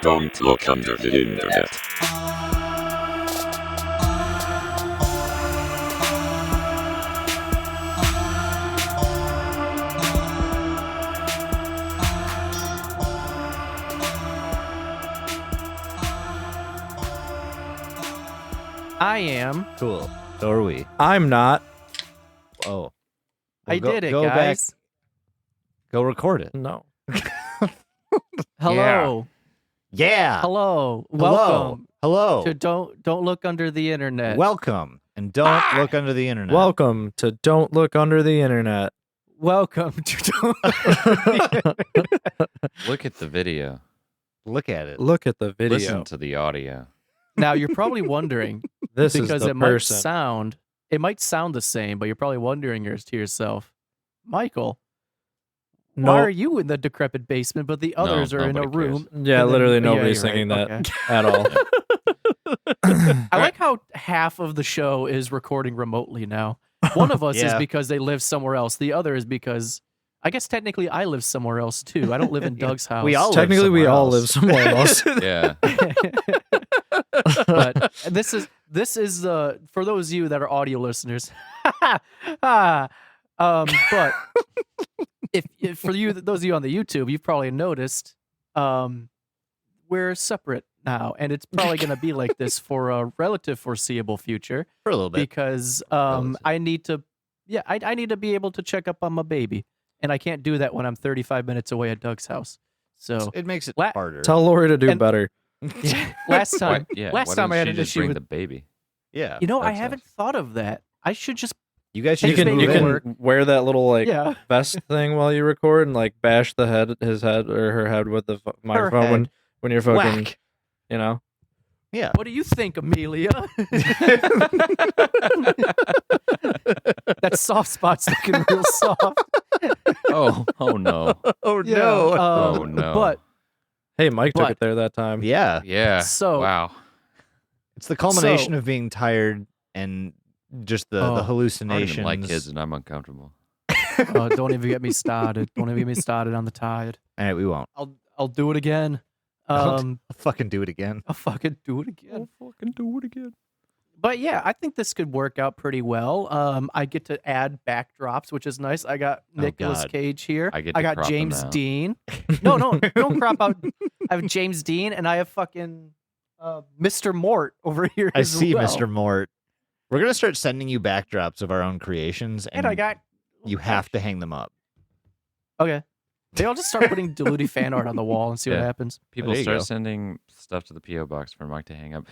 Don't look under the internet. I am. Cool. So are we. I'm not. Oh. I did it, go guys. Back, go record it. No. Hello. Yeah. Hello. Welcome Hello. to Don't Look Under the Internet. Welcome. And don't look under the internet. Welcome to Don't Look Under the Internet. Welcome to Don't Look at the video. Look at it. Look at the video. Listen to the audio. Now you're probably wondering This is because the it person. might sound the same, but you're probably wondering to yourself, Michael, No. why are you in the decrepit basement, but the others are in a nobody room? Yeah, literally yeah, nobody's you're right. thinking that Okay. at all. I like how half of the show is recording remotely now. One of us is Yeah. because they live somewhere else. The other is because I guess technically I live somewhere else too. I don't live in Doug's house. We all live Technically, we somewhere all else. live somewhere else. Yeah. But this is for those of you that are audio listeners. But if for you those of you on the YouTube, you've probably noticed we're separate now, and it's probably going to be like this for a relative foreseeable future For a little bit. because Relative. I need to be able to check up on my baby, and I can't do that when I'm 35 minutes away at Doug's house. So It makes it La- harder. Tell Lori to do And- better. last time, Why last time I had doesn't an she just issue bring with the baby. yeah. I That's haven't thought of that. I should just You guys should You Takes just can me move you in. work. can wear that little like yeah. vest thing while you record and like bash his head or her head with the microphone head. when you're fucking, Whack. you know. Yeah. What do you think, Amelia? That soft spot's looking real soft. Oh no. Oh Yeah, no. Oh, no. But Hey, Mike took But- it there that time. Yeah. Yeah. So- wow. It's the culmination So- of being tired and just the Oh. I don't even hallucinations. like kids, and I'm uncomfortable. don't even get me started. Don't even get me started on the tide. All right, we won't. I'll do it again. I'll fucking do it again. I'll fucking do it again. fucking do it again. But yeah, I think this could work out pretty well. I get to add backdrops, which is nice. I got Nicolas God. Cage here. I get to got crop them James out. Dean. No, don't crop out. I have James Dean, and I have fucking Mr. Mort over here. I as see, well. Mr. Mort. We're gonna start sending you backdrops of our own creations, And I got. you have to hang them up. Okay. Maybe I'll just start putting Diluti fan art on the wall and see what Yeah. happens. People There you start go. sending stuff to the PO box for Mike to hang up.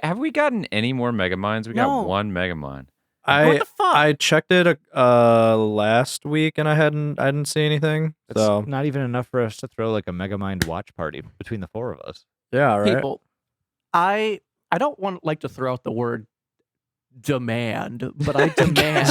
Have we gotten any more Megamines? We No. got one Megamine. What I the fuck? I checked it last week and I didn't see anything. It's So not even enough for us to throw like a Megamind watch party between the four of us. yeah, right. People, I don't want like to throw out the word demand, but I demand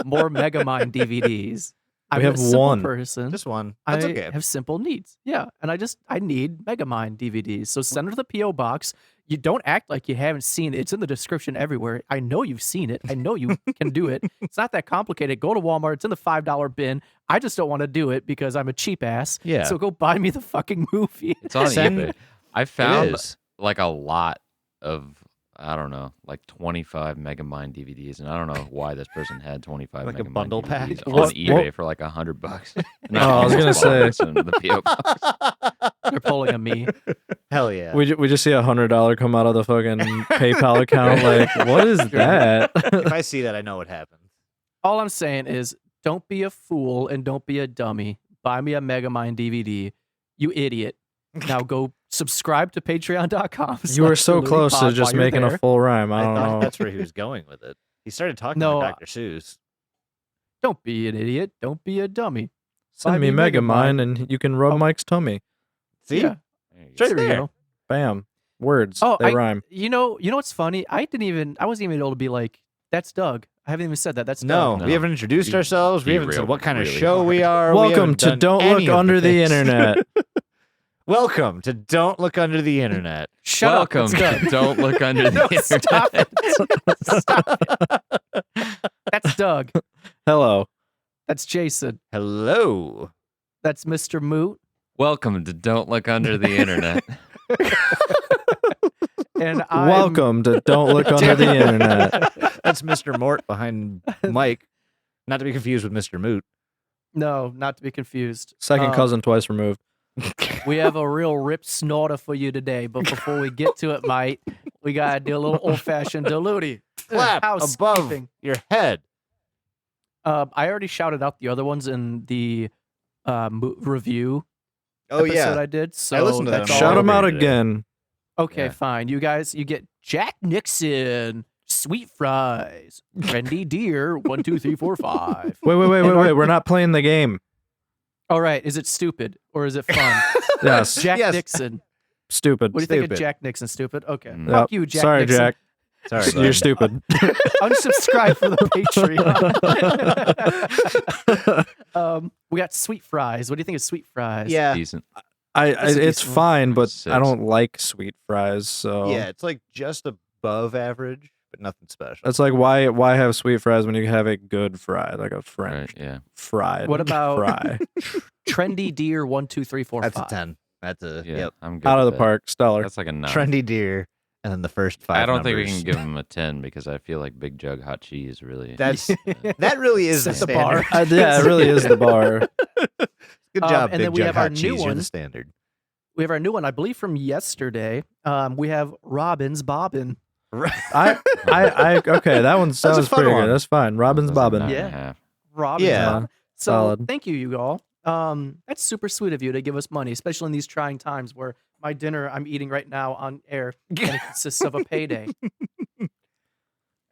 more Megamind DVDs. I'm have a simple one. person. Just one. That's I okay. have simple needs. Yeah. And I need Megamind DVDs. So send it to the P.O. box. You don't act like you haven't seen it. It's in the description everywhere. I know you've seen it. I know you can do it. It's not that complicated. Go to Walmart. It's in the $5 bin. I just don't want to do it because I'm a cheap ass. Yeah. So go buy me the fucking movie. It's on Send- eBay. I It found is. like a lot of, I don't know, like 25 Megamind DVDs, and I don't know why this person had 25 Like a Megamind bundle DVDs pack? on What- eBay for like $100. Oh, I was gonna say. the PO box. They're pulling a me. Hell yeah. We just see $100 come out of the fucking PayPal account. Like, what is that? If I see that, I know what happened. All I'm saying is don't be a fool and don't be a dummy. Buy me a Megamind DVD. You idiot. Now go subscribe to patreon.com. You were so close to just making a full rhyme. I I don't thought know. that's where he was going with it. He started talking No, like Dr. Seuss. Don't be an idiot. Don't be a dummy. Send buy me me Megamind and you can rub Oh. Mike's tummy. See? Yeah. There you go. Straight There you there. go. Bam. Words. Oh, they rhyme. You know what's funny? I wasn't even able to be like, that's Doug. I haven't even said that. That's No, Doug. we haven't introduced You ourselves. We haven't said derailed what kind of really show hard. we are. We Welcome haven't to done Don't any Look of Under the things. Internet. Welcome to Don't Look Under the Internet. Shut Welcome up. It's done. to Don't Look Under No, the stop Internet. it. Stop it. That's Doug. Hello. That's Jason. Hello. That's Mr. Moot. Welcome to Don't Look Under the Internet. And I'm... Welcome to Don't Look Under the Internet. That's Mr. Mort behind Mike. Not to be confused with Mr. Moot. No, not to be confused. Second Um, cousin twice removed. We have a real rip snorter for you today, but before we get to it, mate, we gotta do a little old-fashioned diluti. Clap above Housekeeping. your head. I already shouted out the other ones in the review Oh, episode yeah. I did. So I listened to that that's on all. Shout I'll him out read it. again. Okay, Yeah. fine. You guys, you get Jack Nixon, sweet fries, trendy deer, 1, 2, 3, 4, 5. Wait. We're not playing the game. All right, is it stupid or is it fun? Yes. Jack Yes. Nixon. Stupid. What do you think of Stupid. Jack Nixon? Stupid. Okay, Mm. fuck you, Jack. Sorry, Nixon. Jack. Sorry, You're bud. stupid. Unsubscribe for the Patreon. We got sweet fries. What do you think of sweet fries? Yeah. Decent. That's a It's decent fine, but Six. I don't like sweet fries. So Yeah, it's like just above average, but nothing special. it's like why have sweet fries when you have a good fry, like a French Right, yeah. fried. What about- fry? Trendy deer, 1, 2, 3, 4, That's 5. a 10. That's a, Yeah, yep. I'm good Out of with the that. park, stellar. That's like a 9. Trendy deer, and then the first 5 I don't think we numbers. can give him a 10 because I feel like Big Jug Hot Cheese really. That's that really is the Set the bar. standard. Yeah, it really is the bar. Good job, and Big then we Jug have our Hot new Cheese. You're one. the standard. We have our new one, I believe, from yesterday. We have Robin's Bobbin. I okay, that one a sounds fun pretty one. good. That's fine. Robin's That's a bobbin. 9.5. Robin's Yeah. Bobbin. So Solid. thank you all. That's super sweet of you to give us money, especially in these trying times where my dinner I'm eating right now on air and it consists of a payday.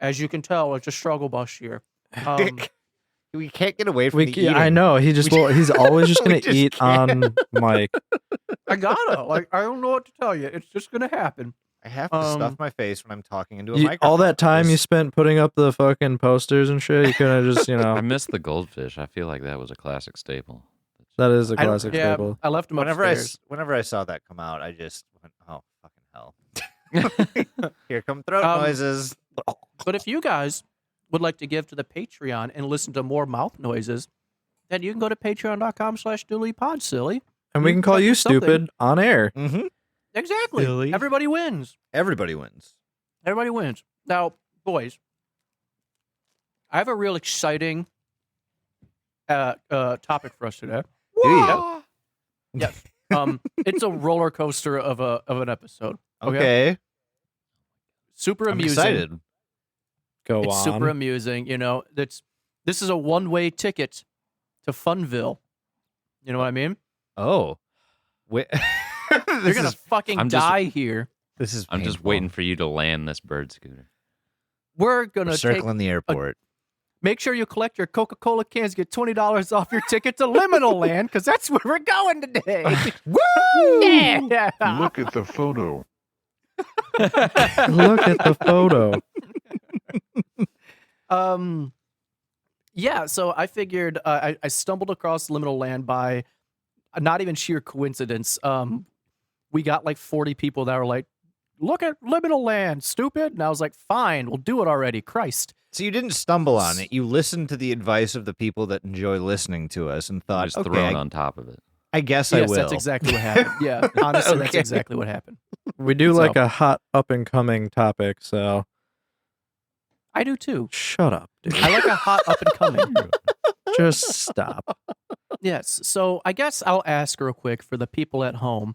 As you can tell, it's a struggle bus year. We can't get away from We, the eating. I know. He's always just We gonna just eat can't. on Mike. I gotta. Like, I don't know what to tell you. It's just gonna happen. I have to Um, stuff my face when I'm talking into a microphone. All that time you This- spent putting up the fucking posters and shit, you could have just, I missed the goldfish. I feel like that was a classic staple. that is a I don't- classic yeah, staple. I left him whenever upstairs. whenever I saw that come out, I just went, "Oh fucking hell!" Here come throat Um, noises. But if you guys would like to give to the Patreon and listen to more mouth noises, then you can go to patreon.com/dooleypod, silly. And we you can call fucking you something. stupid on air. Mm-hmm. Exactly. Silly. Everybody wins. Everybody wins. Everybody wins. Now, boys, I have a real exciting topic for us today. Do you? Yes. It's a roller coaster of an episode. Okay. Super I'm amusing. excited. Go It's on. super amusing. You know, this is a one-way ticket to Funville. You know what I mean? Oh. Wait. You're this gonna is fucking I'm just- die here. this is. I'm just painful. waiting for you to land this bird scooter. We're We're gonna circling the airport. make sure you collect your Coca-Cola cans. Get $20 off your ticket to Liminal Land because that's where we're going today. Woo! Yeah. Look at the photo. Look at the photo. Yeah, so I figured I stumbled across Liminal Land by not even sheer coincidence. We got like 40 people that were like, look at Liminal Land, stupid. And I was like, fine, we'll do it already. Christ. So you didn't stumble on it. You listened to the advice of the people that enjoy listening to us and thought, Just okay, thrown on top of it. I guess I Yes, will. that's exactly what happened. Yeah, honestly, that's Okay. exactly what happened. We do So- like a hot up and coming topic, so I do too. shut up, dude. I like a hot up and coming. Just stop. Yes. So I guess I'll ask real quick for the people at home.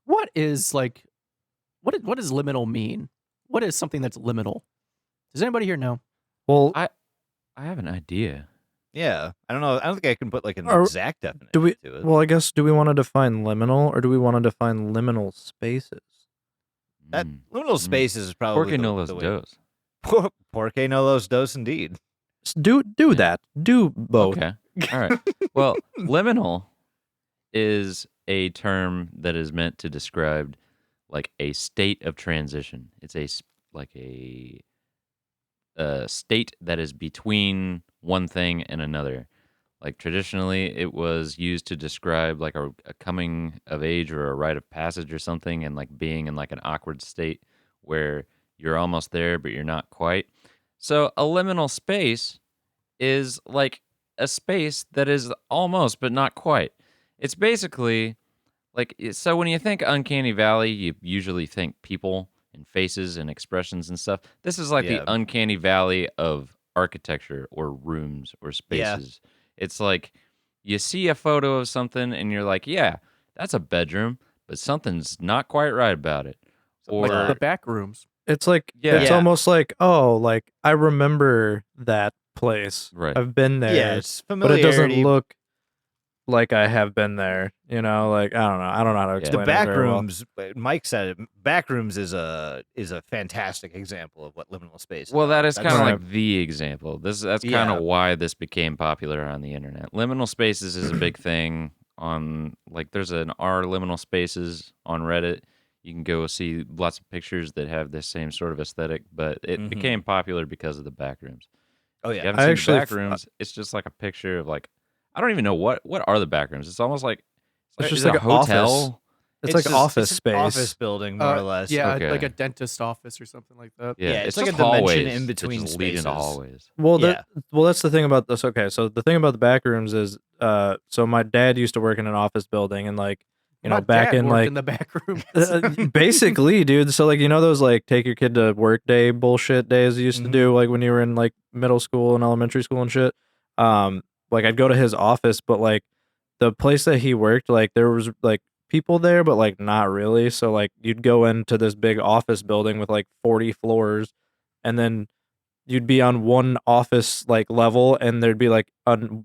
What is like, what does liminal mean? What is something that's liminal? Does anybody here know? Well, I have an idea. Yeah, I don't know. I don't think I can put like an Or exact definition do we? to it. Well, I guess do we want to define liminal or do we want to define liminal spaces? That Mm. liminal spaces is probably Porque no los the way. dos. Porque no los dos, indeed. Do that. Do both. Okay. All right. Well, liminal is a term that is meant to describe like a state of transition. It's like a state that is between one thing and another. Like traditionally, it was used to describe like a coming of age or a rite of passage or something, and like being in like an awkward state where you're almost there but you're not quite. So a liminal space is like a space that is almost but not quite. It's basically so when you think uncanny valley, you usually think people and faces and expressions and stuff. This is like Yeah. the uncanny valley of architecture or rooms or spaces. It's like you see a photo of something and you're like, yeah, that's a bedroom, but something's not quite right about it. Like Or the back rooms. It's like Yeah. it's Yeah. almost like, oh, like I remember that place. Right. I've been there. Yeah, it's but it familiarity. doesn't look like I have been there. You know, like I don't know. I don't know how to Yeah. explain The it back very well. rooms. Mike said it. Back rooms is a fantastic example of what liminal space. Well, that is That's- kind of Right. like the example. That's kind Yeah. of why this became popular on the internet. Liminal spaces is a big thing on like there's an R liminal spaces on Reddit. You can go see lots of pictures that have this same sort of aesthetic, but it Mhm. became popular because of the back rooms. Oh If yeah. you haven't I seen actually the back rooms, it's just like a picture of like I don't even know what are the back rooms. It's almost like It's just is it like a an office. hotel. It's like just- office it's an space. office building, more or less. Yeah, Okay. like a dentist office or something like that. Yeah, it's it's like just a dimension hallways in that between just lead into spaces. hallways. Well, Yeah. that's the thing about this. Okay, so the thing about the back rooms is, so my dad used to work in an office building, and like, you know, My back dad in worked like in the back room. basically, dude. So like, you know, those like take your kid to work day bullshit days you used to Mhm. do, like when you were in like middle school and elementary school and shit. Like I'd go to his office, but like the place that he worked, like there was like people there, but like not really. So like you'd go into this big office building with like 40 floors, and then you'd be on one office like level, and there'd be like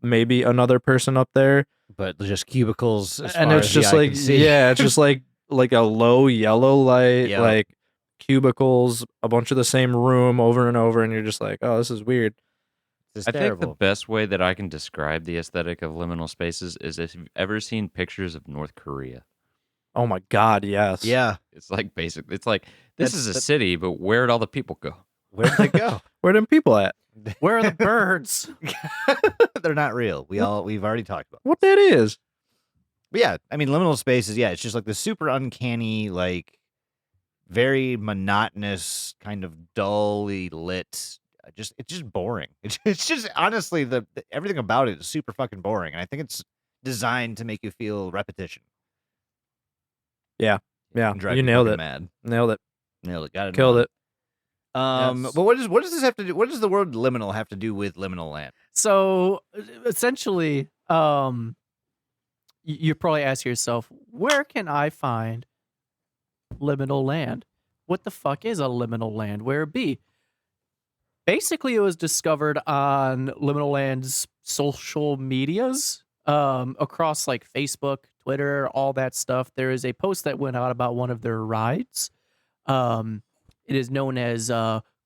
maybe another person up there, But just cubicles as and far it's as the just eye like can see. yeah, it's just like a low yellow light, Yep. like cubicles, a bunch of the same room over and over, and you're just like, oh, this is weird. It's I think the terrible. best way that I can describe the aesthetic of liminal spaces is if you've ever seen pictures of North Korea. Oh my god, yes. Yeah. It's like it's like this That's- is a that- city, but where'd all the people go? Where did they go? Where them people at? Where are the birds? They're not real. We've already talked about. What that is? But yeah, I mean, liminal spaces. Yeah, it's just like the super uncanny, like very monotonous, kind of dully lit. It's just boring. It's just honestly everything about it is super fucking boring, and I think it's designed to make you feel repetition. Yeah, and drive you you nailed fucking it. Mad. Nailed it. Nailed it. Got it. Killed nailed it. Yes. But what does this have to do? What does the word liminal have to do with liminal land? So essentially, you probably ask yourself, where can I find liminal land? What the fuck is a liminal land? Where it be? Basically, it was discovered on liminal land's social medias, across like Facebook, Twitter, all that stuff. There is a post that went out about one of their rides. It is known as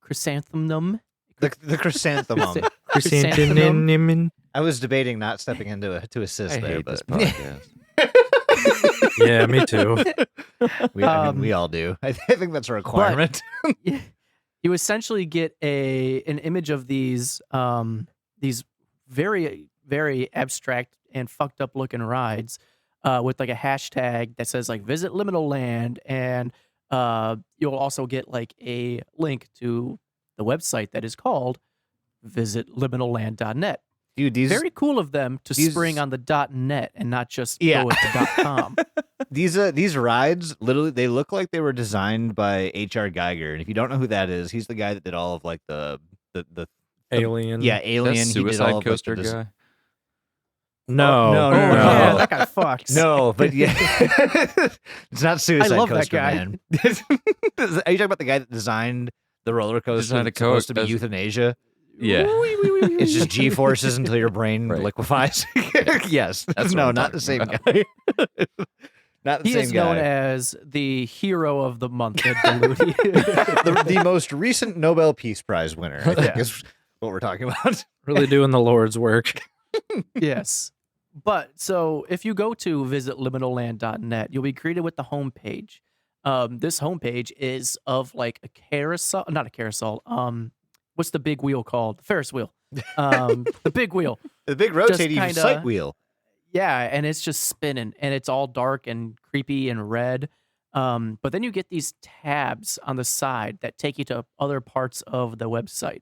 chrysanthemum. The chrysanthemum. Chrysanthemum. I was debating not stepping into to assist I there, hate but this podcast. Yeah, me too. I mean, we all do. I think that's a requirement. You essentially get an image of these very, very abstract and fucked up looking rides, with like a hashtag that says like visit liminal land, and you'll also get like a link to the website that is called visitliminalland.net. Dude, these Very cool of them to these- spring on the .net and not just Yeah. go with the .com. these rides literally they look like they were designed by H.R. Geiger, and if you don't know who that is, he's the guy that did all of like the Alien. yeah Alien. That He did all Suicide of like, Coaster the guy. No. no, Oh, no, no. yeah, that guy fucks. No, but yeah, it's not Suicide love that Coaster, guy. man. Are you talking about the guy that designed the roller coaster Designed a that's supposed to be coaster. euthanasia? Yeah. It's just G forces until your brain Right. liquefies. Yes, That's what no, I'm not the same talking guy. Not the He same is guy. known as the hero of the month at Diluti. the most recent Nobel Peace Prize winner, I think, Yeah. is what we're talking about. Really doing the Lord's work. Yes. But so if you go to visitliminalland.net, you'll be greeted with the homepage. This homepage is of like a carousel, not a carousel. What's the big wheel called? The Ferris wheel. The big wheel. The big rotating kinda- sight wheel. Yeah, and it's just spinning, and it's all dark and creepy and red. But then you get these tabs on the side that take you to other parts of the website.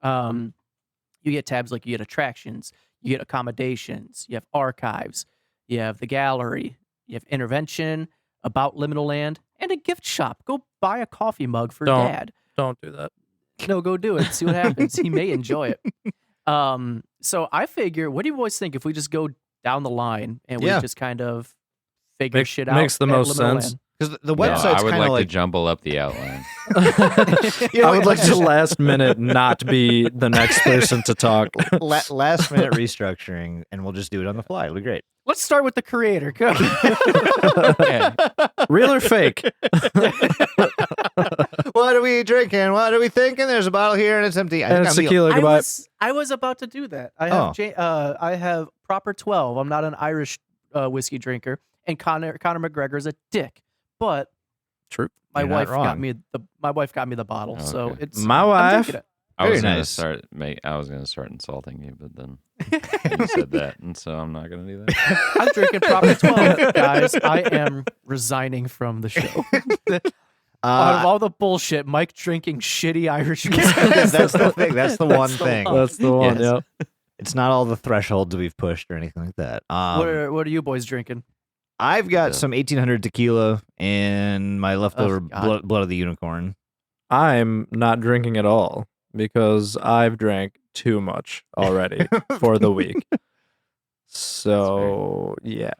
You get tabs like you get attractions, you get accommodations, you have archives, you have the gallery, you have intervention, about Liminal Land, and a gift shop. Go buy a coffee mug for Don't. Dad. Don't do that. No, go do it. See what happens. He may enjoy it. So I figure, what do you boys think if we just go down the line and we Yeah. just kind of figure shit out? Makes the at most Liminal sense. Land? Because the No, website's I would kind like of to like jumble up the outline. you know, I would like to just last minute not be the next person to talk. last minute restructuring, and we'll just do it on the fly. It'll be great. Let's start with the creator. Go. Yeah. Real or fake? What are we drinking? What are we thinking? There's a bottle here and it's empty. I And think it's I'm the- tequila. Goodbye. I was about to do that. I have I have proper 12. I'm not an Irish whiskey drinker, and Conor McGregor's a dick. But True. my You're not wife got wrong. me the bottle, so Okay. it's My I'm wife- drinking it. I was Very gonna nice. I was gonna start insulting you, but then you said that, and so I'm not gonna do that. I'm drinking proper 12, guys. I am resigning from the show. Out of all the bullshit, Mike drinking shitty Irish whiskey. that's the thing. That's the one That's the thing. one. That's the one. Yes. Yeah. It's not all the thresholds we've pushed or anything like that. What are you boys drinking? I've got Yeah. some 1800 tequila and my leftover God. blood of the unicorn. I'm not drinking at all because I've drank too much already for the week. So yeah.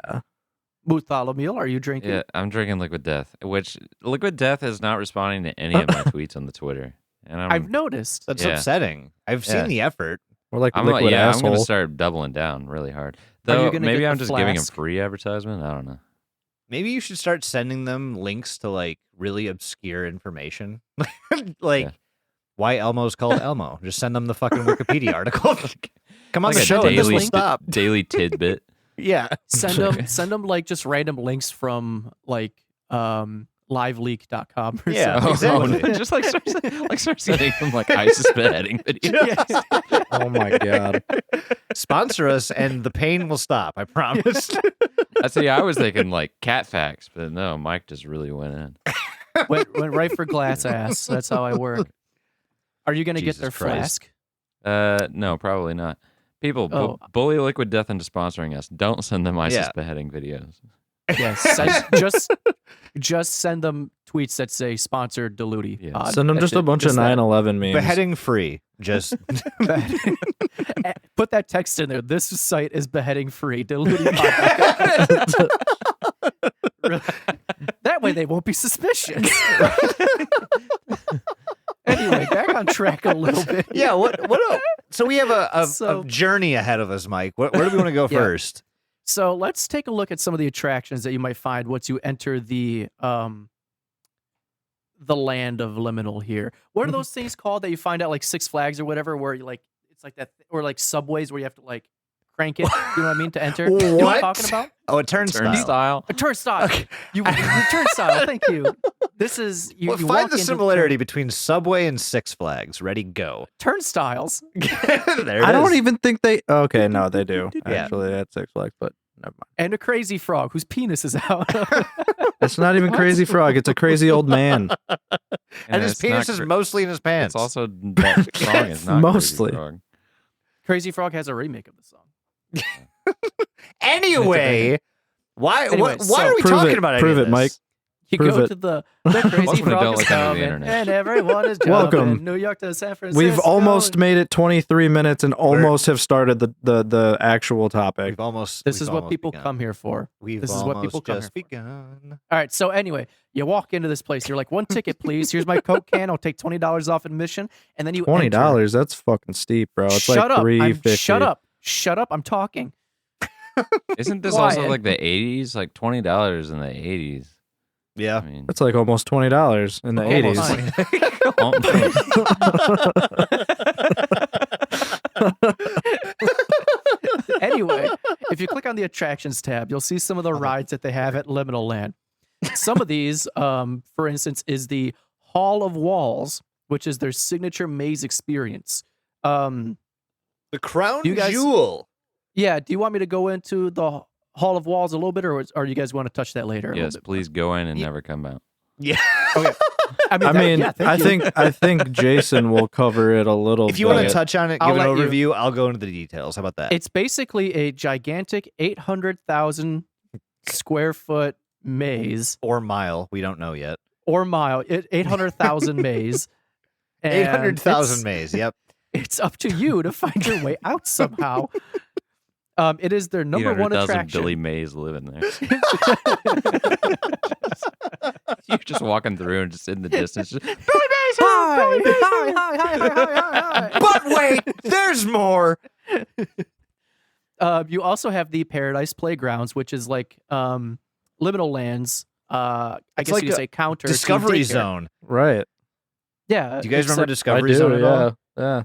Bartholomew, are you drinking? Yeah, I'm drinking Liquid Death, which Liquid Death is not responding to any of my tweets on the Twitter, and I've noticed. That's Yeah. upsetting. I've seen Yeah. the effort. We're like I'm liquid I'm asshole. gonna start doubling down really hard. Are you Though gonna maybe get I'm the just giving them flask? free advertisement. I don't know. Maybe you should start sending them links to like really obscure information. Like Yeah. why Elmo's called Elmo. Just send them the fucking Wikipedia article. Come on Like the a show and this will daily- stop. Daily tidbit. Yeah. Send them like just random links from like liveleak.com or Yeah, something. exactly. Just like start sending them like ISIS beheading videos. Oh my god. Sponsor us and the pain will stop. I promise. I see. I was thinking like cat facts, but no, Mike just really went in. went right for glass ass. That's how I work. Are you gonna get Jesus their Christ. flask? No, probably not. People Oh. bully Liquid Death into sponsoring us. Don't send them ISIS Yeah. beheading videos. Yes. Just send them tweets that say sponsored Diluti. Yeah. pod. Send them That's just a it. bunch of Just that. 9/11 memes. Beheading free. Just Put that text in there. This site is beheading free. Diluti pod. That way they won't be suspicious. Anyway, back on track a little bit. yeah. So we have a So- journey ahead of us, Mike. Where do we want to go Yeah. first? So let's take a look at some of the attractions that you might find once you enter the land of Liminal here. What are those things called that you find out like Six Flags or whatever, where you like it's like that, or like subways where you have to like crank it? You know what I mean to enter. You know what I'm What? talking about? Oh, a turnstile. Turnstile. A turnstile. You turnstile. Thank you. This is you. Well, you find walk the into similarity between Subway and Six Flags. Ready, go. turnstiles. There it I don't is. even think they. Okay, no, they do Yeah. actually at Six Flags, but never mind. And a crazy frog whose penis is out. It's not even Crazy Frog. It's a crazy old man. And his it's not penis is cra- mostly in his pants. It's also that song is not Mostly. Crazy Frog. Crazy Frog has a remake of the song. Anyway, why Anyway, why are we Prove talking it. about any Prove of it, Mike. this? You Prove go it. to the Crazy Welcome to Frog Don't is Look Under the coming, Internet. and everyone is jumping. Welcome. New York to San Francisco. We've almost made it 23 minutes and almost have started the actual topic. We've almost. This we've is what almost people begun. come here for. We've this is almost what people come just here for. begun. All right. So anyway, you walk into this place. You're like, one ticket, please. Here's my Coke can. I'll take $20 off admission, and then you enter. $20. That's fucking steep, bro. It's Shut like up. $3.50. Shut up. I'm talking. Isn't this also Wyatt. like the 80s? Like $20 in the 80s. Yeah. I mean, That's like almost $20 in the Almost 80s. Anyway, if you click on the attractions tab, you'll see some of the rides that they have at Liminal Land. Some of these, for instance, is the Hall of Walls, which is their signature maze experience. The crown You guys- jewel. Yeah. Do you want me to go into the Hall of Walls a little bit, or you guys want to touch that later? a little Yes, bit? please go in and Ye- never come out. Yeah. I think Jason will cover it a little If you want bit. to touch on it, I'll give an let you- overview, I'll go into the details. How about that? It's basically a gigantic 800,000 square foot maze or mile. We don't know yet. or mile, 800,000 maze. and 800,000 it's- maze. Yep. It's up to you to find your way out somehow. It is their number one 800,000 attraction. Billy Mays living there. You're just walking through and just in the distance. Just, Hi. But wait, there's more. You also have the Paradise Playgrounds, which is like Liminal Lands. I It's guess like you could a say counter to Discovery daycare. Zone. Right. Yeah. Do you guys remember except- Discovery I do, Zone at all? yeah.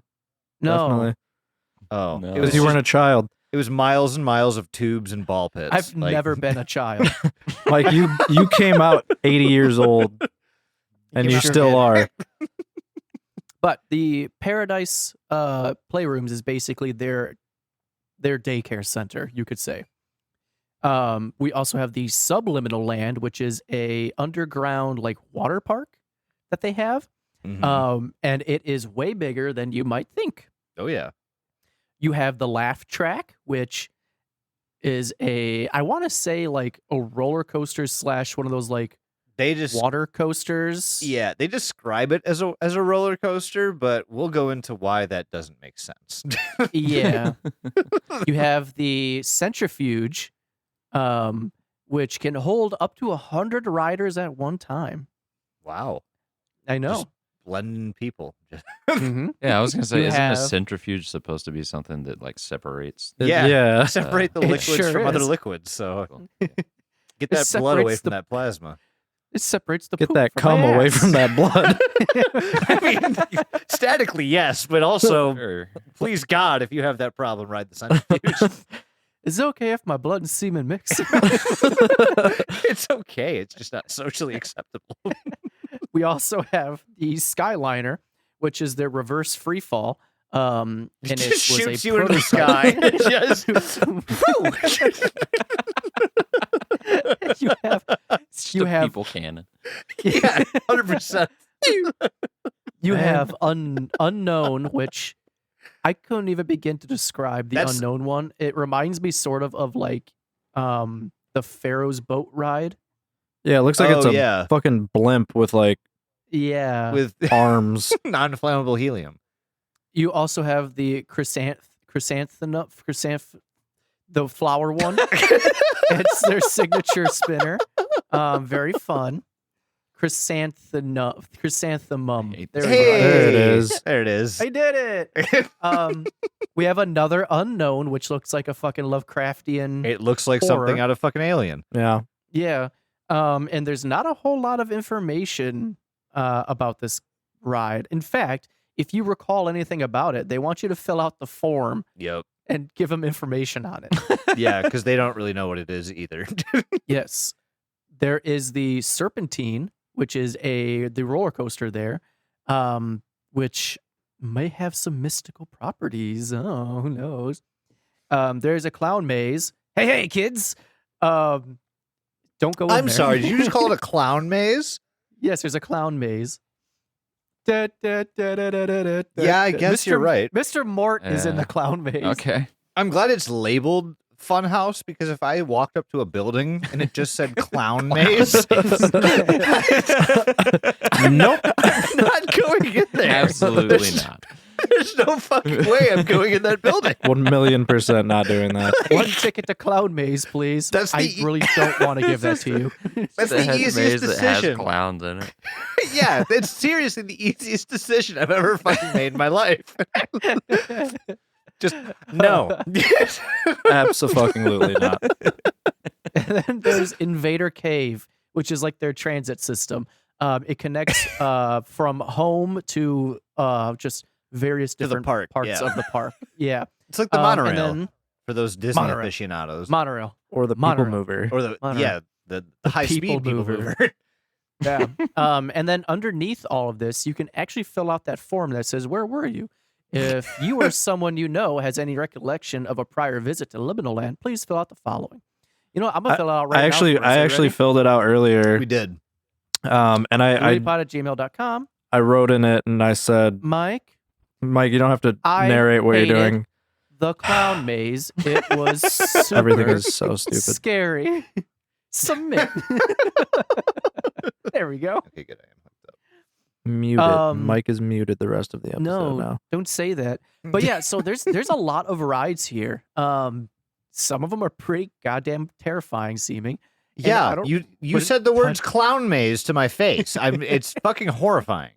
No, Definitely. Oh, No. it Because was you just- weren't a child. It was miles and miles of tubes and ball pits. I've Like, never been a child. Like you came out 80 years old and you Sure still did. are. But the Paradise Playrooms is basically their daycare center, you could say. We also have the Subliminal Land, which is a underground like water park that they have. mhm. And it is way bigger than you might think. Oh yeah. You have the Laugh Track, which is I want to say like a roller coaster / one of those like They just water coasters. yeah, they describe it as a roller coaster, but we'll go into why that doesn't make sense. Yeah. You have the Centrifuge, which can hold up to 100 riders at one time. Wow. I know. Just blending people. Mhm. yeah, I was gonna say, You isn't have- a centrifuge supposed to be something that like separates? Yeah. Yeah. Separate the It liquids sure from other is. liquids. So Well, get that blood away separates from the- that plasma. It separates the Get poop that from cum my away ass. from that blood. I mean, statically, yes, but also, Sure. please God, if you have that problem, ride the centrifuge. Is it okay if my blood and semen mix? It's okay. It's just not socially acceptable. We also have the Skyliner, which is their reverse free fall. And It it just was shoots a you into the sky. Just you have It's You just a have- people cannon. yeah, 100%. you Man. have unknown, which I couldn't even begin to describe the That's- unknown one. It reminds me sort of like the Pharaoh's boat ride. Yeah, it looks like it's Oh, a yeah. fucking blimp with like Yeah. With arms. non-flammable helium. You also have the the flower one. It's their signature spinner. Very fun. Chrysanthemum. hate There this we go. There it is. There it is. I did it. We have another unknown, which looks like a fucking Lovecraftian. It looks like something Horror. out of fucking Alien. Yeah. Yeah. And there's not a whole lot of information about this ride. In fact, if you recall anything about it, they want you to fill out the form Yep. and give them information on it. Yeah, because they don't really know what it is either. Yes. There is the Serpentine, which is the roller coaster there, which may have some mystical properties. Oh, who knows? There's a clown maze. Hey, kids. Don't go in I'm there. sorry. Did you just call it a clown maze? Yes, there's a clown maze. Yeah, I guess you're right. Mr. Mort is in Yeah. the clown maze. Okay. I'm glad it's labeled Funhouse because if I walked up to a building and it just said clown maze, Nope. I'm not going in there. Absolutely not. There's no fucking way I'm going in that building. 1,000,000% not doing that. One ticket to clown maze, please. That's I the- really don't want to give that to you. That's That the has easiest maze that has decision. clowns in it. Yeah, it's seriously the easiest decision I've ever fucking made in my life. Just no. Absolutely not. And then there's Invader Cave, which is like their transit system. It connects from home to just various To the different park, parts yeah. of the park. Yeah. It's like the And monorail then for those Disney Monorail. aficionados. monorail. Or the people Monorail. mover. Or the Monorail. the high speed people people mover. mover. Yeah. And then underneath all of this, you can actually fill out that form that says, "Where were you?" If you or someone you know has any recollection of a prior visit to Liminal Land, please fill out the following. You know, I'm gonna fill it out right now. I actually filled it out earlier. We did. And I LuityPod@gmail.com. I wrote in it and I said, Mike, you don't have to I narrate what you're hated doing. the clown maze. It was super Everything is so stupid. scary. Submit. There we go. Okay, good. I am hooked up. Muted. Mike is muted the rest of the episode No, now. don't say that. But yeah, so there's a lot of rides here. Some of them are pretty goddamn terrifying seeming. And I Yeah, don't- you but- said the words clown maze to my face. It's fucking horrifying.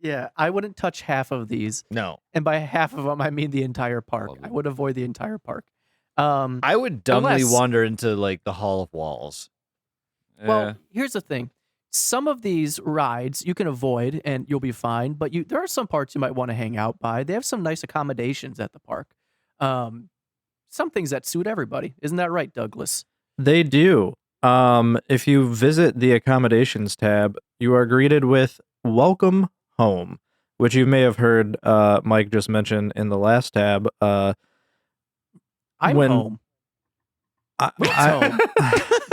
Yeah, I wouldn't touch half of these. No. And by half of them, I mean the entire park. Love it. I would avoid the entire park. I would dumbly Unless- wander into like the Hall of Walls. Well, here's the thing. Some of these rides you can avoid and you'll be fine, but there are some parts you might want to hang out by. They have some nice accommodations at the park. Some things that suit everybody. Isn't that right, Douglas? They do. If you visit the accommodations tab, you are greeted with "Welcome Home," which you may have heard Mike just mention in the last tab. I'm When- home. I-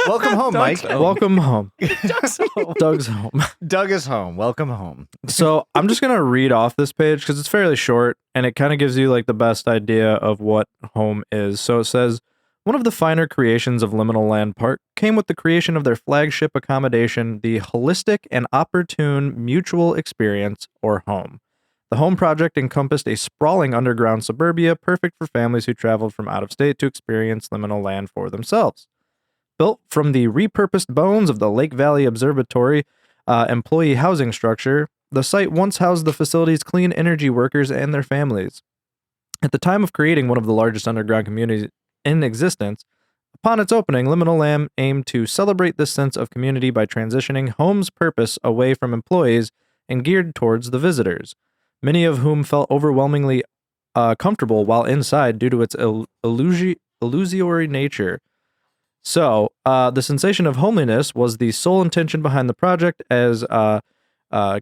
Welcome home, Mike. Welcome home. Doug's home. Doug's home. Doug is home. Welcome home. So I'm just gonna read off this page because it's fairly short and it kind of gives you like the best idea of what home is. So it says, one of the finer creations of Liminal Land Park came with the creation of their flagship accommodation, the Holistic and Opportune Mutual Experience, or Home. The Home project encompassed a sprawling underground suburbia perfect for families who traveled from out of state to experience liminal land for themselves. Built from the repurposed bones of the Lake Valley Observatory employee housing structure, the site once housed the facility's clean energy workers and their families. At the time of creating one of the largest underground communities in existence, upon its opening, Liminal Land aimed to celebrate this sense of community by transitioning Home's purpose away from employees and geared towards the visitors, many of whom felt overwhelmingly comfortable while inside due to its illusory nature. So, the sensation of homeliness was the sole intention behind the project, as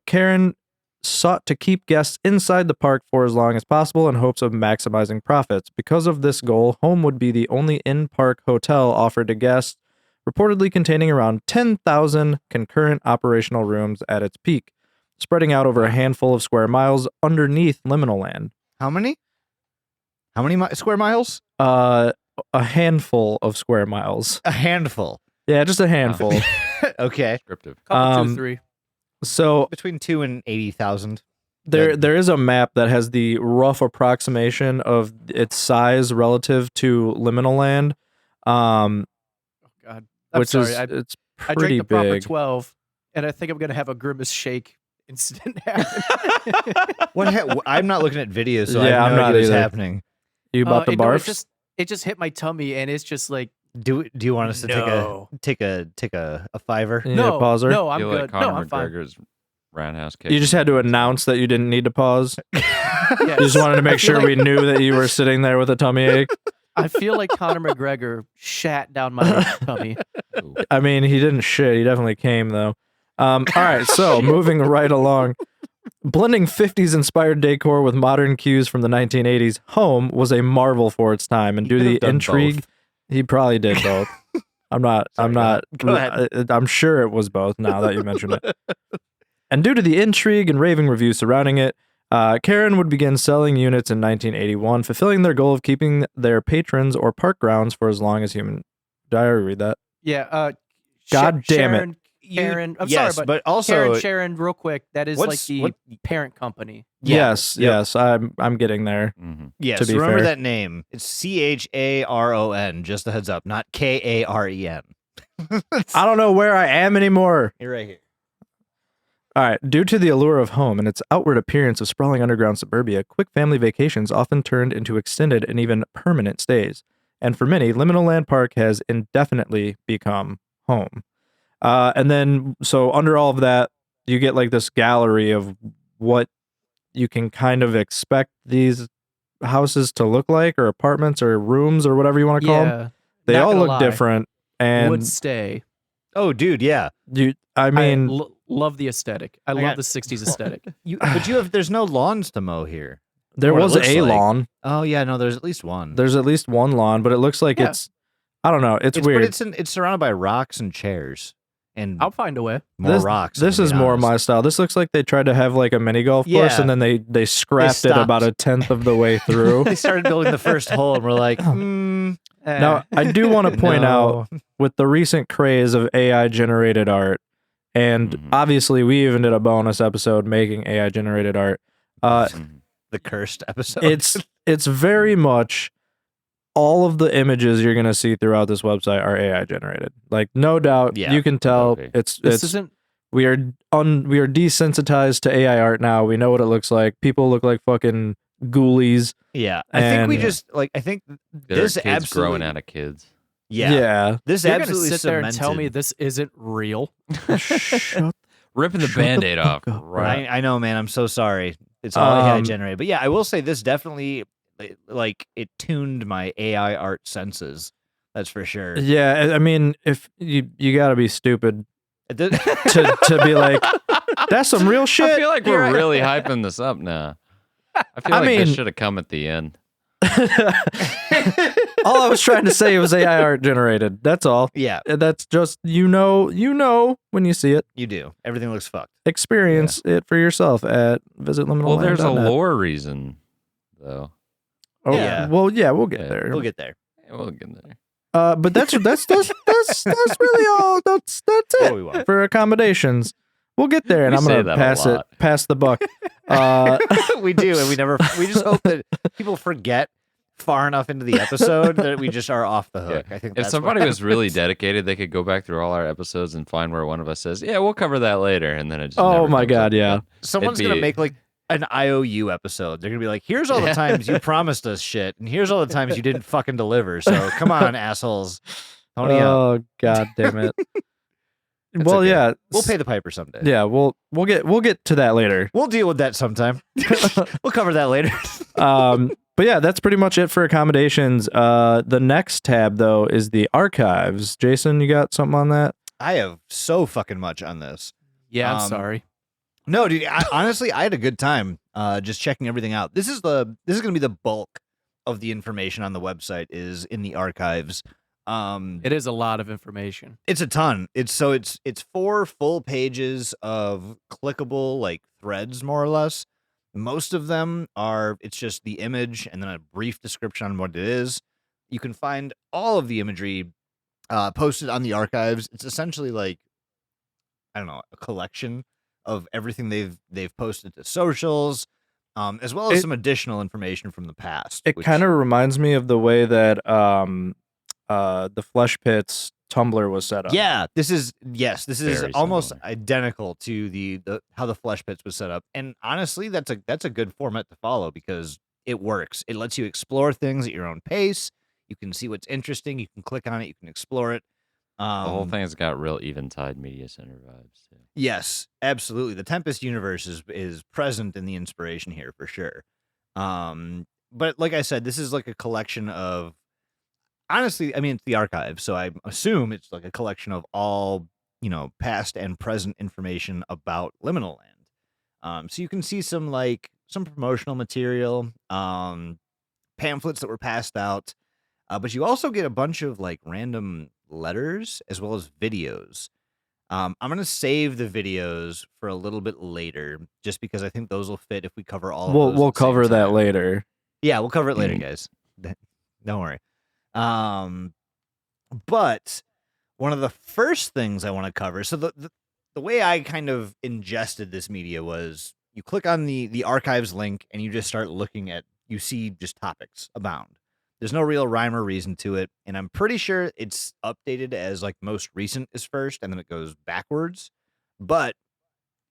Karen sought to keep guests inside the park for as long as possible in hopes of maximizing profits. Because of this goal, Home would be the only in-park hotel offered to guests, reportedly containing around 10,000 concurrent operational rooms at its peak, spreading out over a handful of square miles underneath Liminal Land. How many? How many square miles? A handful of square miles. A handful. Yeah, just a handful. Okay. Descriptive. Couple, 2, Um, 3. So Between 2 and 80,000. there is a map that has the rough approximation of its size relative to Liminal Land, Oh, God. I'm which sorry. is I it's drank pretty the proper big. 12, and I think I'm going to have a grimace shake incident happen. I'm not looking at videos, so Yeah, I I'm have no not idea what's either. happening. You bought the no, barfs? it just hit my tummy, and it's just like, Do you want us to No. take a fiver? You need a no, pauser? no, I'm Feel good. like No, Conor I'm fine. McGregor's roundhouse kick. You just had to announce that you didn't need to pause. Yes. You just wanted to make feel sure like- we knew that you were sitting there with a tummy ache. I feel like Conor McGregor shat down my tummy. Ooh. I mean, he didn't shit. He definitely came, though. All right, so moving right along. Blending 50s inspired decor with modern cues from the 1980s, Home was a marvel for its time, and He due to could the have done intrigue, both. he probably did both. I'm not. Go ahead. I'm sure it was both. Now that you mention it, and due to the intrigue and raving reviews surrounding it, Karen would begin selling units in 1981, fulfilling their goal of keeping their patrons or park grounds for as long as human. Did I already read that? Yeah. God damn it. Karen, I'm yes, sorry, but also Karen, Sharon, real quick. That is like the what- parent company. Yeah, Yes, yep. yes. I'm getting there. Mhm. Yes, to be remember fair. that name. It's CHARON. Just a heads up, not KAREN. I don't know where I am anymore. You're right here. All right. Due to the allure of home and its outward appearance of sprawling underground suburbia, quick family vacations often turned into extended and even permanent stays. And for many, Liminal Land Park has indefinitely become home. And then, so under all of that, you get like this gallery of what you can kind of expect these houses to look like, or apartments, or rooms, or whatever you want to call them. Yeah. They Not all gonna look lie. different. And Would stay. Oh, dude, yeah. I mean, love the aesthetic. I love got- the 60s aesthetic. But there's no lawns to mow here. There what it was looks a like. lawn. Oh yeah, no, there's at least one. There's at least one lawn, but it looks like Yeah. it's. I don't know. It's weird. But it's surrounded by rocks and chairs and I'll find a way. more this, rocks. if This I'm is being more honest. my style. This looks like they tried to have like a mini golf course, Yeah. and then they scrapped it stopped. about a tenth of the way through. They started building the first hole, and we're like, Now, I do want to point out with the recent craze of AI generated art, and Mhm. obviously we even did a bonus episode making AI generated art. Mhm. the cursed episode. It's very much all of the images you're gonna see throughout this website are AI generated. Like no doubt, Yeah, you can tell okay. it's This isn't. we are desensitized to AI art now. We know what it looks like. People look like fucking ghoulies. yeah. I think we and- just like. I think There are this kids absolutely growing out of kids. Yeah, this You're gonna absolutely sit there and tell me cemented- this isn't real. Shut Ripping the Shut the Band-Aid off. fuck up, Right. I know, man. I'm so sorry. It's all AI Um, generated, but yeah, I will say this definitely like it tuned my AI art senses. That's for sure. Yeah, I mean, if you got to be stupid It did- to be like, that's some real shit. I feel like You're we're right. really hyping this up now. I feel I like this mean- should have come at the end. All I was trying to say was AI art generated. That's all. yeah, That's just you know when you see it. you do. Everything looks fucked. Experience it for yourself at visitliminalland.net. Well, there's a lore reason, though. Oh, Yeah. Well, yeah, we'll get Yeah, there. We'll get there. Yeah, we'll get there. But that's really all. That's What it we want. for accommodations. We'll get there, and We I'm say gonna that a lot. pass the buck. We do, and we just hope that people forget far enough into the episode that we just are off the hook. I think If that's somebody what- was really dedicated, they could go back through all our episodes and find where one of us says, "Yeah, we'll cover that later," and then it just Oh never my comes God, up yeah. again. someone's it'd gonna be- make like an IOU episode. They're gonna be like, "Here's all the Yeah. times you promised us shit, and here's all the times you didn't fucking deliver. So come on, assholes, Tony up. Oh God damn it. Well, okay. yeah, We'll pay the piper someday. Yeah, we'll get to that later. We'll deal with that sometime. We'll cover that later. But yeah, that's pretty much it for accommodations. The next tab though is the archives. Jason, you got something on that? I have so fucking much on this. Yeah, I'm Um, sorry. No, dude. Honestly, I had a good time just checking everything out. This is going to be the bulk of the information on the website is in the archives. It is a lot of information. It's a ton. It's 4 full pages of clickable like threads, more or less. Most of them it's just the image and then a brief description on what it is. You can find all of the imagery posted on the archives. It's essentially like, I don't know, a collection of everything they've posted to socials, as well as It- some additional information from the past. It which- kind of reminds me of the way that the Flesh Pits Tumblr was set up. Yeah, this is Very almost similar. identical to the how the Flesh Pits was set up. And honestly, that's a good format to follow because it works. It lets you explore things at your own pace. You can see what's interesting. You can click on it. You can explore it. The whole thing has got real Eventide Media Center vibes too. Yes, absolutely. The Tempest universe is present in the inspiration here for sure. But like I said, this is like a collection of honestly, I mean it's the archive, so I assume it's like a collection of all, past and present information about Liminal Land. So you can see some promotional material, pamphlets that were passed out, but you also get a bunch of like random letters as well as videos. I'm gonna save the videos for a little bit later, just because I think those will fit if we cover all. Of those We'll at the same cover that time. later. Yeah, we'll cover it later, Mhm. guys. Don't worry. But one of the first things I want to cover. So the way I kind of ingested this media was you click on the archives link and you just start looking at. You see just topics abound. There's no real rhyme or reason to it, and I'm pretty sure it's updated as like most recent is first, and then it goes backwards. But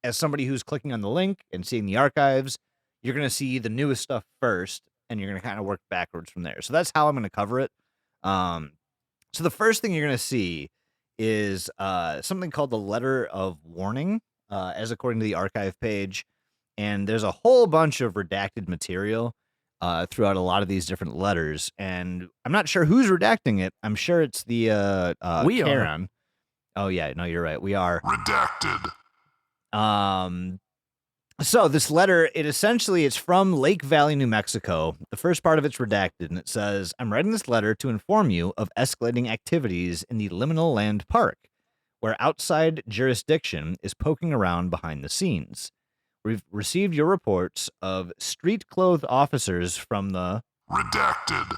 as somebody who's clicking on the link and seeing the archives, you're gonna see the newest stuff first, and you're gonna kind of work backwards from there. So that's how I'm gonna cover it. So the first thing you're gonna see is something called the letter of warning, as according to the archive page, and there's a whole bunch of redacted material throughout a lot of these different letters, and I'm not sure who's redacting it. I'm sure it's the We are. Karen. Oh yeah, no, you're right. We are Redacted. So this letter, it's from Lake Valley, New Mexico. The first part of it's redacted, and it says, "I'm writing this letter to inform you of escalating activities in the Liminal Land Park, where outside jurisdiction is poking around behind the scenes. We've received your reports of street-clothed officers from the Redacted.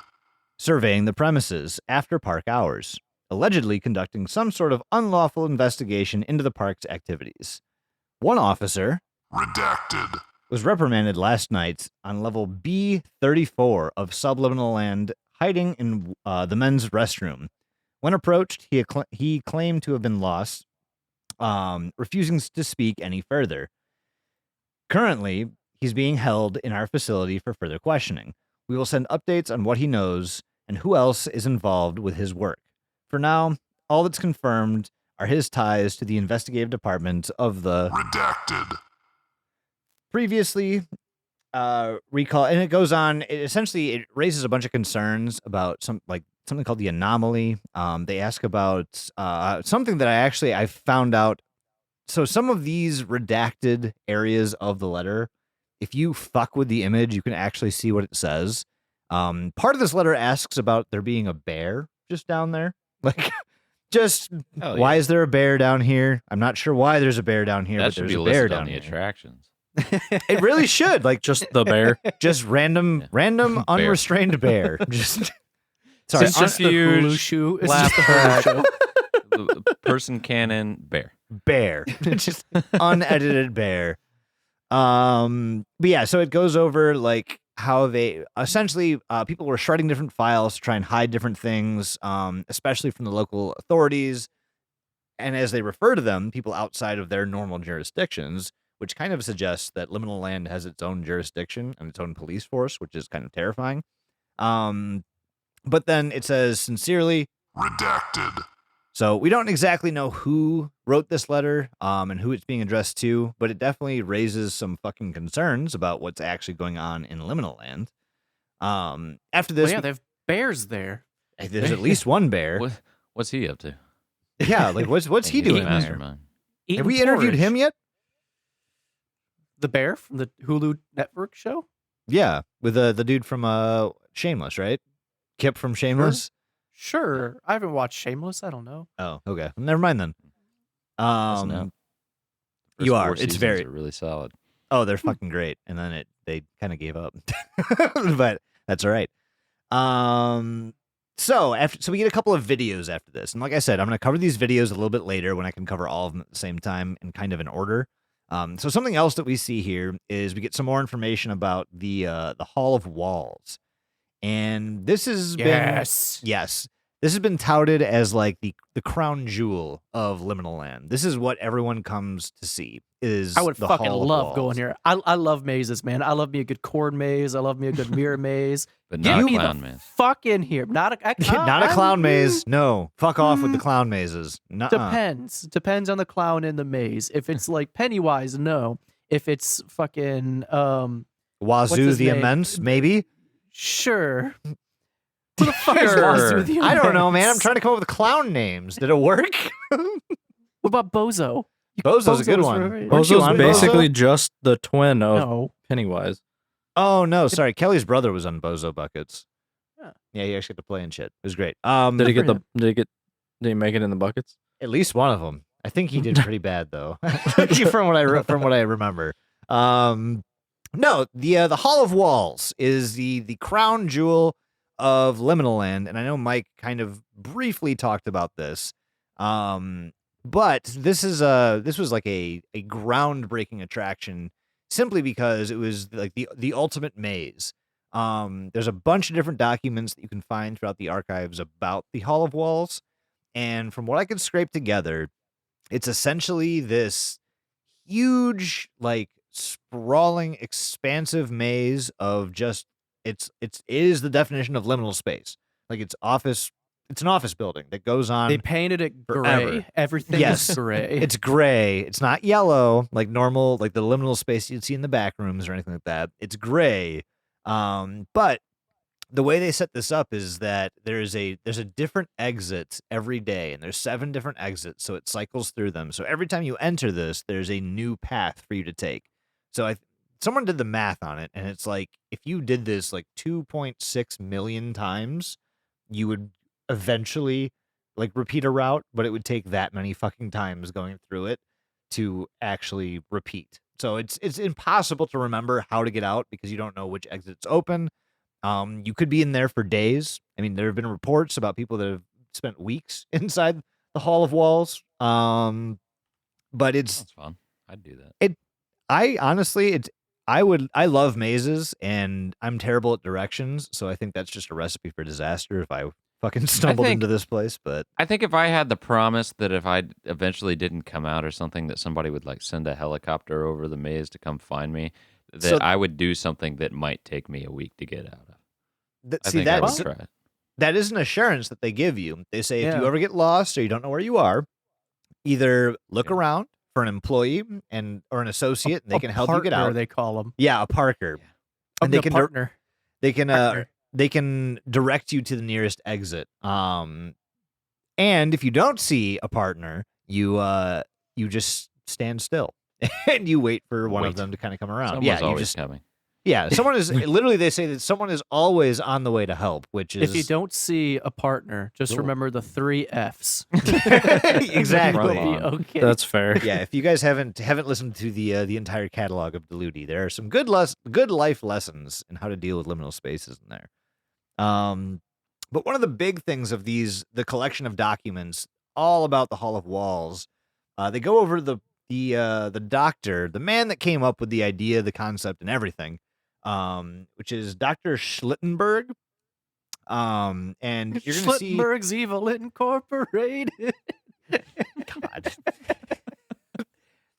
surveying the premises after park hours, allegedly conducting some sort of unlawful investigation into the park's activities. One officer Redacted. was reprimanded last night on level B34 of Subliminal Land, hiding in the men's restroom. When approached, he claimed to have been lost, refusing to speak any further. Currently, he's being held in our facility for further questioning. We will send updates on what he knows and who else is involved with his work. For now, all that's confirmed are his ties to the investigative department of the Redacted. previously recall." And it goes on. It raises a bunch of concerns about something called the anomaly. They ask about something that I found out. So some of these redacted areas of the letter, if you fuck with the image, you can actually see what it says. Part of this letter asks about there being a bear just down there. Like, just Oh, why yeah. is there a bear down here? I'm not sure why there's a bear down here, That but should there's be a bear listed on down the here. attractions. It really should. Like, Just the bear. just random, Bear. unrestrained bear. Just sorry. It's just the Hulu Centrifuge, show. It's laugh just the Hulu show. The person cannon bear. bear. Just unedited bear. But yeah, so it goes over like how they essentially people were shredding different files to try and hide different things, especially from the local authorities. And as they refer to them, people outside of their normal jurisdictions, which kind of suggests that Liminal Land has its own jurisdiction and its own police force, which is kind of terrifying. But then it says, "Sincerely." Redacted. So we don't exactly know who wrote this letter and who it's being addressed to, but it definitely raises some fucking concerns about what's actually going on in Liminal Land. After Well, this, yeah, they have bears there. there's at least one bear. What's he up to? Yeah, like what's he He's a doing there? mastermind. Have Eating we interviewed porridge. him yet? The bear from the Hulu network show? Yeah, with the dude from Shameless, right? Kip from Shameless. Sure. I haven't watched Shameless. I don't know. Oh, okay. Never mind then. Listen up. First You 4 are. It's seasons very. are really solid. Oh, they're fucking great. And then they kind of gave up. But that's all right. So we get a couple of videos after this. And like I said, I'm going to cover these videos a little bit later when I can cover all of them at the same time and kind of in order. So something else that we see here is we get some more information about the Hall of Walls. And this has this has been touted as like the crown jewel of Liminal Land. This is what everyone comes to see. Is I would the fucking Hall of love Walls. going here. I love mazes, man. I love me a good corn maze. I love me a good mirror maze. But Get not a me clown the maze. fuck in here. Not a Not a clown I'm- maze. No, fuck off with the clown mazes. Nuh-uh. Depends on the clown in the maze. If it's like Pennywise, no. If it's fucking what's Wazoo his the name? Immense, maybe. Sure. Who the fuck is Sure. Wazoo the I don't know, man. I'm Immense? trying to come up with clown names. Did it work? What about Bozo? Bozo's a good Bozo's one. right. Weren't you Bozo's on basically Bozo? just the twin of No. Pennywise. Oh no, sorry. Kelly's brother was on Bozo Buckets. Yeah. Yeah, he actually got to play and shit. It was great. Did he for get the? him. Did he make it in the buckets? At least one of them. I think he did pretty bad though, from what I remember. No, the Hall of Walls is the crown jewel of Liminal Land, and I know Mike kind of briefly talked about this. But this was like a groundbreaking attraction simply because it was like the ultimate maze. There's a bunch of different documents that you can find throughout the archives about the Hall of Walls, and from what I could scrape together, it's essentially this huge, like sprawling, expansive maze of just it is the definition of liminal space. Like it's an office building that goes on. They painted it forever. gray. Everything Yes. is gray. It's gray. It's not yellow like normal, like the liminal space you'd see in the back rooms or anything like that. It's gray. But the way they set this up is that there's a different exit every day, and there's 7 different exits, so it cycles through them. So every time you enter this, there's a new path for you to take. So someone did the math on it, and it's like if you did this like 2.6 million times, you would eventually like repeat a route, but it would take that many fucking times going through it to actually repeat. So it's impossible to remember how to get out because you don't know which exit's open. You could be in there for days. I mean, there have been reports about people that have spent weeks inside the Hall of Walls. But That's fun. I'd do that. I honestly, I love mazes, and I'm terrible at directions, so I think that's just a recipe for disaster if I fucking stumbled think- into this place. But I think if I had the promise that if I eventually didn't come out or something, that somebody would like send a helicopter over the maze to come find me, that So- I would do something that might take me a week to get out of. I see, think I would that's try it. that is an assurance that they give you. They say if you Yeah. ever get lost or you don't know where you are, either look Yeah. around for an employee or an associate, and they A can help you get partner, out. they call them. Yeah, a parker. Yeah. And they A can partner. they can Partner. they can direct you to the nearest exit. And if you don't see a partner, you just stand still and you wait for one of Wait. them to kind of come around. Someone's yeah, you always just coming. someone is literally, they say that someone is always on the way to help, which is If you don't see a partner, just Cool. remember the 3 F's. Exactly. You'll be okay. That's fair. Yeah, if you guys haven't listened to the entire catalog of Deludi, there are some good life lessons in how to deal with liminal spaces in there. But one of the big things of the collection of documents all about the Hall of Walls, they go over the doctor, the man that came up with the idea, the concept, and everything, which is Dr. Schlittenberg. And you're gonna see Schlittenberg's Evil Incorporated. God.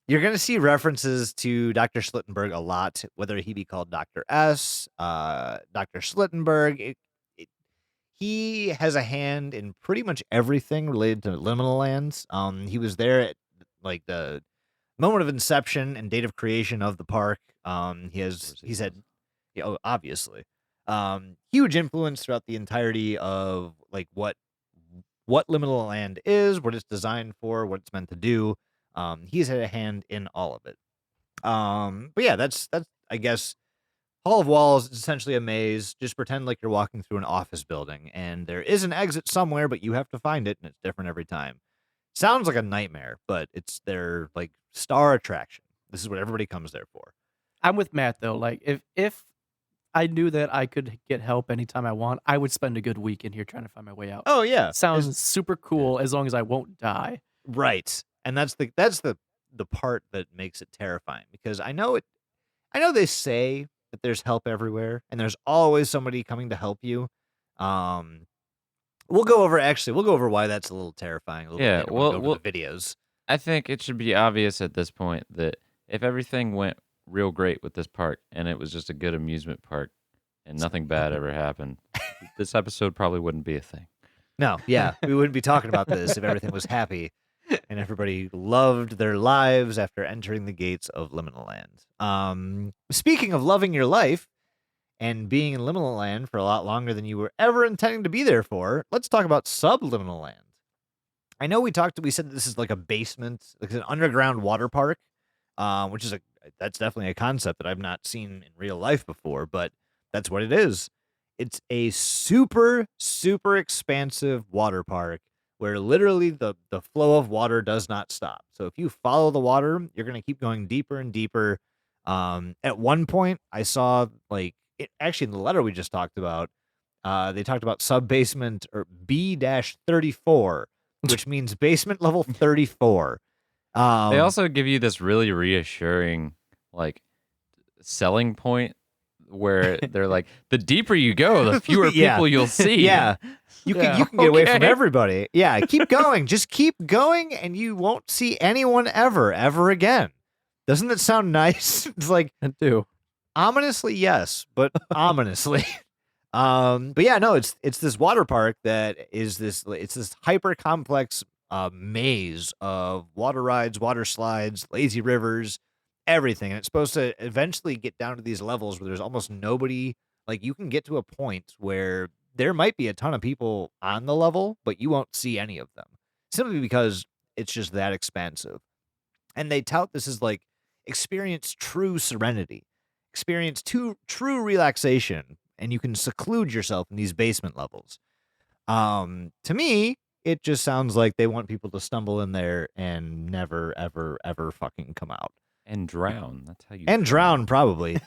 You're going to see references to Dr. Schlittenberg a lot, whether he be called Dr. S, Dr. Schlittenberg. He has a hand in pretty much everything related to liminal lands. He was there at like the moment of inception and date of creation of the park. He's had, obviously, huge influence throughout the entirety of like what liminal land is, what it's designed for, what it's meant to do. He's had a hand in all of it. But yeah, that's I guess Hall of Walls is essentially a maze. Just pretend like you're walking through an office building, and there is an exit somewhere, but you have to find it, and it's different every time. Sounds like a nightmare, but it's their like star attraction. This is what everybody comes there for. I'm with Matt though. Like if I knew that I could get help anytime I want, I would spend a good week in here trying to find my way out. Oh yeah, Sounds super cool as long as I won't die. right. And that's the part that makes it terrifying, because I know they say that there's help everywhere and there's always somebody coming to help you. We'll go over why that's a little terrifying. A little Yeah, bit later when we go well, over the videos. I think it should be obvious at this point that if everything went real great with this park and it was just a good amusement park and nothing bad ever happened, this episode probably wouldn't be a thing. No, yeah, we wouldn't be talking about this if everything was happy and everybody loved their lives after entering the gates of Liminal Land. Speaking of loving your life and being in Liminal Land for a lot longer than you were ever intending to be there for, let's talk about subliminal land. I know we said that this is like a basement, like an underground water park, which is that's definitely a concept that I've not seen in real life before, but that's what it is. It's a super, super expansive water park where literally the flow of water does not stop. So if you follow the water, you're going to keep going deeper and deeper. At one point, I saw actually in the letter we just talked about, they talked about sub-basement or B-34, which means basement level 34. They also give you this really reassuring like selling point where they're like, the deeper you go, the fewer Yeah. people you'll see. Yeah. You can Yeah. get away from Okay. everybody. Yeah, keep going. Just keep going, and you won't see anyone ever again. Doesn't that sound nice? It's like I do. ominously, yes, but ominously. But yeah, no, it's this water park that is this hyper complex maze of water rides, water slides, lazy rivers, everything. And it's supposed to eventually get down to these levels where there's almost nobody. Like you can get to a point where there might be a ton of people on the level, but you won't see any of them simply because it's just that expansive. And they tout this as like experience true serenity, experience true relaxation, and you can seclude yourself in these basement levels. To me, it just sounds like they want people to stumble in there and never, ever, ever fucking come out. And drown. That's how you And drown, probably.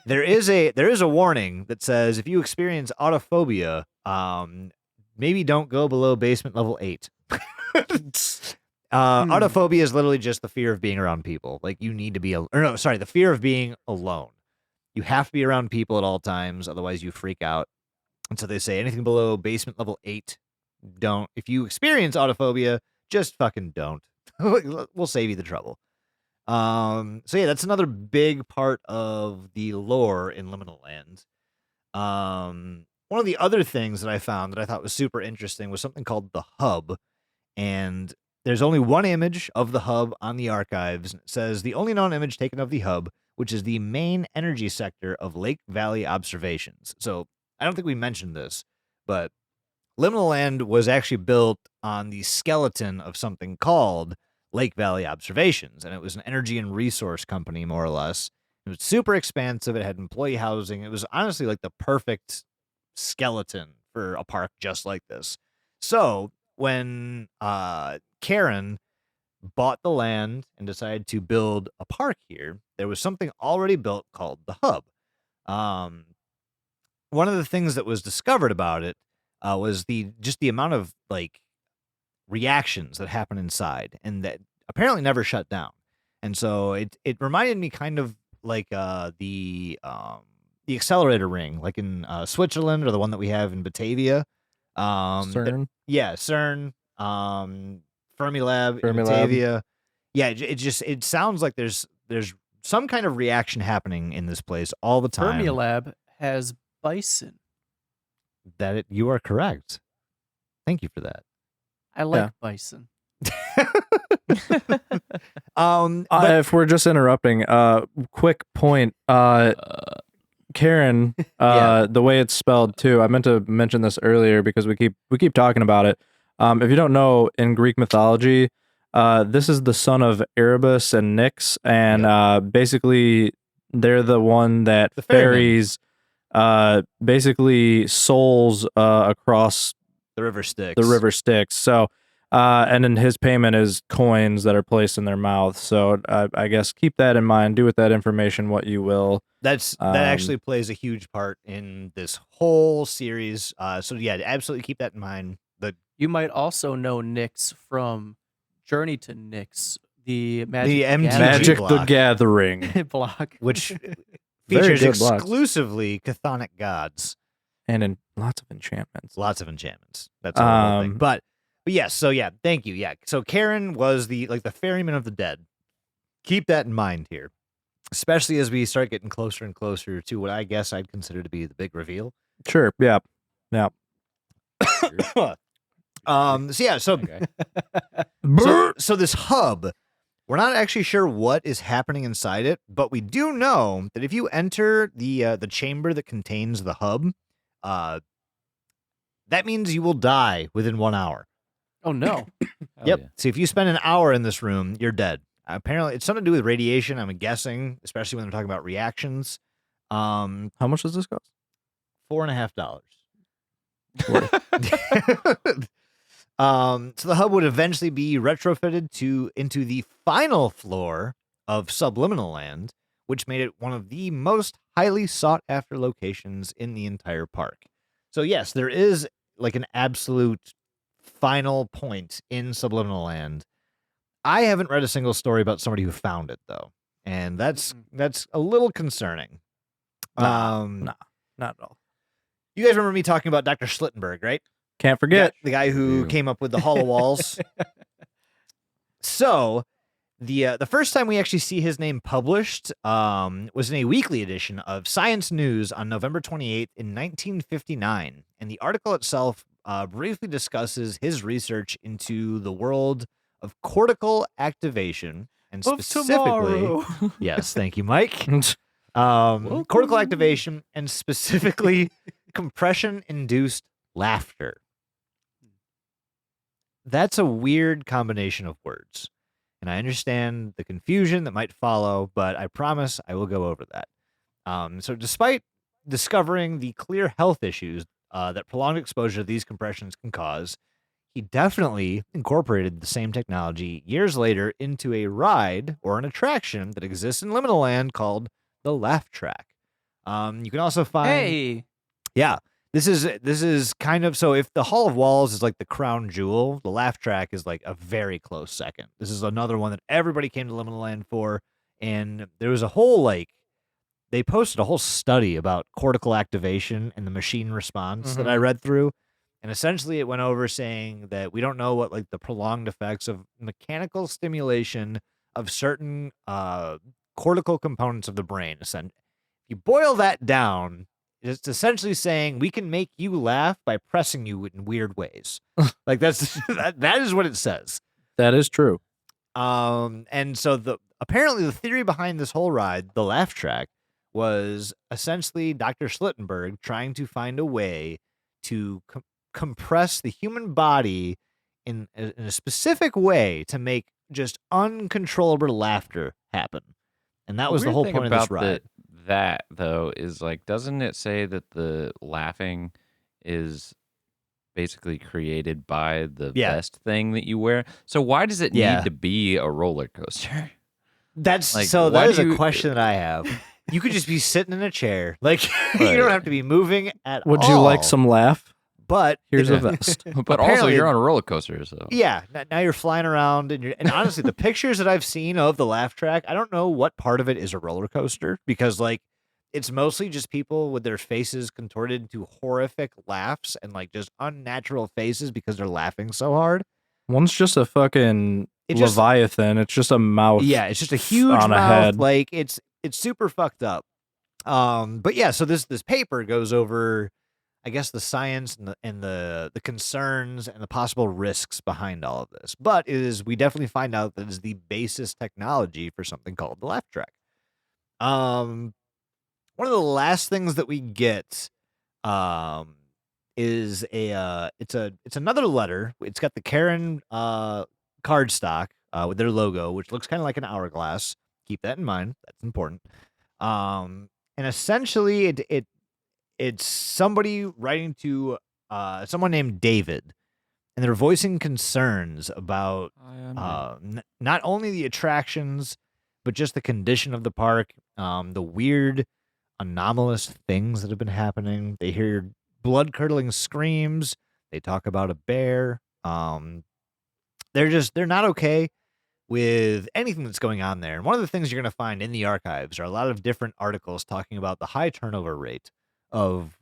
there is a warning that says if you experience autophobia, maybe don't go below basement level 8. Autophobia is literally just the fear of being around people. Like you need to be, the fear of being alone. You have to be around people at all times, otherwise you freak out. And so they say anything below basement level 8, don't. If you experience autophobia, just fucking don't. We'll save you the trouble. So yeah, that's another big part of the lore in Liminal Land. One of the other things that I found that I thought was super interesting was something called the hub. And there's only one image of the hub on the archives. It says the only known image taken of the hub, which is the main energy sector of Lake Valley observations. So I don't think we mentioned this, but Liminal Land was actually built on the skeleton of something called Lake Valley Observations, and it was an energy and resource company, more or less. It was super expansive. It had employee housing. It was honestly like the perfect skeleton for a park just like this. So when Karen bought the land and decided to build a park here, there was something already built called the hub. One of the things that was discovered about it was the amount of like reactions that happen inside, and that apparently never shut down. And so it reminded me kind of like the accelerator ring, like in Switzerland, or the one that we have in Batavia. CERN. CERN. Fermilab in Fermilab. Batavia. Yeah, it sounds like there's some kind of reaction happening in this place all the time. Fermilab has bison. You are correct. Thank you for that. I like Yeah. bison. If we're just interrupting, quick point. Karen, Yeah. the way it's spelled too. I meant to mention this earlier because we keep talking about it. If you don't know, in Greek mythology, this is the son of Erebus and Nyx, and basically they're the one that The ferryman. ferries basically souls across The river Styx. the river Styx. So, and then his payment is coins that are placed in their mouth. So I guess keep that in mind. Do with that information what you will. That actually plays a huge part in this whole series. So yeah, absolutely keep that in mind. You might also know Nyx from Journey to Nyx, the Magic The MTG Magic block. the Gathering. block. Which Very features good blocks. exclusively chthonic gods. And in lots of enchantments. Lots of enchantments. That's all the whole thing. Um, But yes, so yeah, thank you. Yeah. So Karen was the ferryman of the dead. Keep that in mind here. Especially as we start getting closer and closer to what I guess I'd consider to be the big reveal. Sure. Yeah. Okay. So this hub, we're not actually sure what is happening inside it, but we do know that if you enter the chamber that contains the hub, that means you will die within 1 hour. Oh no. Hell Yep. yeah. So if you spend an hour in this room, you're dead. Apparently, it's something to do with radiation. I'm guessing, especially when they're talking about reactions. How much does this cost? $4.50. So the hub would eventually be retrofitted into the final floor of Subliminal Land, which made it one of the most highly sought after locations in the entire park. So yes, there is like an absolute final point in Subliminal Land. I haven't read a single story about somebody who found it though, and that's a little concerning. Not at all. You guys remember me talking about Dr. Schlittenberg, right? Can't forget. The guy who Ew. came up with the hollow walls. So, the first time we actually see his name published was in a weekly edition of Science News on November 28th in 1959, and the article itself briefly discusses his research into the world of cortical activation, and Of specifically, tomorrow. yes, thank you, Mike. Cortical activation, and specifically compression-induced laughter. That's a weird combination of words. and I understand the confusion that might follow, but I promise I will go over that. So despite discovering the clear health issues that prolonged exposure to these compressions can cause, he definitely incorporated the same technology years later into a ride or an attraction that exists in Liminal Land called the Laugh Track. You can also find, Hey, yeah, this is kind of, so if the Hall of Walls is like the crown jewel, the Laugh Track is like a very close second. This is another one that everybody came to Liminal Land for, and there was a whole they posted a whole study about cortical activation and the machine response that I read through. And essentially it went over saying that we don't know what like the prolonged effects of mechanical stimulation of certain cortical components of the brain. If you boil that down, it's essentially saying we can make you laugh by pressing you in weird ways. Like that is what it says. That is true. And so apparently the theory behind this whole ride, the Laugh Track, was essentially Dr. Schlittenberg trying to find a way to compress the human body in a specific way to make just uncontrollable laughter happen. And that was the weird whole thing point of about this ride. That though is like, doesn't it say that the laughing is basically created by the Yeah. vest thing that you wear? So why does it Yeah. need to be a roller coaster? That's Like, so why that is do a you- question that I have. You could just be sitting in a chair. Like you Right. don't have to be moving at all. Would you like some laugh? But Here's a Yeah. vest. But also, Apparently- you're on a roller coaster, so yeah, now you're flying around and honestly, the pictures that I've seen of the Laugh Track, I don't know what part of it is a roller coaster because like it's mostly just people with their faces contorted into horrific laughs and like just unnatural faces because they're laughing so hard. One's just a fucking It just- Leviathan. It's just a mouth. Yeah, it's just a huge on a mouth. head. Like it's super fucked up. But yeah, so this paper goes over, I guess, the science and the concerns and the possible risks behind all of this. But we definitely find out that it is the basis technology for something called the Laugh Track. One of the last things that we get is it's another letter. It's got the Karen cardstock with their logo, which looks kind of like an hourglass. Keep that in mind. That's important. And essentially, it's somebody writing to someone named David, and they're voicing concerns about not only the attractions, but just the condition of the park, the weird, anomalous things that have been happening. They hear blood-curdling screams. They talk about a bear. They're not okay with anything that's going on there. And one of the things you're going to find in the archives are a lot of different articles talking about the high turnover rate of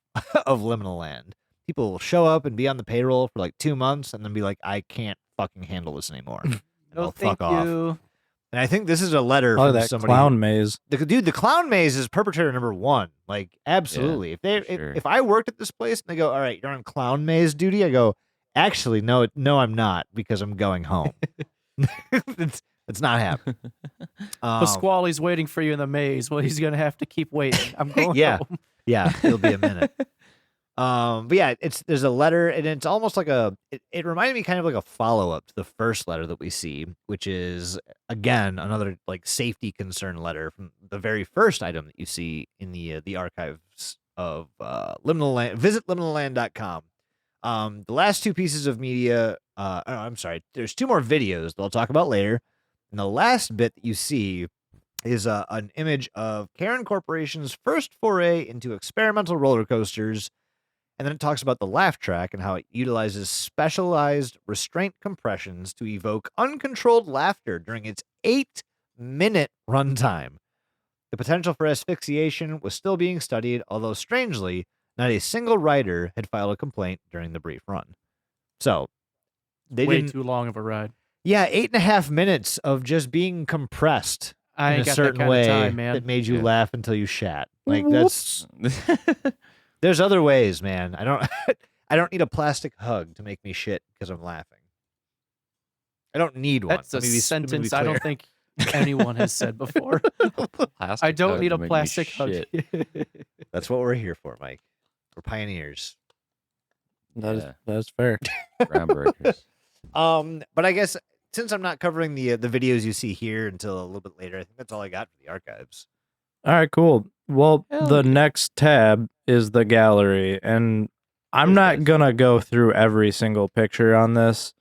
of Liminal Land. People will show up and be on the payroll for like 2 months and then be like, I can't fucking handle this anymore. And no, they'll thank fuck off. you. And I think this is a letter Probably from that somebody. clown maze. The clown maze is perpetrator number 1. Like, absolutely. for sure. If I worked at this place and they go, all right, you're on clown maze duty, I go, actually, no, I'm not because I'm going home. it's not happening. Pasquale's waiting for you in the maze. Well, he's gonna have to keep waiting. I'm going Yeah. home. Yeah, it'll be a minute. But yeah, there's a letter, and it's almost like it reminded me kind of like a follow-up to the first letter that we see, which is again another like safety concern letter from the very first item that you see in the archives of Liminal Land. Visit liminalland.com. The last 2 pieces of media, I'm sorry, there's 2 more videos that I'll talk about later. And the last bit that you see is an image of Karen Corporation's first foray into experimental roller coasters. And then it talks about the Laugh Track and how it utilizes specialized restraint compressions to evoke uncontrolled laughter during its 8-minute runtime. The potential for asphyxiation was still being studied, although strangely, not a single rider had filed a complaint during the brief run. So, they Way didn't. too long of a ride. Yeah, 8.5 minutes of just being compressed I in ain't a got that certain kind way of time, man. that made you Yeah. laugh until you shat. Like that's. There's other ways, man. I don't. I don't need a plastic hug to make me shit because I'm laughing. I don't need one. That's a Let me be sentence I don't clear. think anyone has said before. Plastic I don't hug need a would make me plastic hug. shit. That's what we're here for, Mike. We're pioneers. That is Yeah. that's fair. Groundbreakers. But I guess since I'm not covering the videos you see here until a little bit later, I think that's all I got for the archives. All right, cool. Well, Hell the yeah. next tab is the gallery, and I'm Here's not this. gonna go through every single picture on this,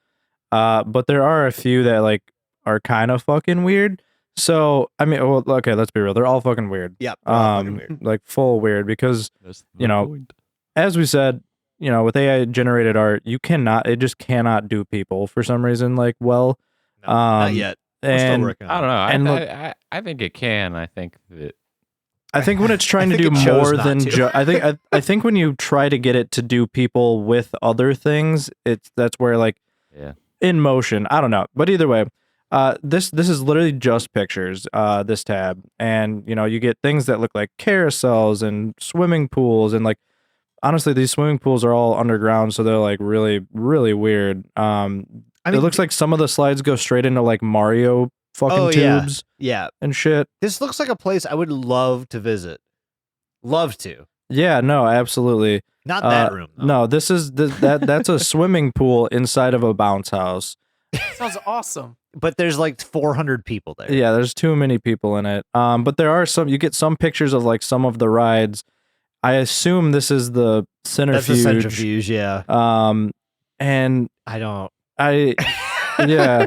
but there are a few that like are kind of fucking weird. So I mean, well, okay, let's be real. They're all fucking weird. Yep. they're all fucking weird. Like full weird because That's the You know, point. as we said, with AI generated art, it just cannot do people for some reason. Like, well, No, not um, yet. We're still and working on I don't know. And look- I think it can. I think that I think when it's trying to think do it chose more not than to. I think when you try to get it to do people with other things, that's where like yeah. in motion. I don't know, but either way, this is literally just pictures. This tab, and you get things that look like carousels and swimming pools, and like honestly, these swimming pools are all underground, so they're like really really weird. I mean, It looks like some of the slides go straight into like Mario fucking Oh, yeah. tubes yeah. and shit. This looks like a place I would love to visit. Love to. Yeah, no, absolutely. Not that room. Though. No, that's a swimming pool inside of a bounce house. Sounds awesome. But there's like 400 people there. Yeah, there's too many people in it. But there are you get some pictures of like some of the rides. I assume this is the centrifuge. That's a centrifuge, yeah. And I don't. yeah.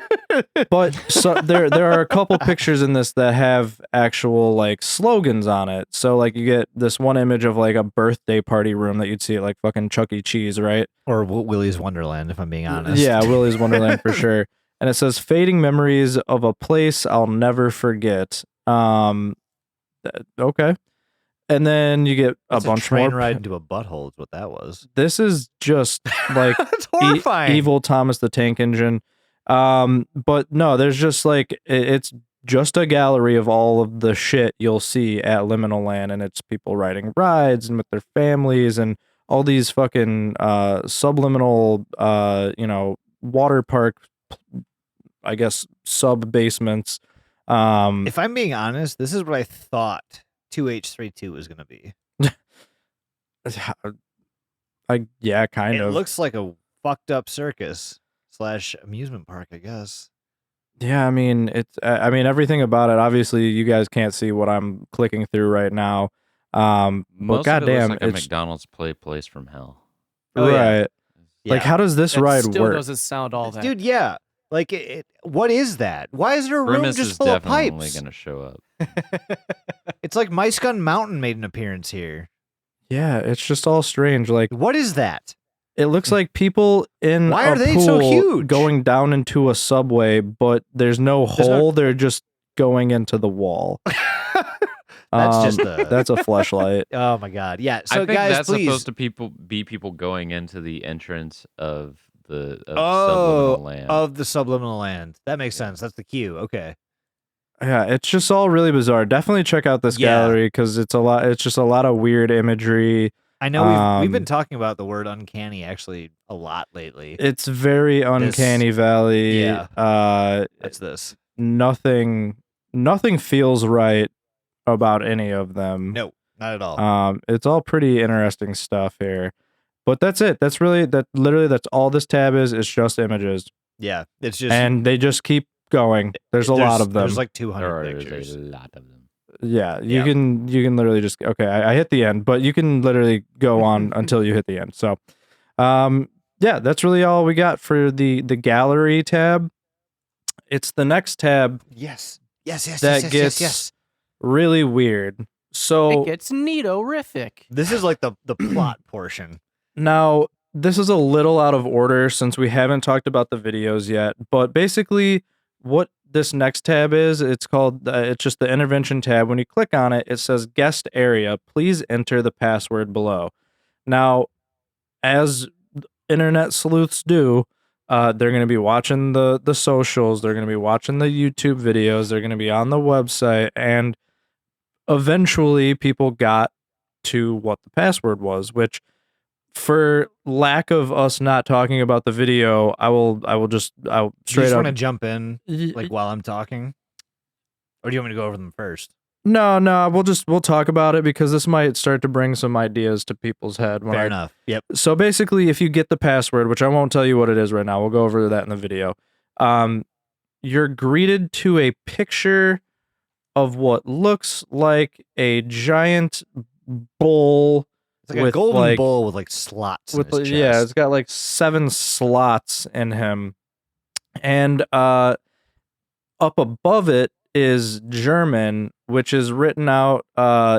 But so there are a couple pictures in this that have actual like slogans on it. So like you get this one image of like a birthday party room that you'd see at like fucking Chuck E. Cheese, right? Or Willy's Wonderland, if I'm being honest. Yeah, Willy's Wonderland for sure. And it says fading memories of a place I'll never forget. Okay. And then you get It's a bunch train more. ride into a butthole is what that was. This is just like That's horrifying. evil Thomas the Tank Engine. But no, there's just like it's just a gallery of all of the shit you'll see at Liminal Land, and it's people riding rides and with their families and all these fucking subliminal water park, I guess, sub basements. If I'm being honest, this is what I thought 2H32 was going to be. Yeah, kind It of. looks like a fucked up circus / amusement park, I guess. Yeah, I mean I mean everything about it. Obviously, you guys can't see what I'm clicking through right now. But Most of it goddamn, looks like a it's McDonald's place from hell. Oh, yeah. right. Like, how does this It ride still work? doesn't sound all that. Dude, yeah. Like, what is that? Why is there a room Grimace just is full of definitely pipes? going to show up. It's like Mice Gun Mountain made an appearance here. Yeah, it's just all strange. Like, What is that? it looks like people in Why a are they pool so huge? going down into a subway, but there's no There's no- hole. They're just going into the wall. That's just That's a fleshlight. Oh my god. Yeah. So I think guys, that's please. supposed to be people going into the entrance of the Oh, subliminal land. of the subliminal land. That makes sense. That's the cue. Okay. Yeah, it's just all really bizarre. Definitely check out this Yeah. gallery because it's just a lot of weird imagery. I know we've been Um, talking about the word uncanny actually a lot lately. It's very uncanny valley. yeah. Uh, That's this. nothing feels right about any of them. No, not at all. It's all pretty interesting stuff here. But that's it. That's all this tab is. It's just images. Yeah. It's just And they just keep going. There's a lot of them. There's like there 200 are pictures. a lot of them. Yeah, you Yeah. can literally just I hit the end, but you can literally go on until you hit the end. So yeah, that's really all we got for the gallery tab. It's the next tab Yes. Yes. that gets really weird. So It gets neato-rific. This is like the plot portion. now this is a little out of order since we haven't talked about the videos yet, but basically what this next tab is, it's just the intervention tab. When you click on it, it says guest area. Please enter the password below. Now, as internet sleuths do, they're going to be watching the socials. They're going to be watching the YouTube videos. They're going to be on the website. And eventually people got to what the password was, which for lack of us not talking about the video, I'll You straight just up want to jump in like while I'm talking? Or do you want me to go over them first? No, we'll talk about it because this might start to bring some ideas to people's head. Fair enough. Yep. So basically, if you get the password, which I won't tell you what it is right now, we'll go over that in the video. you're greeted to a picture of what looks like a giant bowl It's like a with, golden like- bowl with like slots in with his chest. yeah, it's got like 7 slots in him, and up above it is German, which is written out.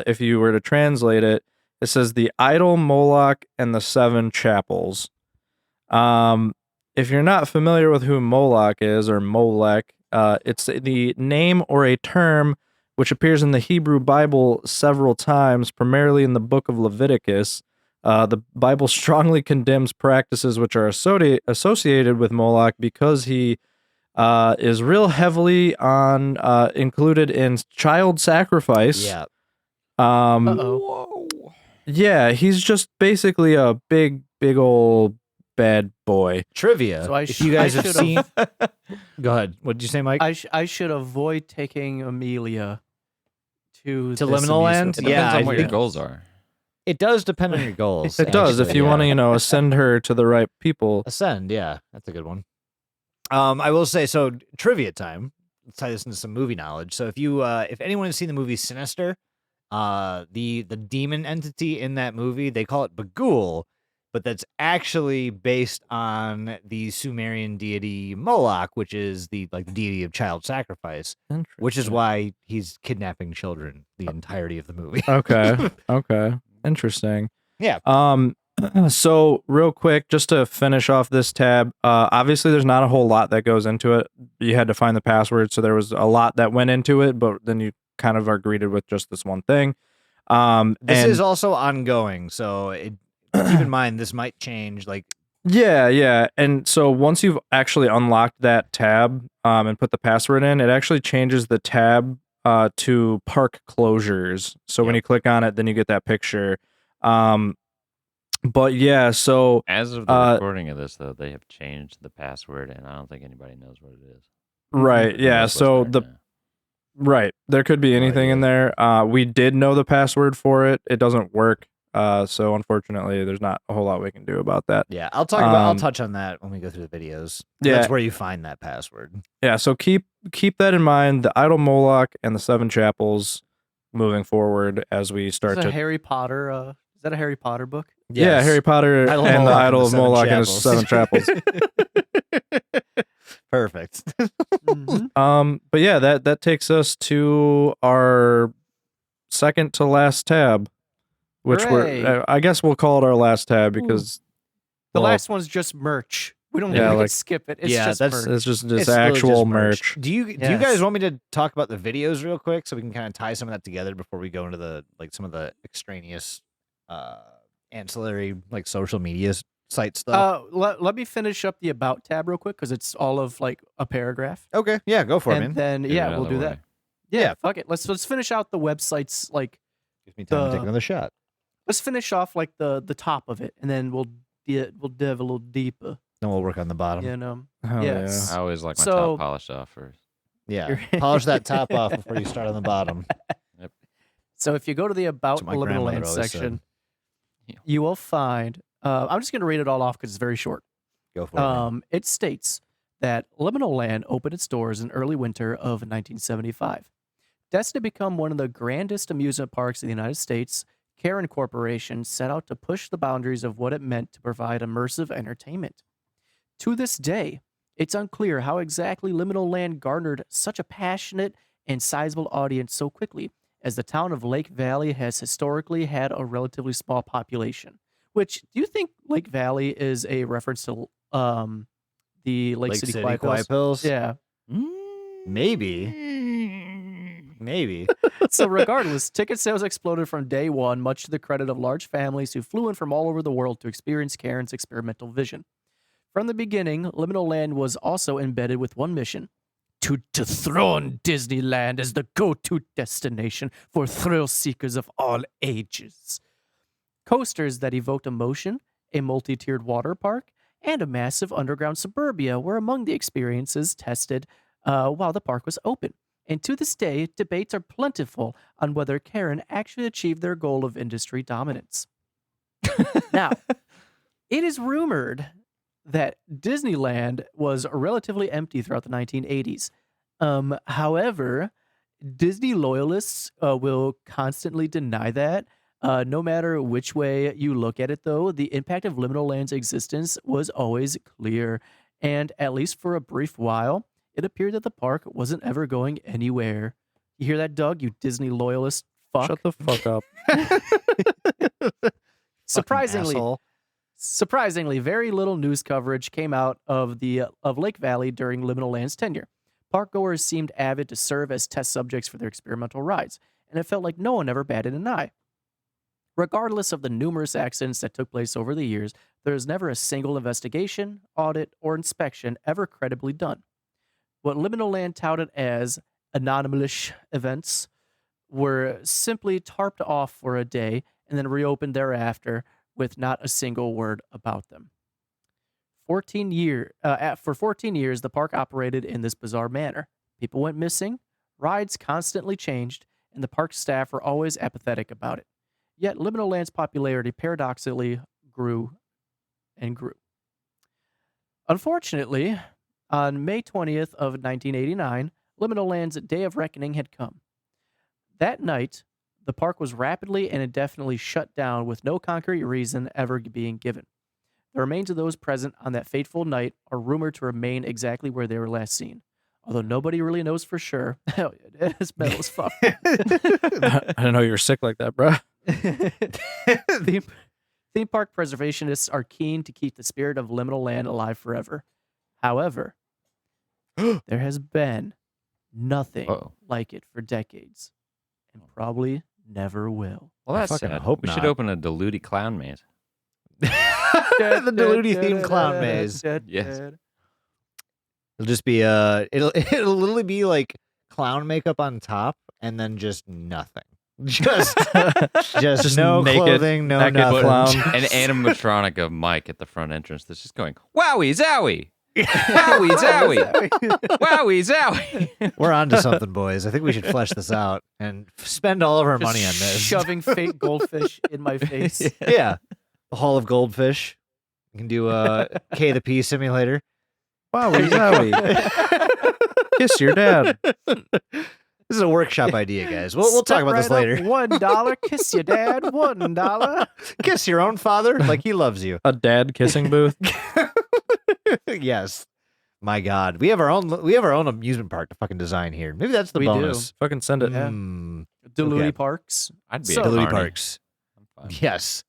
If you were to translate it, it says the idol Moloch and the 7 chapels. If you're not familiar with who Moloch is or Molech, it's the name or a term which appears in the Hebrew Bible several times, primarily in the book of Leviticus. The Bible strongly condemns practices which are associated with Moloch because he is real heavily on included in child sacrifice. Yeah. Uh-oh. Yeah, he's just basically a big old bad boy. Trivia. So if you guys I have should've- seen, go ahead. What did you say, Mike? I should avoid taking Amelia to To this Liminal Land? amusement It park. depends Yeah, on I what your think- goals are. It does depend on your goals. It does if actually, you want yeah. to, send her to the right people. Ascend, yeah, that's a good one. I will say, so trivia time. Let's tie this into some movie knowledge. So if anyone has seen the movie Sinister, the demon entity in that movie, they call it Bagul, but that's actually based on the Sumerian deity Moloch, which is the deity of child sacrifice, which is why he's kidnapping children the entirety of the movie. Okay. Okay. Interesting. Yeah. So real quick, just to finish off this tab, obviously there's not a whole lot that goes into it. You had to find the password, so there was a lot that went into it, but then you kind of are greeted with just this one thing. This and is also ongoing, so keep in mind this might change. yeah. And so once you've actually unlocked that tab and put the password in, it actually changes the tab to park closures. So when Yep. you click on it, then you get that picture. But yeah, so As of the Uh, recording of this, though, they have changed the password, and I don't think anybody knows what it is. right, Who yeah, knows what's so there now. right, there could be anything in there. We did know the password for it. It doesn't work. So unfortunately, there's not a whole lot we can do about that. Yeah, I'll Um, touch on that when we go through the videos. Yeah. That's where you find that password. Yeah, so keep that in mind. The idol Moloch and the 7 chapels moving forward as we Is start that to a Harry Potter? Is that a Harry Potter book? yeah, Harry Potter Idol and the Moloch idol of Seven Moloch and his Chapels. 7 chapels. Perfect. Mhm. But yeah, that takes us to our second to last tab, which Hooray. I guess we'll call it our last tab because The well, last one's just merch. We don't Yeah, we can like- skip it. It's Yeah, just that's- merch. it's just It's literally actual just merch. Do you Yes. guys want me to talk about the videos real quick so we can kind of tie some of that together before we go into the some of the extraneous ancillary social media site stuff? Let me finish up the about tab real quick because it's all of a paragraph. Okay, yeah, go for it, And man. then Get it out we'll of do the that. way. Yeah, fuck it. Let's finish out the websites. Gives me time to take the- another shot. Let's finish off the top of it, and then we'll dive a little deeper. Then we'll work on the bottom. You know. Hell Yes. I always like my So- top polished off first. Yeah, You're- polish that top off before you start on the bottom. So if you go to the about That's what my Liminal grandmother Land always said. section, Yeah. you will find. I'm just going to read it all off because it's very short. Go for it. Man. It states that Liminal Land opened its doors in early winter of 1975. Destined to become one of the grandest amusement parks in the United States, Caron Corporation set out to push the boundaries of what it meant to provide immersive entertainment. To this day, it's unclear how exactly Liminal Land garnered such a passionate and sizable audience so quickly, as the town of Lake Valley has historically had a relatively small population. Which, do you think Lake Valley is a reference to the Lake City Quiet Hills? Hills? Yeah. Maybe. So regardless, ticket sales exploded from day one, much to the credit of large families who flew in from all over the world to experience Caron's experimental vision. From the beginning, Liminal Land was also embedded with one mission: to dethrone Disneyland as the go-to destination for thrill seekers of all ages. Coasters that evoked emotion, a multi-tiered water park, and a massive underground suburbia were among the experiences tested while the park was open. And to this day, debates are plentiful on whether Caron actually achieved their goal of industry dominance. Now, it is rumored that Disneyland was relatively empty throughout the 1980s. However, Disney loyalists will constantly deny that. No matter which way you look at it, though, the impact of Liminal Land's existence was always clear. And at least for a brief while, it appeared that the park wasn't ever going anywhere. You hear that, Doug? You Disney loyalist fuck. Shut the fuck up. Surprisingly, Surprisingly, very little news coverage came out of Lake Valley during Liminal Land's tenure. Parkgoers seemed avid to serve as test subjects for their experimental rides, and it felt like no one ever batted an eye. Regardless of the numerous accidents that took place over the years, there is never a single investigation, audit, or inspection ever credibly done. What Liminal Land touted as anomalous events were simply tarped off for a day and then reopened thereafter with not a single word about them. For 14 years, the park operated in this bizarre manner. People went missing, rides constantly changed, and the park staff were always apathetic about it. Yet Liminal Land's popularity paradoxically grew and grew. Unfortunately, on May 20th of 1989, Liminal Land's Day of Reckoning had come. That night, the park was rapidly and indefinitely shut down with no concrete reason ever being given. The remains of those present on that fateful night are rumored to remain exactly where they were last seen, although nobody really knows for sure. Hell yeah, it's metal as fuck. I didn't know you were sick like that, bro. Theme park preservationists are keen to keep the spirit of Liminal Land alive forever. However, there has been nothing like it for decades, and probably never will. Well, that's fucking sad. hope We should not. open a Diluti clown maze. The Diluti themed clown maze. Yes. It'll just be it'll literally be like clown makeup on top and then just nothing. Just no naked- clothing, no naked nothing. clown. An animatronic of Mike at the front entrance that's just going, wowie zowie! Wowie zowie! Wowie zowie! We're on to something, boys. I think we should flesh this out and spend all of our money on this. Shoving fake goldfish in my face. Yeah. The Hall of Goldfish. You can do a K the P simulator. Wowie zowie. Kiss your dad. This is a workshop idea, guys. We'll talk about this later. $1. Kiss your dad. $1. Kiss your own father like he loves you. A dad kissing booth. Yes. My God. We have our own amusement park to fucking design here. Maybe that's the We do. bonus. Fucking send it. Yeah. Mm, Diluti Okay. Parks. I'd be So- a Diluti carny. Parks. I'm fine. Yes.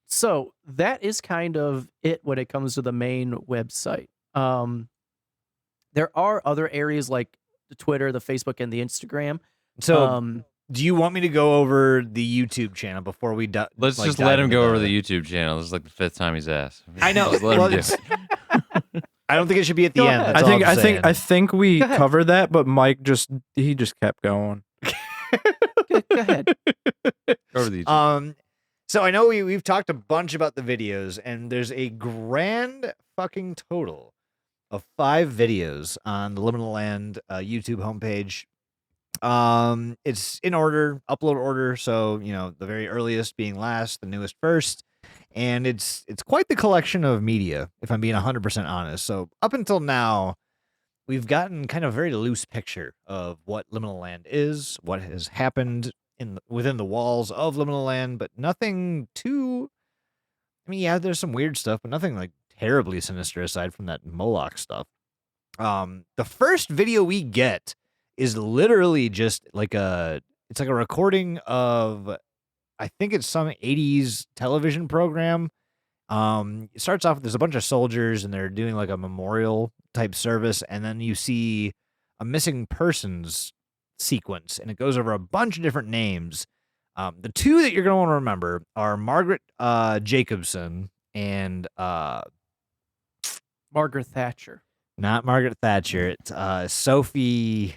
So that is kind of it when it comes to the main website. There are other areas like the Twitter, the Facebook, and the Instagram. So do you want me to go over the YouTube channel before we Let's just let him go over the YouTube channel. This is like the 5th time he's asked. I know. Just let him Well, do it's- it. I don't think it should be at the Go end. ahead. That's all I'm saying. I think we Go ahead. covered that, but Mike just kept going. Go ahead. Go over the YouTube. So I know we've talked a bunch about the videos, and there's a grand fucking total of 5 videos on the Liminal Land YouTube homepage. It's in order, upload order, so the very earliest being last, the newest first, and it's quite the collection of media, if I'm being 100% honest. So up until now, we've gotten kind of a very loose picture of what Liminal Land is, what has happened within the walls of Liminal Land, but nothing too. I mean, yeah, there's some weird stuff, but nothing like terribly sinister aside from that Moloch stuff. The first video we get is literally just like it's like a recording of, I think it's some 80s television program. It starts off with there's a bunch of soldiers and they're doing like a memorial type service, and then you see a missing persons sequence, and it goes over a bunch of different names. The 2 that you're going to want to remember are Margaret Jacobson and Margaret Thatcher. not Margaret Thatcher. It's Sophie.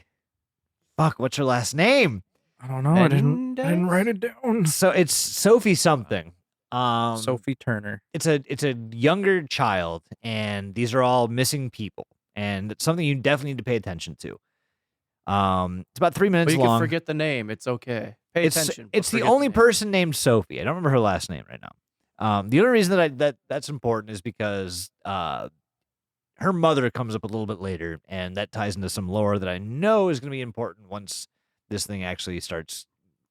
Fuck, what's her last name? I don't know. I didn't write it down. So it's Sophie something. Sophie Turner. It's a younger child, and these are all missing people, and it's something you definitely need to pay attention to. It's about 3 minutes But you long. can forget the name. It's okay. Pay attention. but It's the forget only name. person named Sophie. I don't remember her last name right now. The only reason that's important is because her mother comes up a little bit later, and that ties into some lore that I know is going to be important once this thing actually starts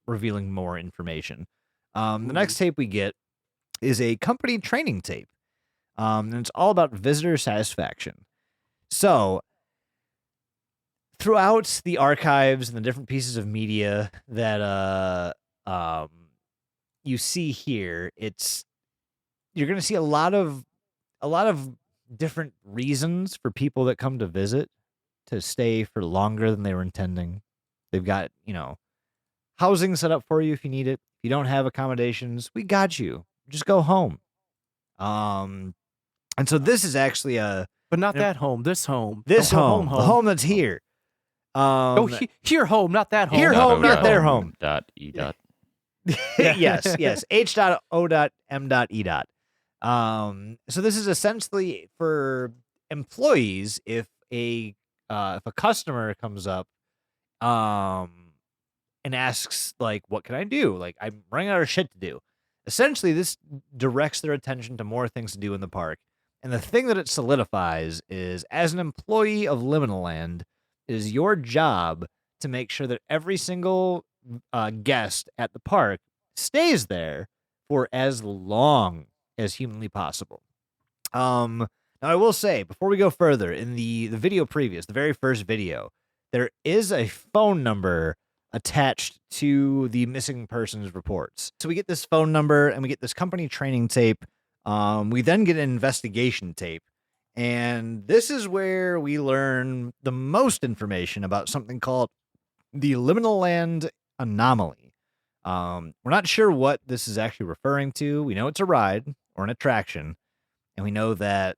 revealing more information. The next tape we get is a company training tape, and it's all about visitor satisfaction. So, throughout the archives and the different pieces of media that you see here, you're going to see a lot of different reasons for people that come to visit to stay for longer than they were intending. They've got, housing set up for you if you need it. If you don't have accommodations, we got you. Just go home. And so this is actually But not that home. This home. this Don't go home, the home that's here. Go here home, not that home. Here home, not their home. .e. yes. H.O.M.E. So this is essentially for employees if a customer comes up and asks, like, what can I do? Like, I'm running out of shit to do. Essentially, this directs their attention to more things to do in the park. And the thing that it solidifies is, as an employee of Liminal Land, it is your job to make sure that every single guest at the park stays there for as long as humanly possible. Now, I will say, before we go further, in the video previous, the very first video, there is a phone number attached to the missing persons reports. So we get this phone number and we get this company training tape. We then get an investigation tape. And this is where we learn the most information about something called the Liminal Land Anomaly. We're not sure what this is actually referring to. We know it's a ride or an attraction. And we know that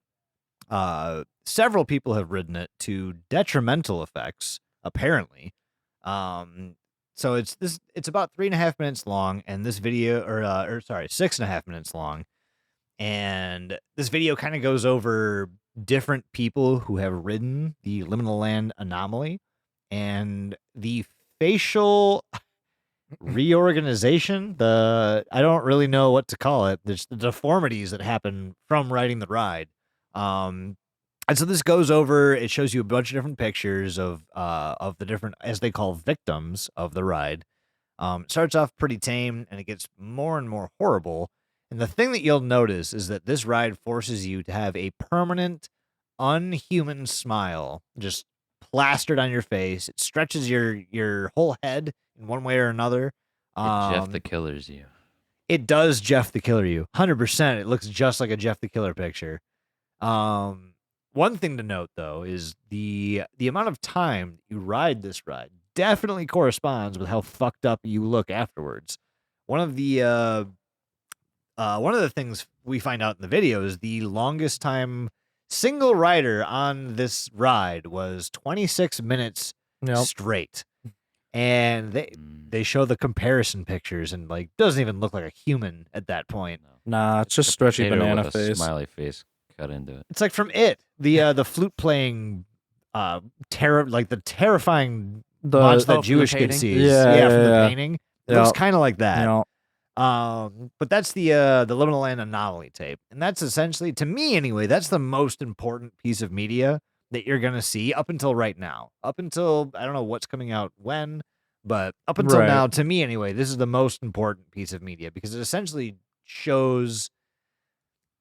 several people have ridden it to detrimental effects, apparently. So it's about 3.5 minutes long, and this video, or 6.5 minutes long, and this video kind of goes over different people who have ridden the Liminal Land Anomaly, and the facial reorganization. I don't really know what to call it. There's the deformities that happen from riding the ride. And so this goes over, it shows you a bunch of different pictures of the different, as they call, victims of the ride. It starts off pretty tame, and it gets more and more horrible. And the thing that you'll notice is that this ride forces you to have a permanent, unhuman smile just plastered on your face. It stretches your whole head in one way or another. Jeff the Killer's you. It does Jeff the Killer you. 100%. It looks just like a Jeff the Killer picture. One thing to note, though, is the amount of time you ride this ride definitely corresponds with how fucked up you look afterwards. One of the things we find out in the video is the longest time single rider on this ride was 26 minutes straight. And they show the comparison pictures, and like doesn't even look like a human at that point. Nah, it's just stretchy Potato banana with a face. smiley face cut into it. It's like from It, the flute playing the terrifying monster that from the Jewish kid painting? sees. Yeah, from the yeah. painting. It looks kind of like that. You But that's the Liminal Land Anomaly tape. And that's essentially, to me anyway, that's the most important piece of media that you're going to see up until right now. Up until, I don't know what's coming out when, but up until Right. now, to me anyway, this is the most important piece of media because it essentially shows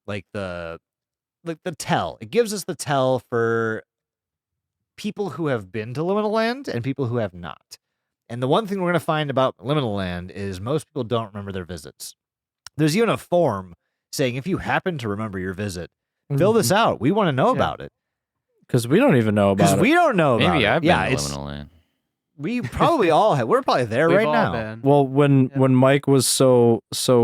like the tell. It gives us the tell for people who have been to Liminal Land and people who have not. And the one thing we're going to find about Liminal Land is most people don't remember their visits. There's even a form saying if you happen to remember your visit, fill this out. We want to know about it. Because we don't even know about Because it. we don't know about Maybe it. I've been Yeah, to it's Liminal Land. we probably all have. We're probably there We've right all now. been. Well, when Mike was so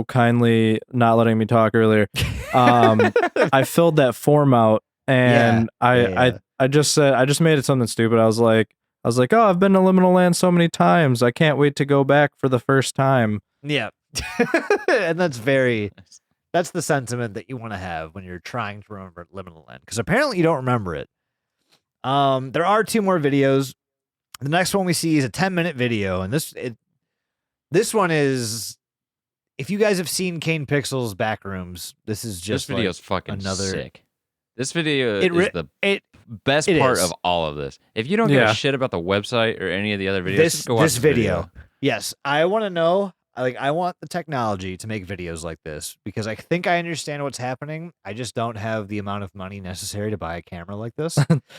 kindly not letting me talk earlier, I filled that form out, and Yeah. I just made it something stupid. I was like, oh, I've been to Liminal Land so many times. I can't wait to go back for the first time. Yeah. And that's the sentiment that you want to have when you're trying to remember Liminal Land. Because apparently you don't remember it. There are 2 more videos. The next one we see is a 10-minute video, and this one is if you guys have seen Kane Pixel's Backrooms, this is This just video's like fucking another. sick. This video It is the best it part is. of all of this. If you don't give Yeah. a shit about the website or any of the other videos, this just go watch this the video. Yes, I want to know. I want the technology to make videos like this because I think I understand what's happening. I just don't have the amount of money necessary to buy a camera like this,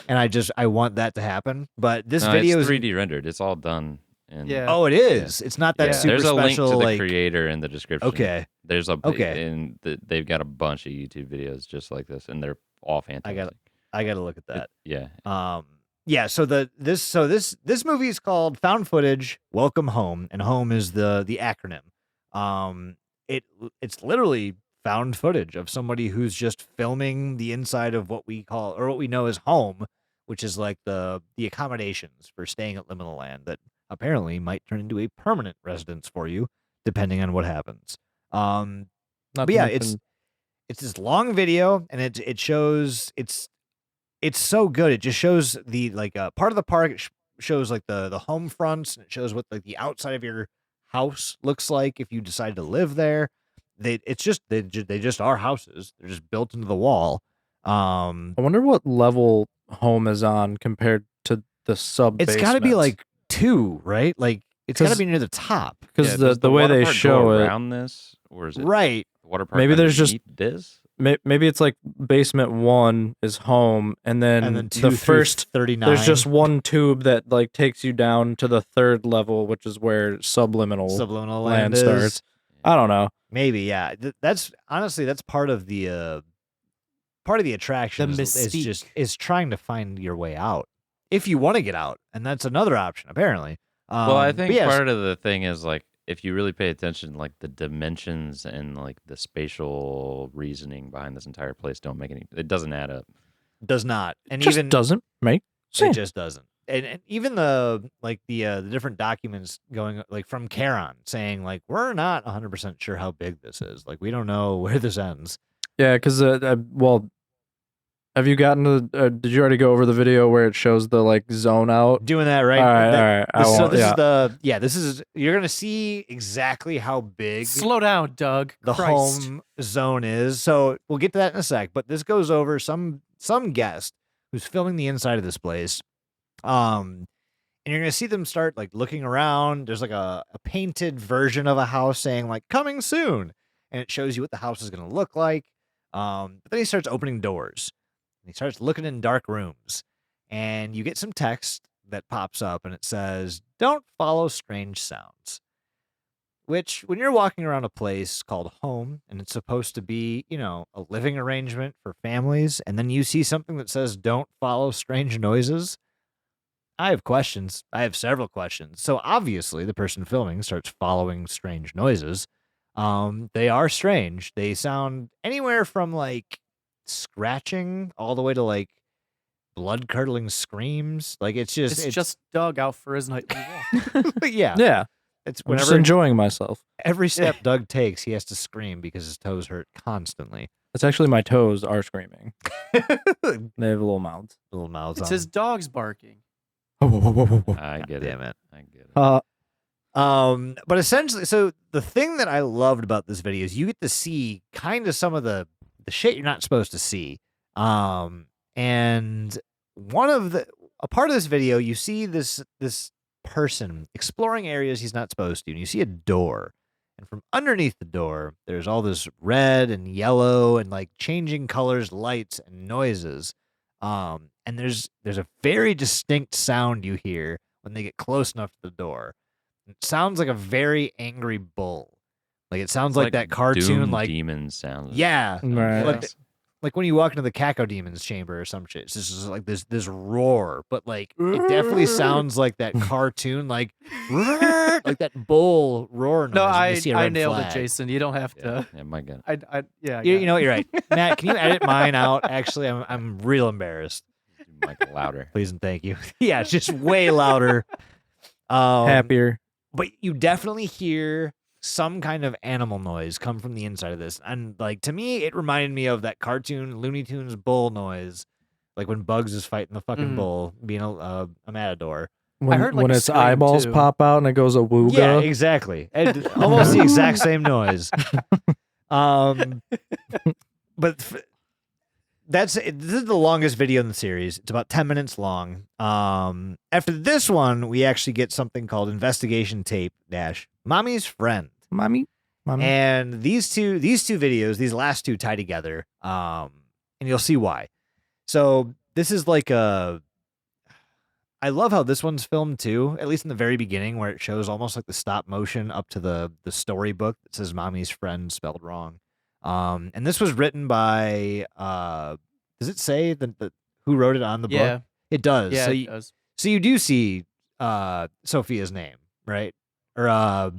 and I want that to happen. But this No, video it's is 3D rendered. It's all done. And Yeah. Oh, it is. It's not that Yeah. super there's a link special. to the like creator in the description. okay, There's a Okay. and they've got a bunch of YouTube videos just like this, and they're all fantastic. I gotta look at that. Yeah. Yeah. So this movie is called Found Footage. Welcome Home, and home is the acronym. It's literally found footage of somebody who's just filming the inside of what we call or what we know as home, which is like the accommodations for staying at Liminal Land that apparently might turn into a permanent residence for you, depending on what happens. Not But to yeah, mention- it's this long video, and it shows it's so good. It just shows the part of the park. It shows like the home fronts, and it shows what like the outside of your house looks like if you decide to live there. They just are houses. They're just built into the wall. I wonder what level home is on compared to the sub. It's got to be like 2, right? Like it's got to 'Cause- be near the top, because Yeah, does the way water they park go show it, around this, or is it right? the water park? Maybe there's just- underneath this. maybe it's like basement 1 is home, and then, And then 2 the through first 39. there's just one tube that like takes you down to the 3rd level, which is where Subliminal land is. starts. I don't know. Maybe, yeah. That's honestly that's part of the attraction. The is trying to find your way out if you want to get out, and that's another option apparently. Well, I but think yes, part of the thing is like if you really pay attention, like the dimensions and like the spatial reasoning behind this entire place don't make any. It doesn't add up. does not, and Just even doesn't make it sense. just doesn't. And even the different documents going like from Charon saying like we're not 100% sure how big this is. Like we don't know where this ends. Yeah, because well, have you gotten to? Did you already go over the video where it shows the like zone out? Doing that right. All right, That- all right. This, so won't- this yeah. is this is you're gonna see exactly how big Slow down, Doug. the Christ. home zone is. So we'll get to that in a sec. But this goes over some guest who's filming the inside of this place. And you're gonna see them start like looking around. There's like a painted version of a house saying like coming soon, and it shows you what the house is gonna look like. But then he starts opening doors. And he starts looking in dark rooms, and you get some text that pops up, and it says, "Don't follow strange sounds." Which, when you're walking around a place called home, and it's supposed to be, a living arrangement for families, and then you see something that says, "Don't follow strange noises," I have questions. I have several questions. So obviously, the person filming starts following strange noises. They are strange. They sound anywhere from like scratching all the way to like blood curdling screams. Like it's Just Doug out for his nightly walk. yeah. Yeah, It's I'm just whenever enjoying myself. every step Doug takes, he has to scream because his toes hurt constantly. It's actually my toes are screaming. They have little mouths. Little mouths It's on his dogs barking. I get Damn it. it. I get it. But essentially, so the thing that I loved about this video is you get to see kind of some of the shit you're not supposed to see. And a part of this video, you see this person exploring areas he's not supposed to, and you see a door. And from underneath the door, there's all this red and yellow and like changing colors, lights, and noises. And there's a very distinct sound you hear when they get close enough to the door. It sounds like a very angry bull. Like it sounds like that cartoon, Doom like demon sounds. yeah, Right. like when you walk into the Caco Demon's chamber or some shit. It's just like this roar, but like it definitely sounds like that cartoon, like like that bull roar noise. No, when you see a I red nailed flag. it, Jason. You don't have Yeah, to. yeah, my God. Yeah. I You, got you know what? You're right, Matt. Can you edit mine out? Actually, I'm real embarrassed. Michael louder. Please and thank you. Yeah, it's just way louder. Happier. But you definitely hear some kind of animal noise come from the inside of this. And like to me, it reminded me of that cartoon Looney Tunes bull noise. Like when Bugs is fighting the fucking Mhm. bull, being a matador. when, heard, like, when a its scream, eyeballs too. pop out and it goes awooga. Yeah, exactly. And almost the exact same noise. But this is the longest video in the series. It's about 10 minutes long. After this one, we actually get something called Investigation Tape Dash Mommy's Friend. Mommy. And these two videos, these last two tie together. And you'll see why. So this is like I love how this one's filmed too, at least in the very beginning, where it shows almost like the stop motion up to the storybook that says Mommy's Friend spelled wrong. And this was written by does it say the who wrote it on the Yeah. book? It does. Yeah, So it you, does. so you do see Sophia's name, right? Or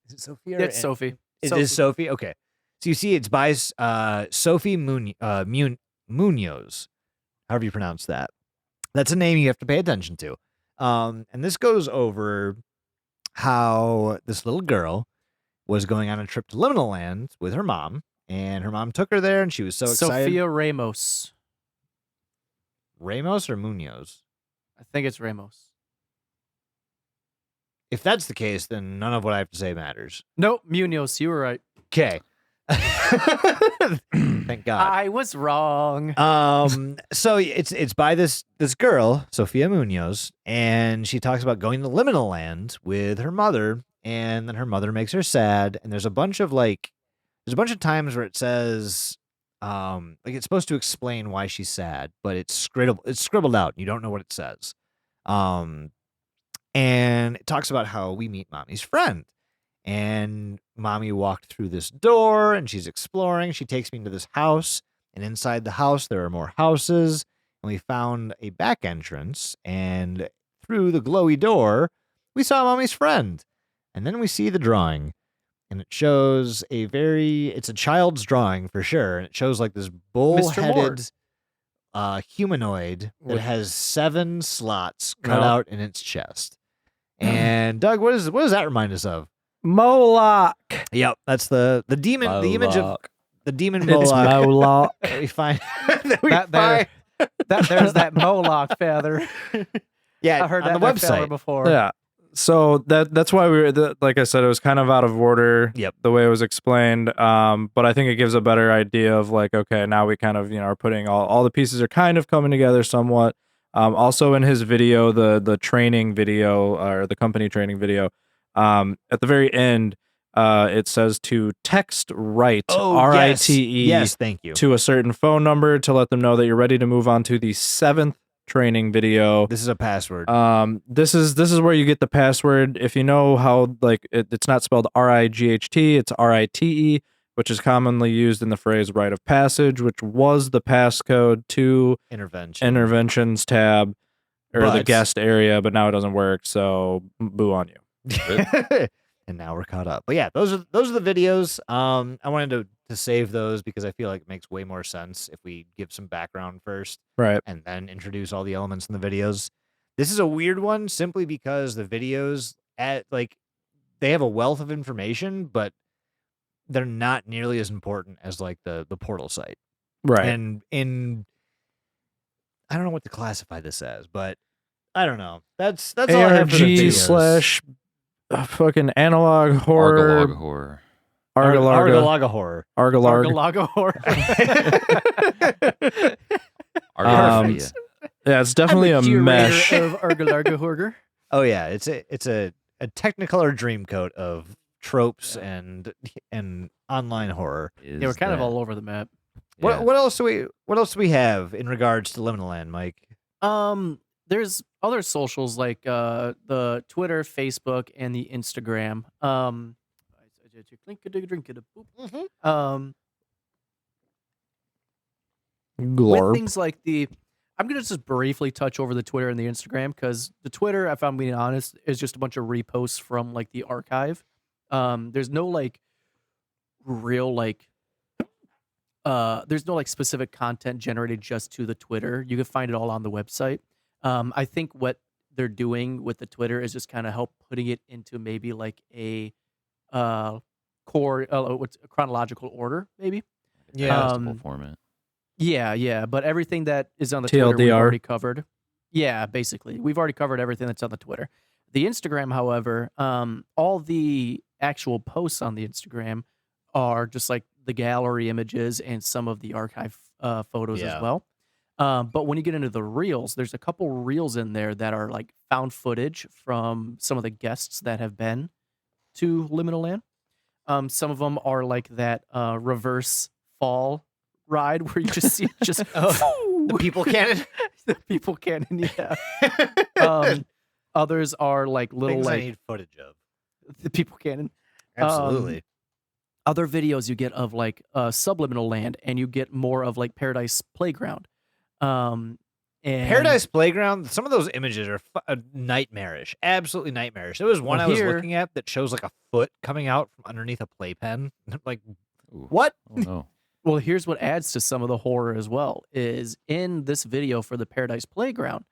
is it Sophia? It's Sophie. It is Sophie. Okay. So you see it's by Sophie Munoz, however you pronounce that. That's a name you have to pay attention to. And this goes over how this little girl was going on a trip to Liminal Land with her mom, and her mom took her there, and she was so excited. Sophia Ramos. Ramos or Munoz? I think it's Ramos. If that's the case, then none of what I have to say matters. Nope, Munoz. You were right. Okay. Thank God. I was wrong. So it's by this girl, Sophia Munoz, and she talks about going to Liminal Land with her mother, and then her mother makes her sad, and there's a bunch of times where it says like it's supposed to explain why she's sad, but it's scribbled out. You don't know what it says. And it talks about how we meet Mommy's friend. And Mommy walked through this door and she's exploring. She takes me into this house, and inside the house there are more houses. And we found a back entrance, and through the glowy door, we saw Mommy's friend. And then we see the drawing, and it shows it's a child's drawing for sure. And it shows like this bull-headed humanoid that has 7 slots cut out in its chest. And Doug, what does that remind us of? Moloch. Yep, that's the demon, the image of the demon It's Moloch. Moloch. that we find. There's that Moloch feather. Yeah, I heard on that the feather website. before. Yeah. So that's why like I said, it was kind of out of order. Yep. The way it was explained. But I think it gives a better idea of like, okay, now we kind of, are putting all the pieces are kind of coming together somewhat. Also in his video, the training video or the company training video, at the very end, it says to text write RITE Yes, thank you. to a certain phone number to let them know that you're ready to move on to the 7th training video. This is a password. This is where you get the password. If you know how like it's not spelled RIGHT, it's RITE, which is commonly used in the phrase rite of passage, which was the passcode to interventions tab or the guest area, but now it doesn't work. So boo on you. And now we're caught up. But yeah, those are the videos. I wanted to save those because I feel like it makes way more sense if we give some background first, right, and then introduce all the elements in the videos. This is a weird one simply because the videos they have a wealth of information, but they're not nearly as important as like the portal site. Right. And I don't know what to classify this as, but I don't know. That's all I have for the videos. ARG / fucking analog horror. Argalog horror. Argalaga horror. Argalaga horror. Argalaga. Yeah, it's definitely a mesh. Of Argalaga horror. Oh yeah, it's a Technicolor dreamcoat of tropes and online horror. Yeah, we're kind of all over the map. What else do we have in regards to Liminal Land, Mike? There's other socials like the Twitter, Facebook, and the Instagram. With things like I'm gonna just briefly touch over the Twitter and the Instagram because the Twitter, if I'm being honest, is just a bunch of reposts from like the archive. There's no like real there's no like specific content generated just to the Twitter. You can find it all on the website. I think what they're doing with the Twitter is just kind of help putting it into maybe like a chronological order, maybe. Yeah, format. Yeah, but everything that is on the Twitter we've TLDR. already covered. Yeah, basically. We've already covered everything that's on the Twitter. The Instagram, however, all the actual posts on the Instagram are just like the gallery images and some of the archive photos as Yeah. well. But when you get into the reels, there's a couple reels in there that are like found footage from some of the guests that have been to Liminal Land. Some of them are like that reverse fall ride where you just see it just Oh, the people cannon. the people cannon, yeah. Others are like little Things I like need footage of. the people cannon. Absolutely. Other videos you get of like subliminal land, and you get more of like Paradise Playground. And Paradise Playground, some of those images are nightmarish, absolutely nightmarish. There was one Well, I was here- looking at that shows like a foot coming out from underneath a playpen. Like, Ooh. what? Oh no. Well, here's what adds to some of the horror as well is in this video for the Paradise Playground,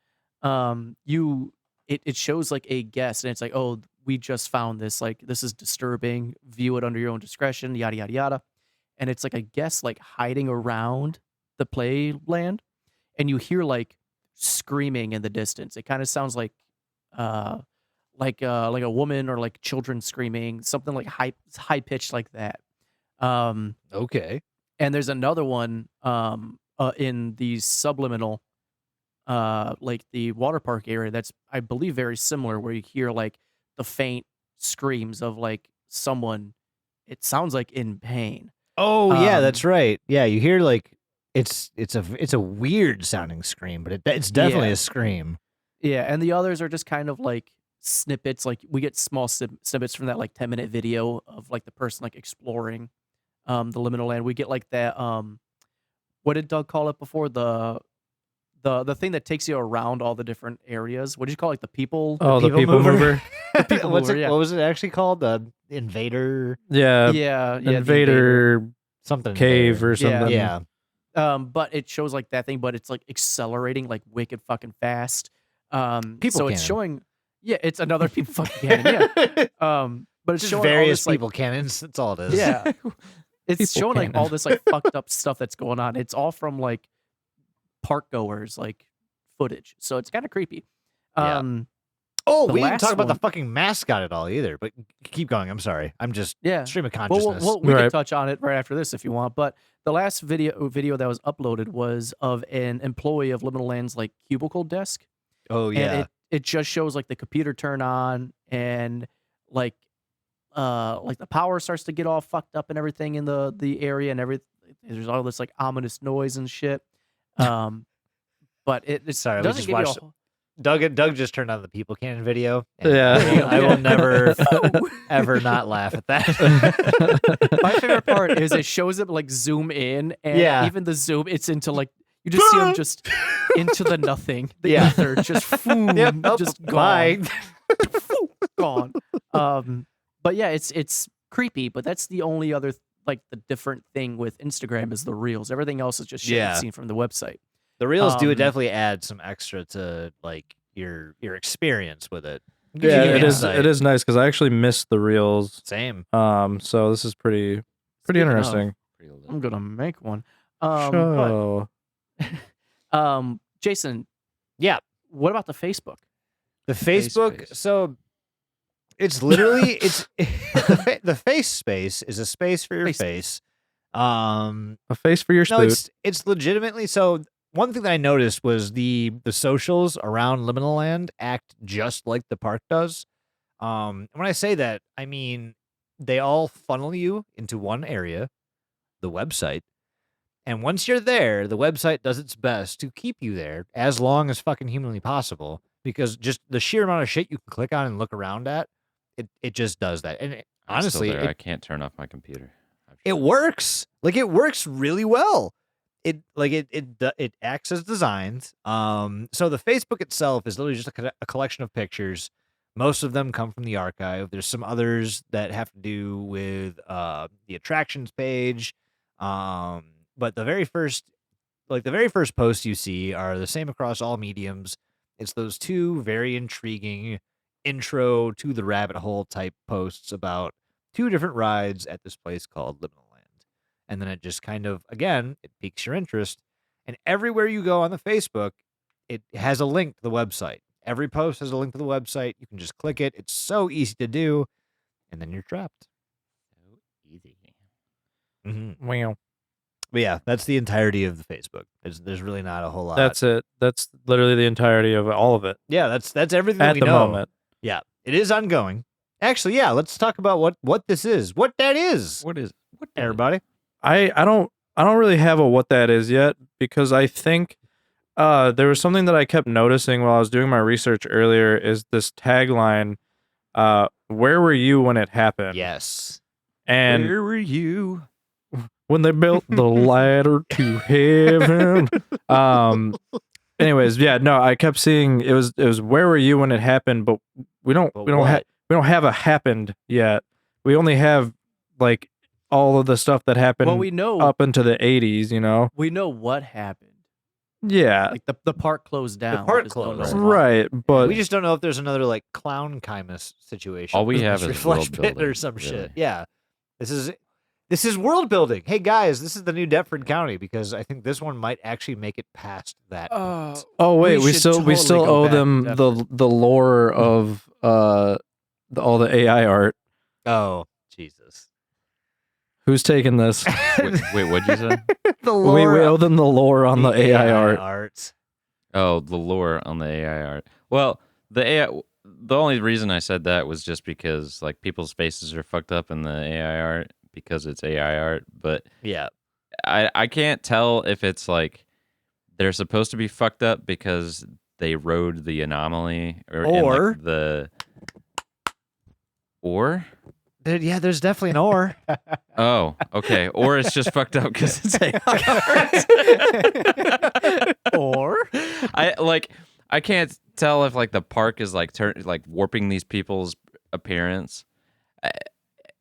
it shows like a guest and it's like, oh, we just found this, like this is disturbing, view it under your own discretion, yada yada yada. And it's like a guest like hiding around the playland, and you hear like screaming in the distance. It kind of sounds like a woman or like children screaming, something like high pitched like that. Okay. And there's another one in the subliminal, like the water park area that's, I believe, very similar, where you hear like the faint screams of like someone, it sounds like in pain. Oh yeah, that's Um, right. Yeah, you hear like it's a weird sounding scream, but it's definitely Yeah. a scream. Yeah, and the others are just kind of like snippets. Like we get small snippets from that like 10-minute video of like the person like exploring the liminal land. We get like that what did Doug call it before? The thing that takes you around all the different areas. What did you call it? Like the people? Oh, the people mover. People What's mover, it? yeah. What was it actually called? The invader Yeah, yeah, the invader something cave invader. or something. Yeah. But it shows like that thing, but it's like accelerating like wicked fucking fast. People so it's cannon. showing, yeah, it's another people fucking cannon, yeah. But it's Just showing various all this, like, people cannons. That's all it is. yeah, it's People showing like all cannon. this like fucked up stuff that's going on. It's all from like park goers like footage, so it's kind of creepy. Yeah. Um, Oh, The we didn't talk last about the one- fucking mascot at all either. But keep going. I'm sorry. I'm just yeah. stream of Well, consciousness. we can Right. touch on it right after this if you want. But the last video that was uploaded was of an employee of Liminal Land's like cubicle desk. oh yeah. And it just shows like the computer turn on and like the power starts to get all fucked up and everything in the area and everything. There's all this like ominous noise and shit. But it Sorry, we doesn't just give you watched- a, Doug just turned on the people cannon video. and Yeah. I will never ever not laugh at that. My favorite part is it shows it like zoom in, and Yeah. even the zoom, it's into like you just see them just into the nothing, the Yeah. ether, just boom, Yep. Oh, just bye. gone. But yeah, it's creepy. But that's the only other like the different thing with Instagram is the reels. Everything else is just shit Yeah. you've seen from the website. The reels do Um, definitely add some extra to like your experience with it. Gives Yeah, you it is. insight. It is nice because I actually missed the reels. Same. So this is pretty Speaking of, interesting. Pretty lit. I'm gonna make one. But, So Jason, Yeah. what about the Facebook? The Face Facebook. space. So it's literally it's the face space is a space for your Face face. a face for your No, spoot. it's legitimately so. One thing that I noticed was the socials around Liminal Land act just like the park does. When I say that, I mean they all funnel you into one area, the website, and once you're there, the website does its best to keep you there as long as fucking humanly possible. Because just the sheer amount of shit you can click on and look around at, it just does that. And I'm still honestly, there. it I can't turn off my computer. it works. Like it works really well. It acts as designed. So the Facebook itself is literally just a collection of pictures. Most of them come from the archive. There's some others that have to do with the attractions page. But the very first posts you see are the same across all mediums. It's those two very intriguing intro to the rabbit hole type posts about two different rides at this place called Liminal Land. And then it just kind of, again, it piques your interest. And everywhere you go on the Facebook, it has a link to the website. Every post has a link to the website. You can just click it. It's so easy to do, and then you're trapped. Easy. Mm-hmm. Wow. But yeah, that's the entirety of the Facebook. There's really not a whole lot. That's it. That's literally the entirety of all of it Yeah, that's everything that at we the know. moment. Yeah, it is ongoing. Actually, yeah, let's talk about what this is. What that is. What is what? the- Everybody? I don't really have a what that is yet, because I think there was something that I kept noticing while I was doing my research earlier, is this tagline, where were you when it happened? Yes. And Where were you? when they built the ladder to heaven. Anyways, yeah, no, I kept seeing it was where were you when it happened, but we don't have a happened yet. We only have like all of the stuff that happened Well, we know up into the 80s, you know. we know what happened. Yeah. Like the park closed down. park we just don't know closed. why. Right, but We just don't know if there's another like clown Chimus situation. All we with have Mystery is Flesh world Pit or building, some really. shit. Yeah. This is world building. Hey guys, this is the new Deptford County, because I think this one might actually make it past that. point. oh wait, we we should still totally go owe back them to the lore of all the AI art. Oh, Jesus. Who's taking this? Wait, what'd you say? The we lore owe of them the lore on the AI art. art. Oh, the lore on the AI art. Well, the AI. The only reason I said that was just because like people's faces are fucked up in the AI art because it's AI art, but Yeah. I can't tell if it's like they're supposed to be fucked up because they rode the anomaly and, Or- like, the or Yeah, there's definitely an or. oh, okay, or it's just fucked up because it's AI art. Or I can't tell if like the park is like warping these people's appearance.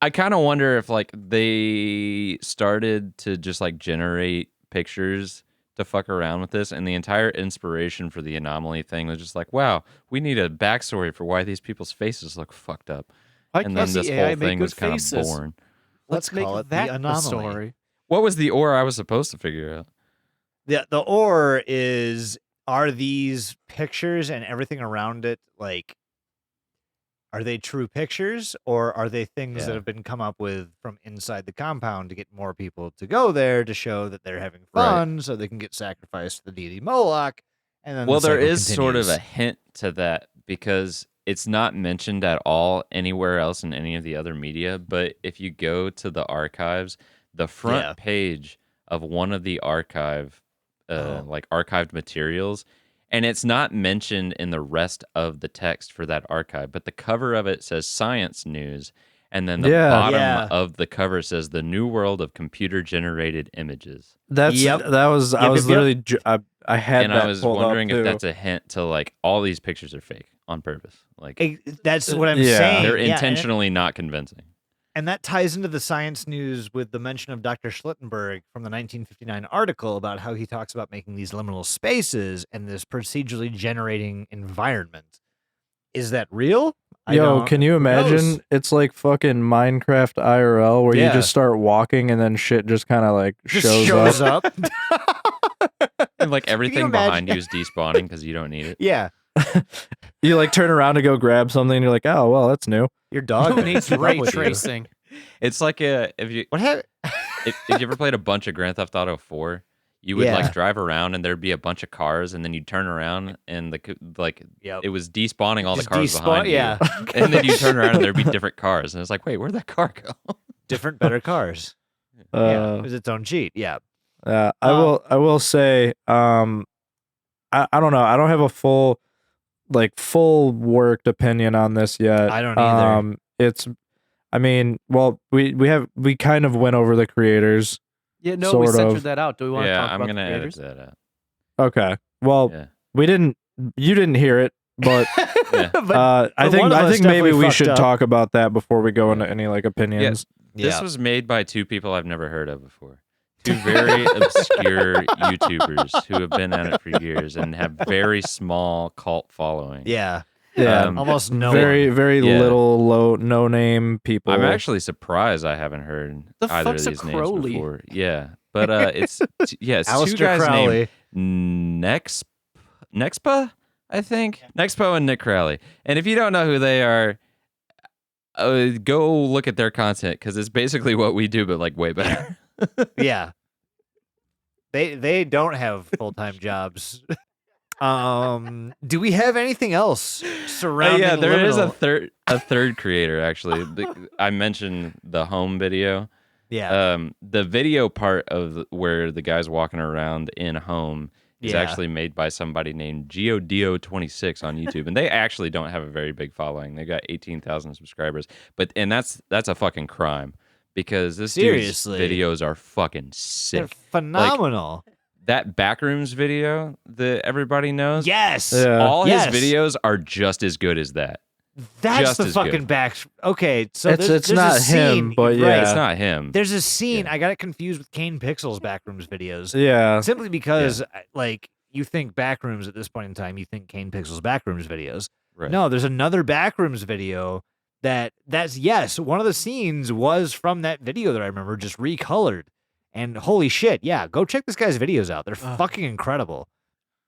I kind of wonder if like they started to just like generate pictures to fuck around with this, and the entire inspiration for the anomaly thing was just like, wow, we need a backstory for why these people's faces look fucked up. Why And can't then this the whole AI make thing good was kind of faces? born. Let's make call it that the the anomaly. story. What was the or I was supposed to figure out? The or is, are these pictures and everything around it like, are they true pictures, or are they things that Yeah. have been come up with from inside the compound to get more people to go there to show that they're having Right. fun, so they can get sacrificed to the deity Moloch? And then Well, the there cycle is sort of a continues. hint to that because it's not mentioned at all anywhere else in any of the other media. But if you go to the archives, the front Yeah. page of one of the archived materials, and it's not mentioned in the rest of the text for that archive, but the cover of it says science news. And then the Yeah. bottom Yeah. of the cover says the new world of computer generated images. Yep. That was I Yep, was yep, yep. literally I had And that I was pulled up, wondering if too. that's a hint to like all these pictures are fake on purpose. Like That's what I'm Yeah. saying. they're Yeah, intentionally not convincing. and that ties into the science news with the mention of Dr. Schlittenberg from the 1959 article about how he talks about making these liminal spaces and this procedurally generating environment. Is that real? Yo, can you who knows? imagine? It's like fucking Minecraft IRL where you Yeah. just start walking and then shit just kind of like Just shows up. up. And like everything imagine- behind you is despawning because you don't need it. Yeah. You like turn around to go grab something and you're like, oh, well, that's new. Your dog Who needs keep up ray with you. tracing? It's like if you What happened? if you ever played a bunch of Grand Theft Auto 4, you would Yeah. like drive around and there'd be a bunch of cars, and then you'd turn around and Yep. it was despawning all the Just cars despawn- behind you. yeah. And then you turn around and there'd be different cars, and it's like, wait, where'd that car go? Different, better cars. Yeah. Uh, It was its own cheat. Yeah. I will say, I don't know. I don't have a full worked opinion on this yet. I don't either. We kind of went over the creators. Yeah, no, we Sort censored of. that out. Do we want to Yeah, talk I'm about gonna the edit creators? that out. Okay. Well, Yeah. you didn't hear it, but Yeah. But I one of us think maybe definitely we fucked should up. talk about that before we go into any like opinions. This was made by two people I've never heard of before. Two very obscure YouTubers who have been at it for years and have very small cult following. Yeah. Yeah. Almost no very one. very Yeah. little no name people. I'm actually surprised I haven't heard The either of fuck's a these names Crowley? it's two Alistair guys Crowley. named Nex Nexpa, I think. Nexpo and Nick Crowley. And if you don't know who they are, go look at their content because it's basically what we do, but like way better. Yeah. They don't have full-time jobs. Do we have anything else surrounding yeah, there is Liminal? a third creator actually. I mentioned the home video. Yeah. The video part of where the guy's walking around in home is Yeah. actually made by somebody named GeoDio26 on YouTube, and they actually don't have a very big following. They got 18,000 subscribers, and that's a fucking crime because this Seriously. dude's videos are fucking They're sick. phenomenal. That Backrooms video that everybody knows, Yes. Yeah. all his Yes. videos are just as good as that. That's just the as fucking good. back. Okay, so It's there's not a scene, him, but right, yeah. It's not him. There's a scene. Yeah. I got it confused with Kane Pixel's Backrooms videos. Yeah. Simply because, like, you think Backrooms at this point in time, you think Kane Pixel's Backrooms videos. Right. No, there's another Backrooms video that's yes, one of the scenes was from that video that I remember, just recolored. And holy shit, yeah, go check this guy's videos out. They're fucking incredible.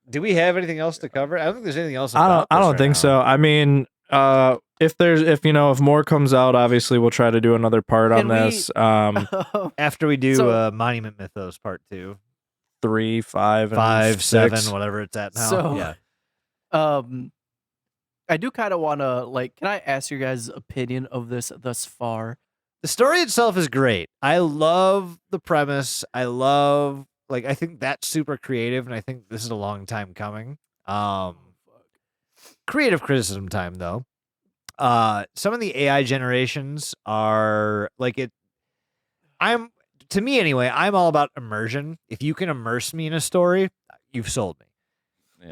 Do we have anything else to cover? I don't think there's anything else. I don't think so. I mean, if more comes out, obviously we'll try to do another part on Can we- this. After we do So- Monument Mythos Part 2, 3, 5, and 5, 7, 6. whatever it's at now. So- yeah. I do kind of want to can I ask your guys' opinion of this thus far? The story itself is great. I love the premise. I think that's super creative, and I think this is a long time coming. Creative criticism time, though. Some of the AI generations are to me anyway, I'm all about immersion. If you can immerse me in a story, you've sold me.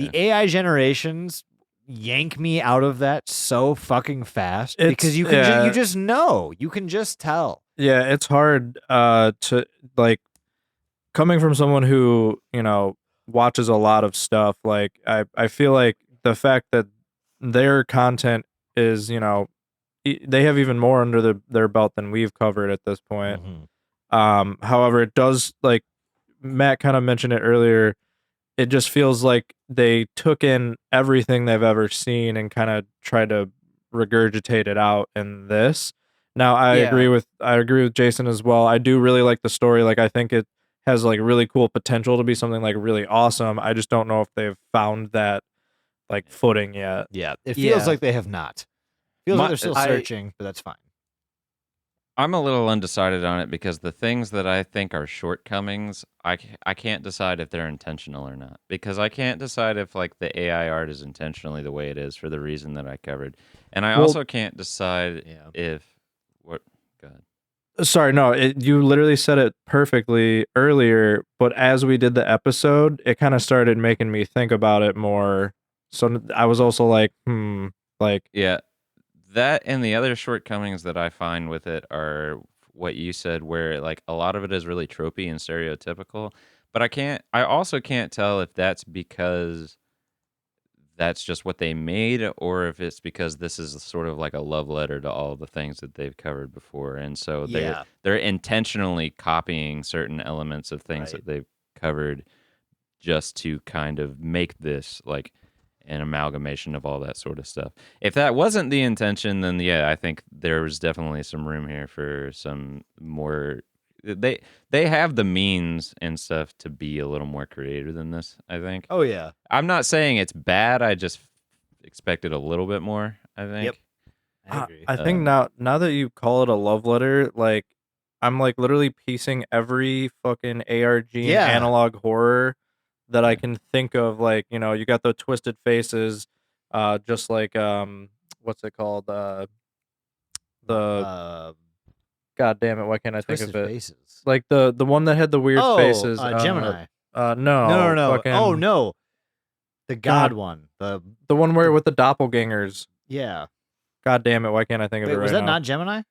Yeah. The AI generations yank me out of that so fucking fast It's- because you can yeah. you just know. You can just tell. Yeah, it's hard to like coming from someone who, watches a lot of stuff. Like I feel like the fact that their content is, they have even more under their belt than we've covered at this point. However, it does, like Matt kind of mentioned it earlier, it just feels like they took in everything they've ever seen and kind of tried to regurgitate it out in this. Now, I Yeah. agree with Jason as well. I do really like the story. Like, I think it has like really cool potential to be something like really awesome. I just don't know if they've found that like footing yet. Yeah, it feels Yeah. like they have not. Feels like My- they're still I- searching, but that's fine. I'm a little undecided on it because the things that I think are shortcomings, I can't decide if they're intentional or not. Because I can't decide if like the AI art is intentionally the way it is for the reason that I covered, and I Well- also can't decide Yeah. if what. Go ahead. Sorry, no, you literally said it perfectly earlier, but as we did the episode, it kind of started making me think about it more. So I was also like, like, Yeah, that and the other shortcomings that I find with it are what you said, where like a lot of it is really tropey and stereotypical. But I also can't tell if that's because that's just what they made, or if it's because this is sort of like a love letter to all the things that they've covered before, and so Yeah. they're intentionally copying certain elements of things Right. that they've covered just to kind of make this like an amalgamation of all that sort of stuff. If that wasn't the intention, then yeah, I think there was definitely some room here for some more. They have the means and stuff to be a little more creative than this, I think. Oh yeah. I'm not saying it's bad. I just expected a little bit more, I think. Yep. I agree. I think now that you call it a love letter, like I'm like literally piecing every fucking ARG and Yeah. analog horror that I can think of. Like, you got the twisted faces, just like what's it called? The God damn it, why can't I think Twisted of it? Faces. Like the one that had the weird faces. Gemini. No, No. fucking- Oh no. The God God. one. the one where with the doppelgangers. Yeah. God damn it, why can't I think of Wait, it right was that now? not Gemini?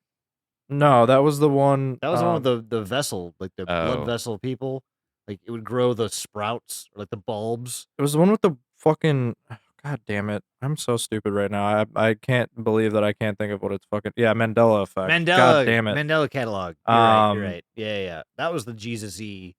No, that was the one. That was the one with the vessel, like the blood Oh. vessel people. Like it would grow the sprouts, or like the bulbs. It was the one with the fucking. God damn it! I'm so stupid right now. I can't believe that I can't think of what it's fucking. Yeah, Mandela effect. Mandela. God damn it. Mandela catalog. You're right. Um, You're right. Yeah. That was the Jesus-y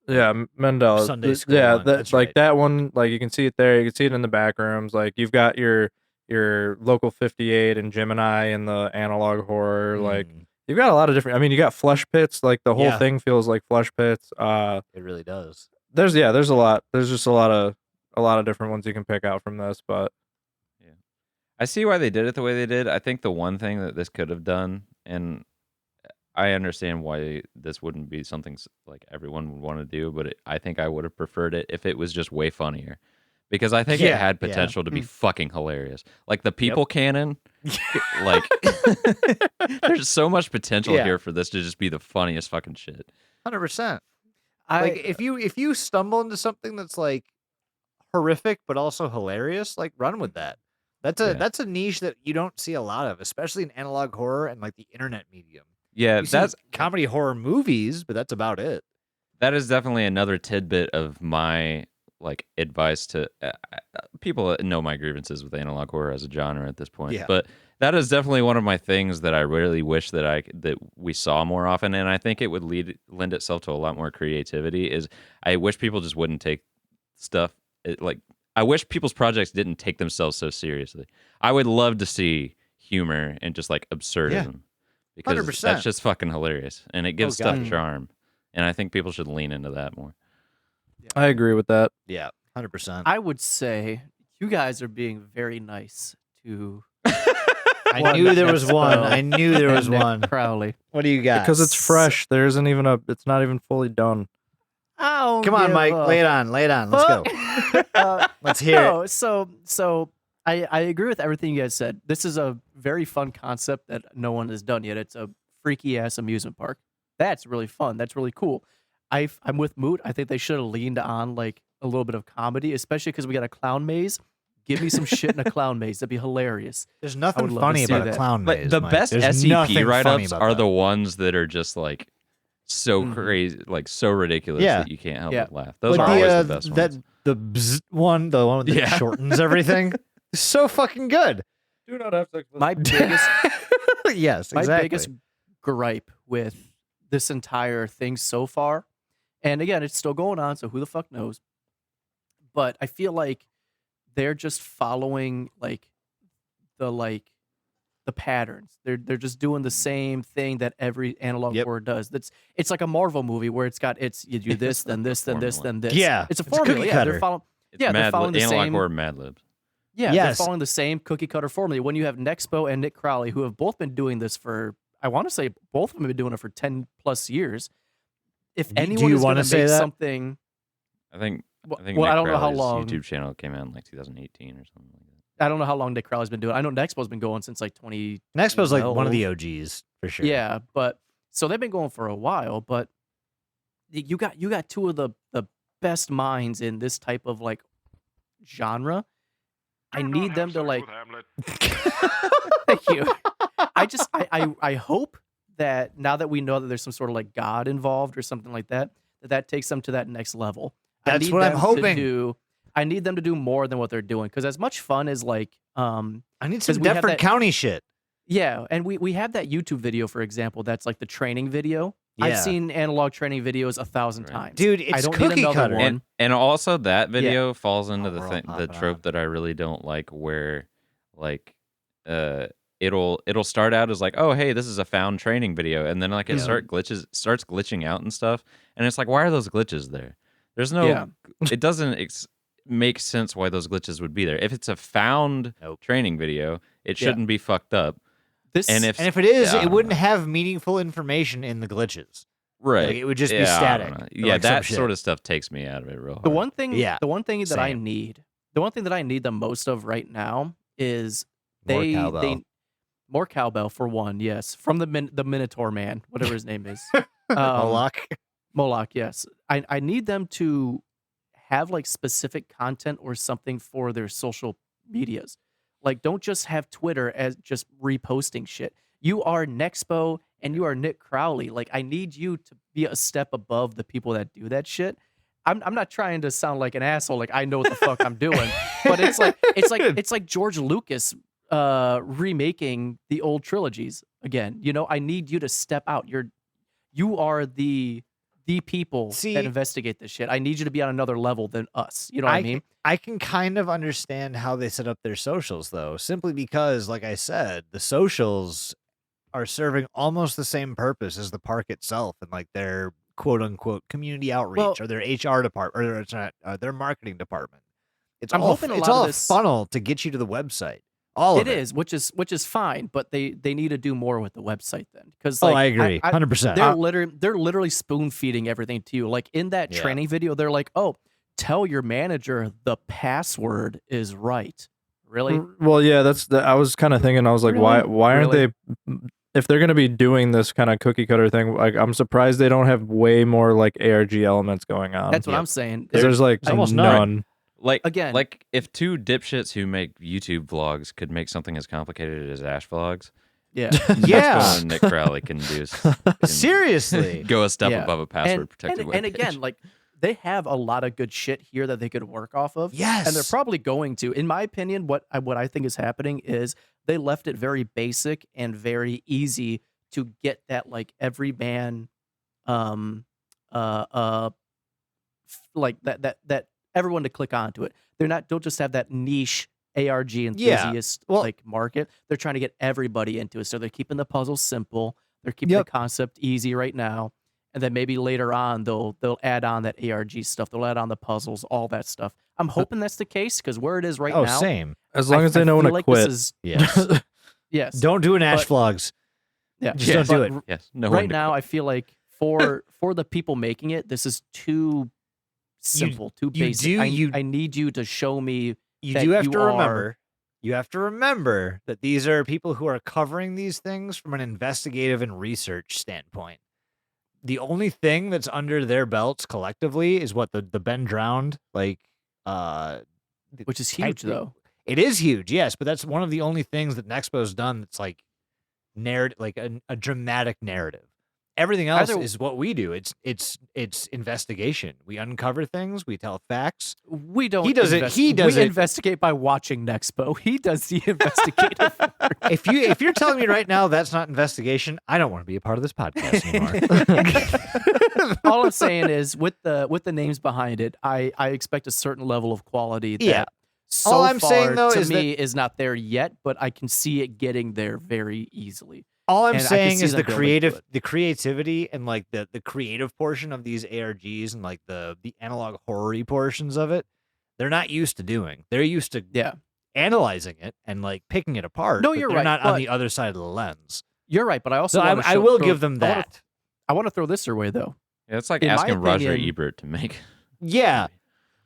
Yeah, Mendel. Sunday school Yeah, one, that that's like right. that one. Like you can see it there. You can see it in the back rooms. Like you've got your local 58 and Gemini and the analog horror. Like Mm, you've got a lot of different. I mean, you got Flesh Pits. Like the whole Yeah. thing feels like Flesh Pits. it really does. There's a lot. There's just a lot of different ones you can pick out from this. But Yeah. I see why they did it the way they did. I think the one thing that this could have done, and I understand why this wouldn't be something like everyone would want to do, but I think I would have preferred it if it was just way funnier, because I think it Yeah, had yeah. potential to be fucking hilarious. Like the people cannon, like there's so much potential Yeah. here for this to just be the funniest fucking shit. 100%. Like if you stumble into something that's like horrific but also hilarious, like run with that. That's a niche that you don't see a lot of, especially in analog horror and like the internet medium. Yeah, You see that's comedy horror movies, but that's about it. that is definitely another tidbit of my like advice to people that know my grievances with analog horror as a genre at this point. Yeah. But that is definitely one of my things that I really wish that we saw more often, and I think it would lend itself to a lot more creativity. Is I wish people just wouldn't take stuff like I wish people's projects didn't take themselves so seriously. I would love to see humor and just like absurdism. Because 100%. that's just fucking hilarious, and it gives God. stuff charm, and I think people should lean into that more. I agree with that. Yeah, 100%. I would say you guys are being very nice to I knew there was one. I knew there was Nick one. Crowley. What do you got? Because it's fresh. There isn't even it's not even fully done. Oh, Come on, Mike. Lay it on. Lay it on. Let's go. Let's hear it. No, so I agree with everything you guys said. This is a very fun concept that no one has done yet. It's a freaky ass amusement park. That's really fun. That's really cool. I'm with Moot. I think they should have leaned on like a little bit of comedy, especially because we got a clown maze. Give me some shit in a clown maze. That'd be hilarious. There's I nothing would love funny to see about a that. clown But maze. the Mike. best There's SCP nothing funny write-ups about are that. the ones that are just like so Mhm. crazy, like so ridiculous Yeah. that you can't help Yeah. but laugh. Those Like are always the the best that ones. the bzz one, the one that Yeah. shortens everything. Is so fucking good. Do not have sex with My biggest Yes, my exactly. biggest gripe with this entire thing so far, and again, it's still going on, so who the fuck knows? But I feel like they're just following the patterns. They're just doing the same thing that every analog Yep. horror does. It's like a Marvel movie where you do this, then this, then this, Formula. then this. Yeah, it's a it's a formula. cookie Yeah, cutter. they're following. It's Yeah, they're Mad following the analog same. horror Mad Libs. Yeah, Yes. they're following the same cookie cutter formula. When you have Nexpo and Nick Crowley, who have both been doing this for, I want to say both of them have been doing it for 10 plus years. If Do anyone you is going wanna to say make that? something, I think well, Nick I don't know how Crowley's long. YouTube channel came out in like 2018 or something like that. I don't know how long Nick Crowley's been doing it. I know Nexpo's been going since like 20. Nexpo's like one of 12. the OGs for sure. Yeah, but so they've been going for a while, but you got two of the best minds in this type of like genre. I need them to like thank you. I hope that now that we know that there's some sort of like God involved or something like that, that takes them to that next level. That's what I'm hoping. I need them to do more than what they're doing, because as much fun as like I need 'cause some we have Deptford that- County shit. yeah, and we have that YouTube video, for example, that's like the training video. I've Yeah. seen analog training videos 1,000 Right. times. Dude, I it's don't need cookie another cutter. one. And also that video falls into we're all the popping trope off. that I really don't like, where like it'll start out as like, oh hey, this is a found training video, and then like it Yeah. starts glitching out and stuff, and it's like, why are those glitches there? There's no Yeah. it doesn't make sense why those glitches would be there. If it's a found Nope. training video, it Yeah. shouldn't be fucked up. This And if And if it is, Yeah, I it don't wouldn't know. have meaningful information in the glitches. right, Like, it would just be Yeah, I static. don't know. or Yeah, like some that shit. sort of stuff takes me out of it real hard. the one thing Yeah, the one thing that I same. need, the one thing that I need the most of right now is More they cowbell. more cowbell for one, yes, from the Minotaur man, whatever his name is. Moloch. Moloch, yes. I need them to have like specific content or something for their social medias. Like, don't just have Twitter as just reposting shit. You are Nexpo and you are Nick Crowley. Like, I need you to be a step above the people that do that shit. I'm not trying to sound like an asshole, like I know what the fuck I'm doing, but it's like George Lucas remaking the old trilogies again. You know, I need you to step out. You are the the people See- that investigate this shit. I need you to be on another level than us. You know what I mean? I can kind of understand how they set up their socials, though, simply because, like I said, the socials are serving almost the same purpose as the park itself and like their quote unquote community outreach Well- or their HR department or it's not, their marketing department. It's I'm all hoping a it's lot of all this- a funnel to get you to the website. All of It it is, which is fine, but they need to do more with the website then. Because Oh, like, I agree, 100%. They're literally spoon feeding everything to you. Like in that Yeah. training video, they're like, "Oh, tell your manager the password is right." Really? Well, yeah, I was kind of thinking. I was like, Really? why aren't Really? they? If they're gonna be doing this kind of cookie cutter thing, like I'm surprised they don't have way more like ARG elements going on. That's what Yep. I'm saying. 'Cause there's like There's almost none. Again- like if two dipshits who make YouTube vlogs could make something as complicated as Ash vlogs, Yeah. Yeah. Expo and Nick Crowley can do. Can Seriously. go a step Yeah. above a password protected web and again, like they have a lot of good shit here that they could work off of. Yes. And they're probably going to. In my opinion, what I think is happening is they left it very basic and very easy to get that like everyman like that everyone to click onto it. Don't just have that niche ARG enthusiast well- like market. They're trying to get everybody into it. So they're keeping the puzzles simple. They're keeping Yep. the concept easy right now. And then maybe later on they'll add on that ARG stuff. They'll add on the puzzles, all that stuff. I'm hoping that's the case because where it is right Oh, now, same. As long as they know when feel to like quit. This is, Yes. yes. Don't do an Ash But- vlogs. Yeah. Just don't do But it. r- Yes, no right one to now, quit. I feel like for the people making it, this is too simple, too you basic. do- I need you to show me. You that do have you to are- remember. You have to remember that these are people who are covering these things from an investigative and research standpoint. The only thing that's under their belts collectively is what the Ben Drowned like. Which is huge, though. It is huge, yes, but that's one of the only things that Nexpo's done that's like narrative, like a dramatic narrative. Everything else Either- is what we do. It's investigation. We uncover things. We tell facts. We don't. He does it- he does we it- investigate by watching Nexpo. He does the investigative work. If you're telling me right now that's not investigation, I don't want to be a part of this podcast anymore. All I'm saying is, with the names behind it, I expect a certain level of quality. That Yeah. So All I'm far, saying, though, to is me, is not there yet, but I can see it getting there very easily. All I'm And I can saying see is them the building to it. the creativity and like the creative portion of these ARGs and like the analog horror portions of it, they're not used to doing. They're used to Yeah, analyzing it and like picking it apart. No, but you're they're right, not on but- the other side of the lens. you're right. But I also So wanna I will throw- give them I wanna- that. I want to throw this their way though. Yeah, it's like in my asking Roger opinion- Ebert to make. Yeah,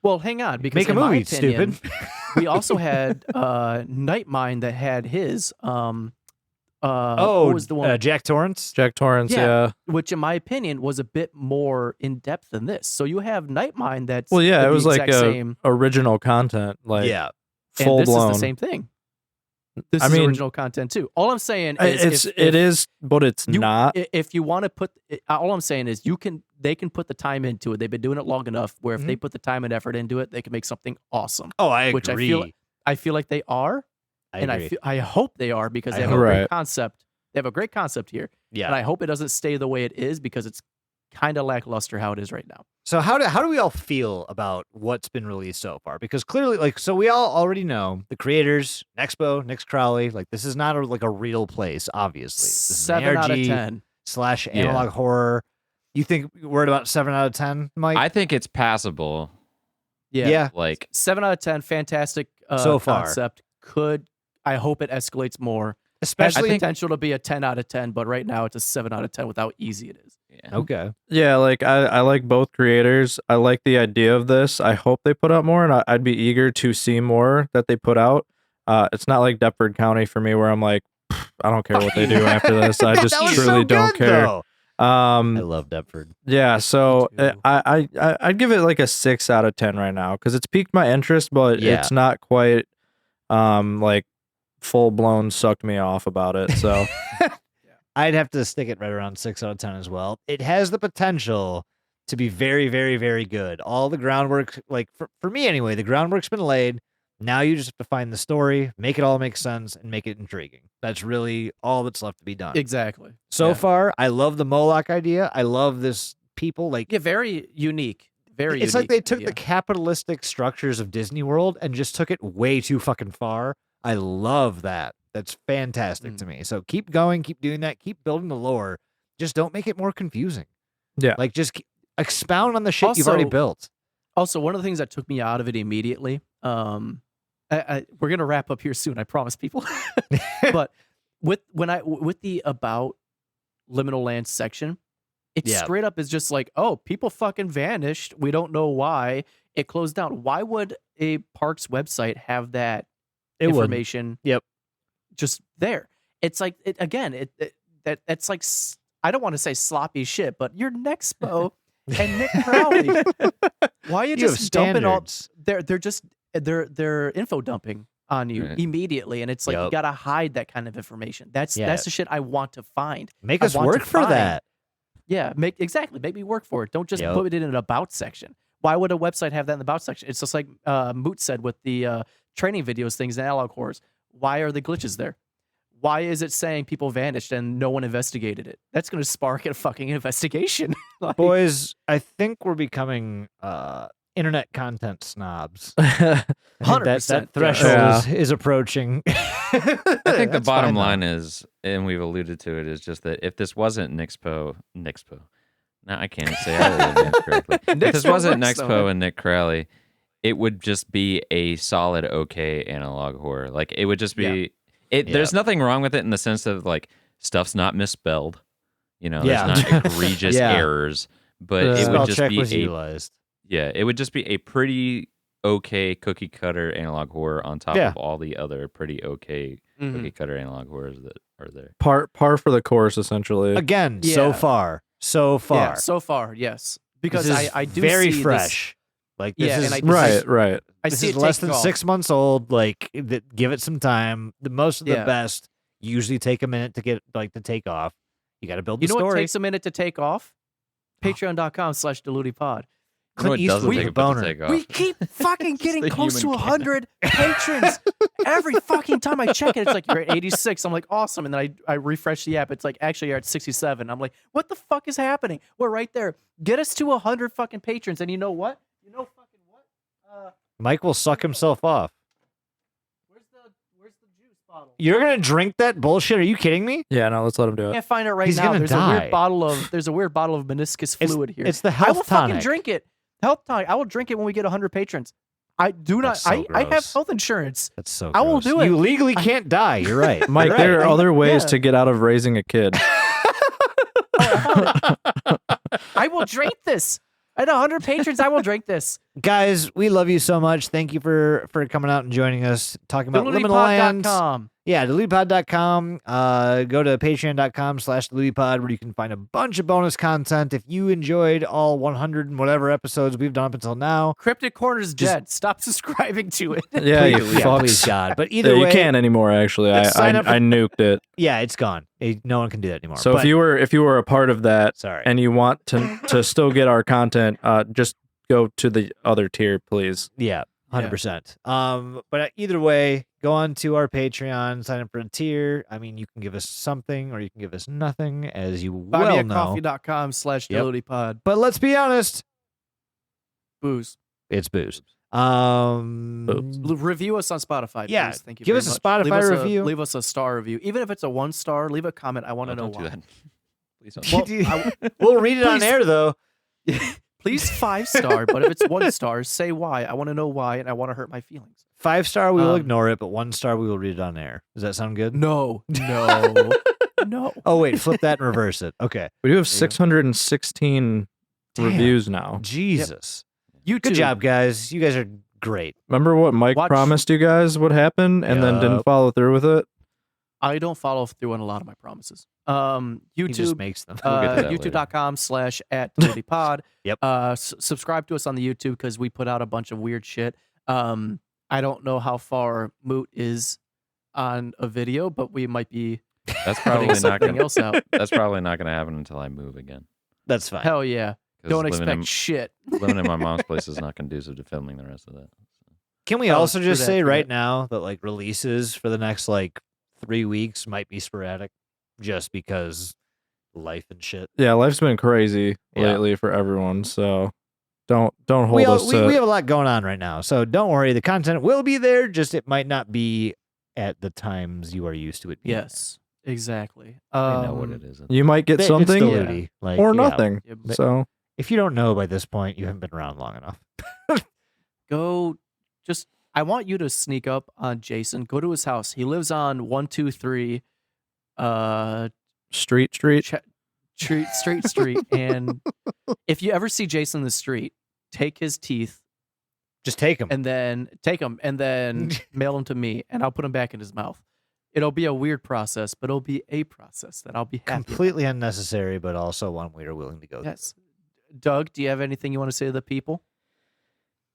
Well, hang on, because make a in my movie, opinion, stupid. we also had Nightmind that had his Oh, what was the one? Jack Torrance. Jack Torrance, Yeah. yeah. Which in my opinion was a bit more in depth than this. So you have Nightmind that's Well, yeah, the it was like exact same, original content, like Yeah, full and this blown. is the same thing. This I is mean, original content too. All I'm saying is It is, but it's you- not. If you want to put, all I'm saying is they can put the time into it. They've been doing it long enough where if they put the time and effort into it, they can make something awesome. Oh, I agree. Which I feel like they are, and agree. I hope they are because they I have a hope. great Right. concept. They have a great concept here, Yeah. and I hope it doesn't stay the way it is because it's kind of lackluster how it is right now. So how do we all feel about what's been released so far? Because clearly, like, so we all already know the creators, Nexpo, Nick Crowley, like this is not a real place, obviously. This is an 7 out of ARG 10. / Yeah. analog horror. You think we're at about 7 out of 10, Mike? I think it's passable. Yeah. Like 7 out of 10. Fantastic So far. concept. I hope it escalates more. Has Especially potential to be a 10 out of 10, but right now it's a 7 out of 10 with how easy it is. yeah. okay. Yeah, like I like both creators. I like the idea of this. I hope they put out more, and I'd be eager to see more that they put out. It's not like Deptford County for me, where I'm like, I don't care what they do after this. I just That was truly so don't good, care. though. I love Deptford. Yeah, so Me too. I'd give it like a 6 out of 10 right now because it's piqued my interest, but Yeah. it's not quite like full blown sucked me off about it. So I'd have to stick it right around 6 out of 10 as well. It has the potential to be very, very, very good. All the groundwork, like for me anyway, the groundwork's been laid. Now you just have to find the story, make it all make sense, and make it intriguing. That's really all that's left to be done. Exactly. So Yeah. far, I love the Moloch idea. I love this people like. Yeah, very unique. Very. It's like unique they took idea. the capitalistic structures of Disney World and just took it way too fucking far. I love that. That's fantastic to me. So keep going, keep doing that, keep building the lore. Just don't make it more confusing. Yeah. Like just expound on the shit you've already Also- built. Also, one of the things that took me out of it immediately, we're gonna wrap up here soon, I promise, people. But with the about Liminal Land section, it Yeah. straight up is just like, oh, people fucking vanished. We don't know why. It closed down. Why would a park's website have that It would. information? Yep. Just there. It's like that's like I don't want to say sloppy shit, but you're Nexpo and Nick Crowley. Why are you You have just dumping all? standards. They're info dumping on you Right. immediately, and it's like you Yup. gotta hide that kind of information. That's Yeah. the shit I want to find. Make I us want to work for find- that. Yeah, make me work for it. Don't just Yup. put it in an about section. Why would a website have that in the about section? It's just like Moot said with the training videos things in analog horrors. Why are the glitches there? Why is it saying people vanished and no one investigated it? That's going to spark a fucking investigation. Like, Boys, I think we're becoming internet content snobs. 100%, That threshold yeah. is approaching. I think the bottom line is, and we've alluded to it, is just that if this wasn't Nixpo, now I can't even say all the names correctly. If this Nixpo wasn't works, though, Nexpo and Nick Crowley, it would just be a solid okay analog horror. Like it would just be There's nothing wrong with it in the sense of like stuff's not misspelled. You know, Yeah. there's not egregious Yeah. errors, but it Spell would just check be was a utilized. it would just be a pretty okay cookie cutter analog horror on top Yeah. of all the other pretty okay mhm. cookie cutter analog horrors that are there. Par for the course, essentially. Again, Yeah. so far. Yeah, so far, yes. Because This is I do very see this- fresh. Like this Yeah, is and I- Right. I this see is it less taking than off. 6 months old. Like give it some time. The most of the Yeah. best usually take a minute to get to take off. You got to build the You know what story. takes a minute to take off? Patreon.com/DelutiPod. You know Clint what doesn't Eastwood take with a a bit to boner. take off? We keep fucking getting the close to human 100 patrons every fucking time I check it. It's like you're at 86. I'm like, awesome. And then I refresh the app. It's like, actually, you're at 67. I'm like, what the fuck is happening? We're right there. Get us to 100 fucking patrons. And you know what? You know fucking what? Mike will suck himself off. Where's the juice bottle? You're gonna drink that bullshit? Are you kidding me? Yeah, no, let's let him do I it. can't find it right He's now. gonna There's die. a weird bottle of meniscus It's- fluid here. it's the I health will fucking tonic. drink it. Health tonic. I will drink it when we get 100 patrons. I do not. That's so I have gross. health insurance. That's so. I will gross. do it. You legally can't die. You're right. Mike, You're there are right. other ways Yeah. to get out of raising a kid. I will drink this. At 100 patrons, I will drink this. Guys, we love you so much. Thank you for coming out and joining us, talking about Liminal Land. DelutiPod.com. Yeah, delutipod.com. Go to patreon.com/delutipod where you can find a bunch of bonus content. If you enjoyed all 100 and whatever episodes we've done up until now, Cryptic Corner's dead. Stop subscribing to it. Yeah, you please, fucks. please God. But Yeah, either you way, can't anymore. Actually, I Sign up for- I nuked it. yeah, it's gone. No one can do that anymore. So But- if you were a part of that sorry. and you want to still get our content, just go to the other tier, please. Yeah, 100%. But either way, go on to our Patreon, sign up for a tier. I mean, you can give us something or you can give us nothing, as you well know. Buymeacoffee.com/DelutiPod. But let's be honest, Booze. it's booze. Review us on Spotify. Yeah, Please. Thank you. give very us a much. Spotify leave us review. Leave us a star review. Even if it's a 1 star, leave a comment. I want to know Don't do why. that. Please don't. Well, we'll read it on please- air though. Please 5-star, but if it's 1 star, say why. I want to know why, and I want to hurt my feelings. 5-star, we will Um, ignore it, but 1-star, we will read it on air. Does that sound good? No, no. Oh wait, flip that and reverse it. Okay. We do have There you go. 616 Damn. reviews now. Jesus. YouTube. Good job, guys. You guys are great. Remember what Mike Watch- promised you guys would happen and then didn't Yup. follow through with it? I don't follow through on a lot of my promises. He just YouTube. makes them. We'll get to that later. YouTube.com/@DelutiPod. Yep. Subscribe to us on the YouTube because we put out a bunch of weird shit. I don't know how far Moot is on a video, but we might be That's putting probably not something gonna. else out. That's probably not gonna happen until I move again. That's fine. Hell yeah. 'Cause Don't living expect in, shit. living in my mom's place is not conducive to filming the rest of that. Can we Oh, also true just that, say true right that. now that like releases for the next like 3 weeks might be sporadic, just because life and shit. Yeah, life's been crazy Yeah. lately for everyone, so don't hold We us to. have a lot going on right now, so don't worry. The content will be there, just it might not be at the times you are used to it being. Yes, exactly. I know what it is. You might get It's something still Yeah. Ludi, like, or yeah. nothing. Yeah, but- So If you don't know by this point, you haven't been around long enough. I want you to sneak up on Jason. Go to his house. He lives on 123 street. Street. And if you ever see Jason in the street, take his teeth Just take them. and then mail them to me, and I'll put them back in his mouth. It'll be a weird process, but it'll be a process that I'll be happy about. Completely unnecessary, but also one we are willing to go through. Yes. Doug, do you have anything you want to say to the people?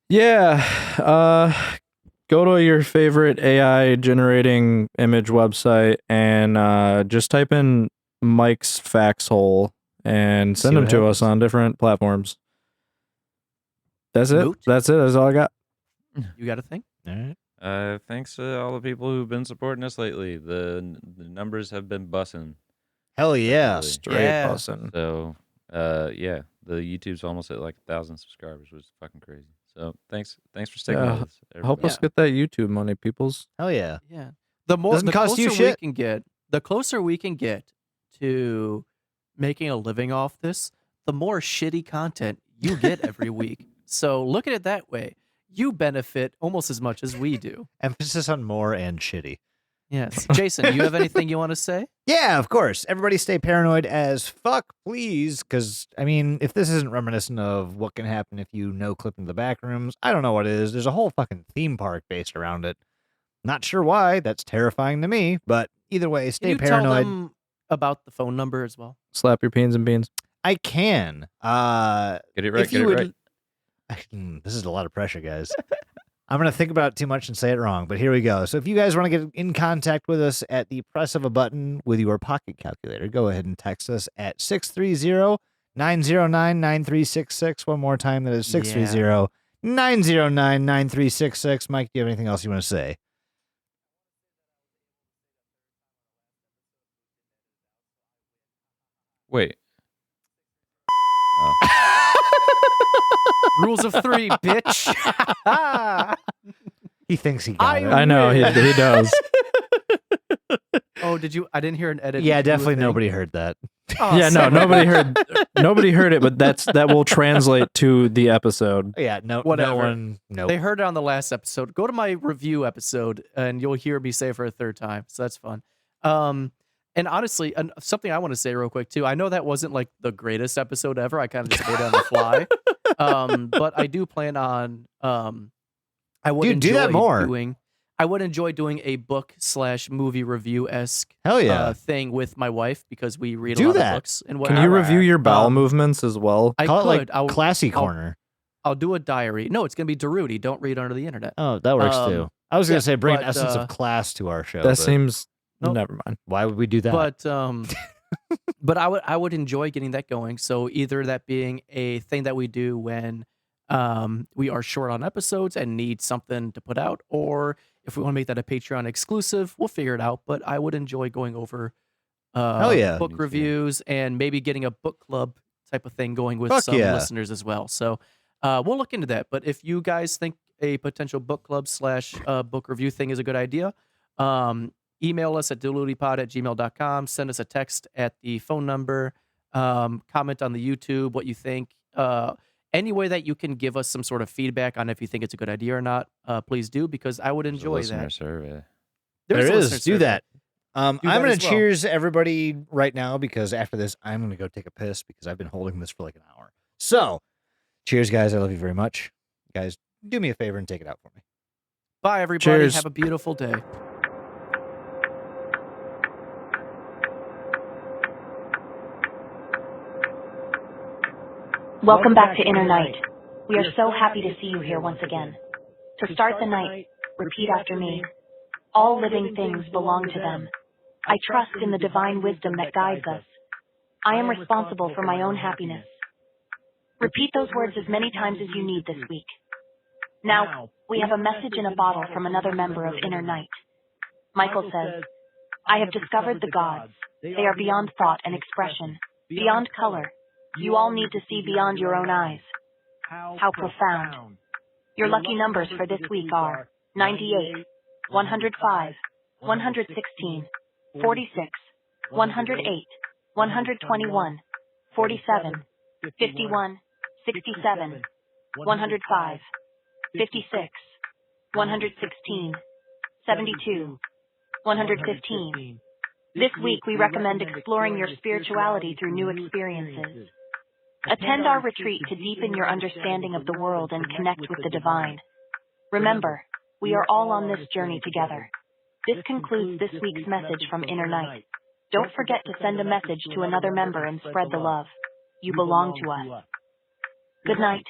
Yeah, go to your favorite AI generating image website and just type in Mike's fax hole and See send them what to happens. us on different platforms. That's it. Moot? That's it. That's all I got. You got a thing? All right. Thanks to all the people who've been supporting us lately. The numbers have been bussing. Hell yeah. Really. Straight Yeah. bussin'. So, yeah, the YouTube's almost at like 1,000 subscribers, which is fucking crazy. So, thanks for sticking Yeah, with us. Help everybody. us get that YouTube money, peoples. Hell yeah. Yeah. Doesn't The cost you closer we shit. can get, the closer we can get to making a living off this, the more shitty content you get every week. So look at it that way. You benefit almost as much as we do. Emphasis on more and shitty. Yes. Jason, you have anything you want to say? Yeah, of course. Everybody stay paranoid as fuck, please. Because, I mean, if this isn't reminiscent of what can happen if you no-clip in the back rooms, I don't know what it is. There's a whole fucking theme park based around it. Not sure why. That's terrifying to me. But either way, Can stay you paranoid. tell them about the phone number as well? Slap your peens and beans. I can. Get it right. If Get you it would, right. This is a lot of pressure, guys. I'm going to think about it too much and say it wrong, but here we go. So if you guys want to get in contact with us at the press of a button with your pocket calculator, go ahead and text us at 630-909-9366. One more time, that is 630-909-9366. Mike, do you have anything else you want to say? Wait. Rules of three, bitch. He thinks he got it. I know he does. Oh, did you? I didn't hear an edit. Yeah, Did you do a definitely thing? nobody heard that. Oh, Yeah, no, son. nobody heard it, but that will translate to the episode. Yeah, no Whatever. one. Nope. They heard it on the last episode. Go to my review episode, and you'll hear me say it for a third time. So that's fun. And honestly, something I want to say real quick too. I know that wasn't like the greatest episode ever. I kind of just made it on the fly. But I do plan on. I would Dude, do that enjoy more. I would enjoy doing a book/movie review-esque Hell yeah. thing with my wife because we read Do a lot that. of books and Can whatnot. you review your bowel Um, movements as well? I Call could. it like classy corner. I'll do a diary. No, it's gonna be Daruti. Don't read under the internet. Oh, that works too. I was yeah, going to say bring an but, essence of class to our show. That but seems. Nope. Never mind. why would we do that? But I would enjoy getting that going. So either that being a thing that we do when we are short on episodes and need something to put out, or if we want to make that a Patreon exclusive, we'll figure it out. But I would enjoy going over Hell yeah. book reviews and maybe getting a book club type of thing going with Fuck some yeah. listeners as well. So we'll look into that. But if you guys think a potential book club / book review thing is a good idea, email us at deludipod@gmail.com. Send us a text at the phone number. Comment on the YouTube what you think. Any way that you can give us some sort of feedback on if you think it's a good idea or not, please do, because I would There's a enjoy listener that. survey. There's There a is. listener Do survey. that. I'm Do that going as to well. cheers everybody right now because after this, I'm going to go take a piss because I've been holding this for like an hour. So, cheers, guys. I love you very much. Guys, do me a favor and take it out for me. Bye, everybody. Cheers. Have a beautiful day. Welcome back to Inner Night. We are so happy to see you here once again. To start the night, repeat after me. All living things belong to them. I trust in the divine wisdom that guides us. I am responsible for my own happiness. Repeat those words as many times as you need this week. Now, we have a message in a bottle from another member of Inner Night. Michael says, I have discovered the gods. They are beyond thought and expression. Beyond color, you all need to see beyond your own eyes. How profound. Your lucky numbers for this week are 98, 105, 116, 46, 108, 121, 47, 51, 67, 105, 56, 116, 72, 115. This week we recommend exploring your spirituality through new experiences. Attend our retreat to deepen your understanding of the world and connect with the divine. Remember, we are all on this journey together. This concludes this week's message from Inner Night. Don't forget to send a message to another member and spread the love. You belong to us. Good night.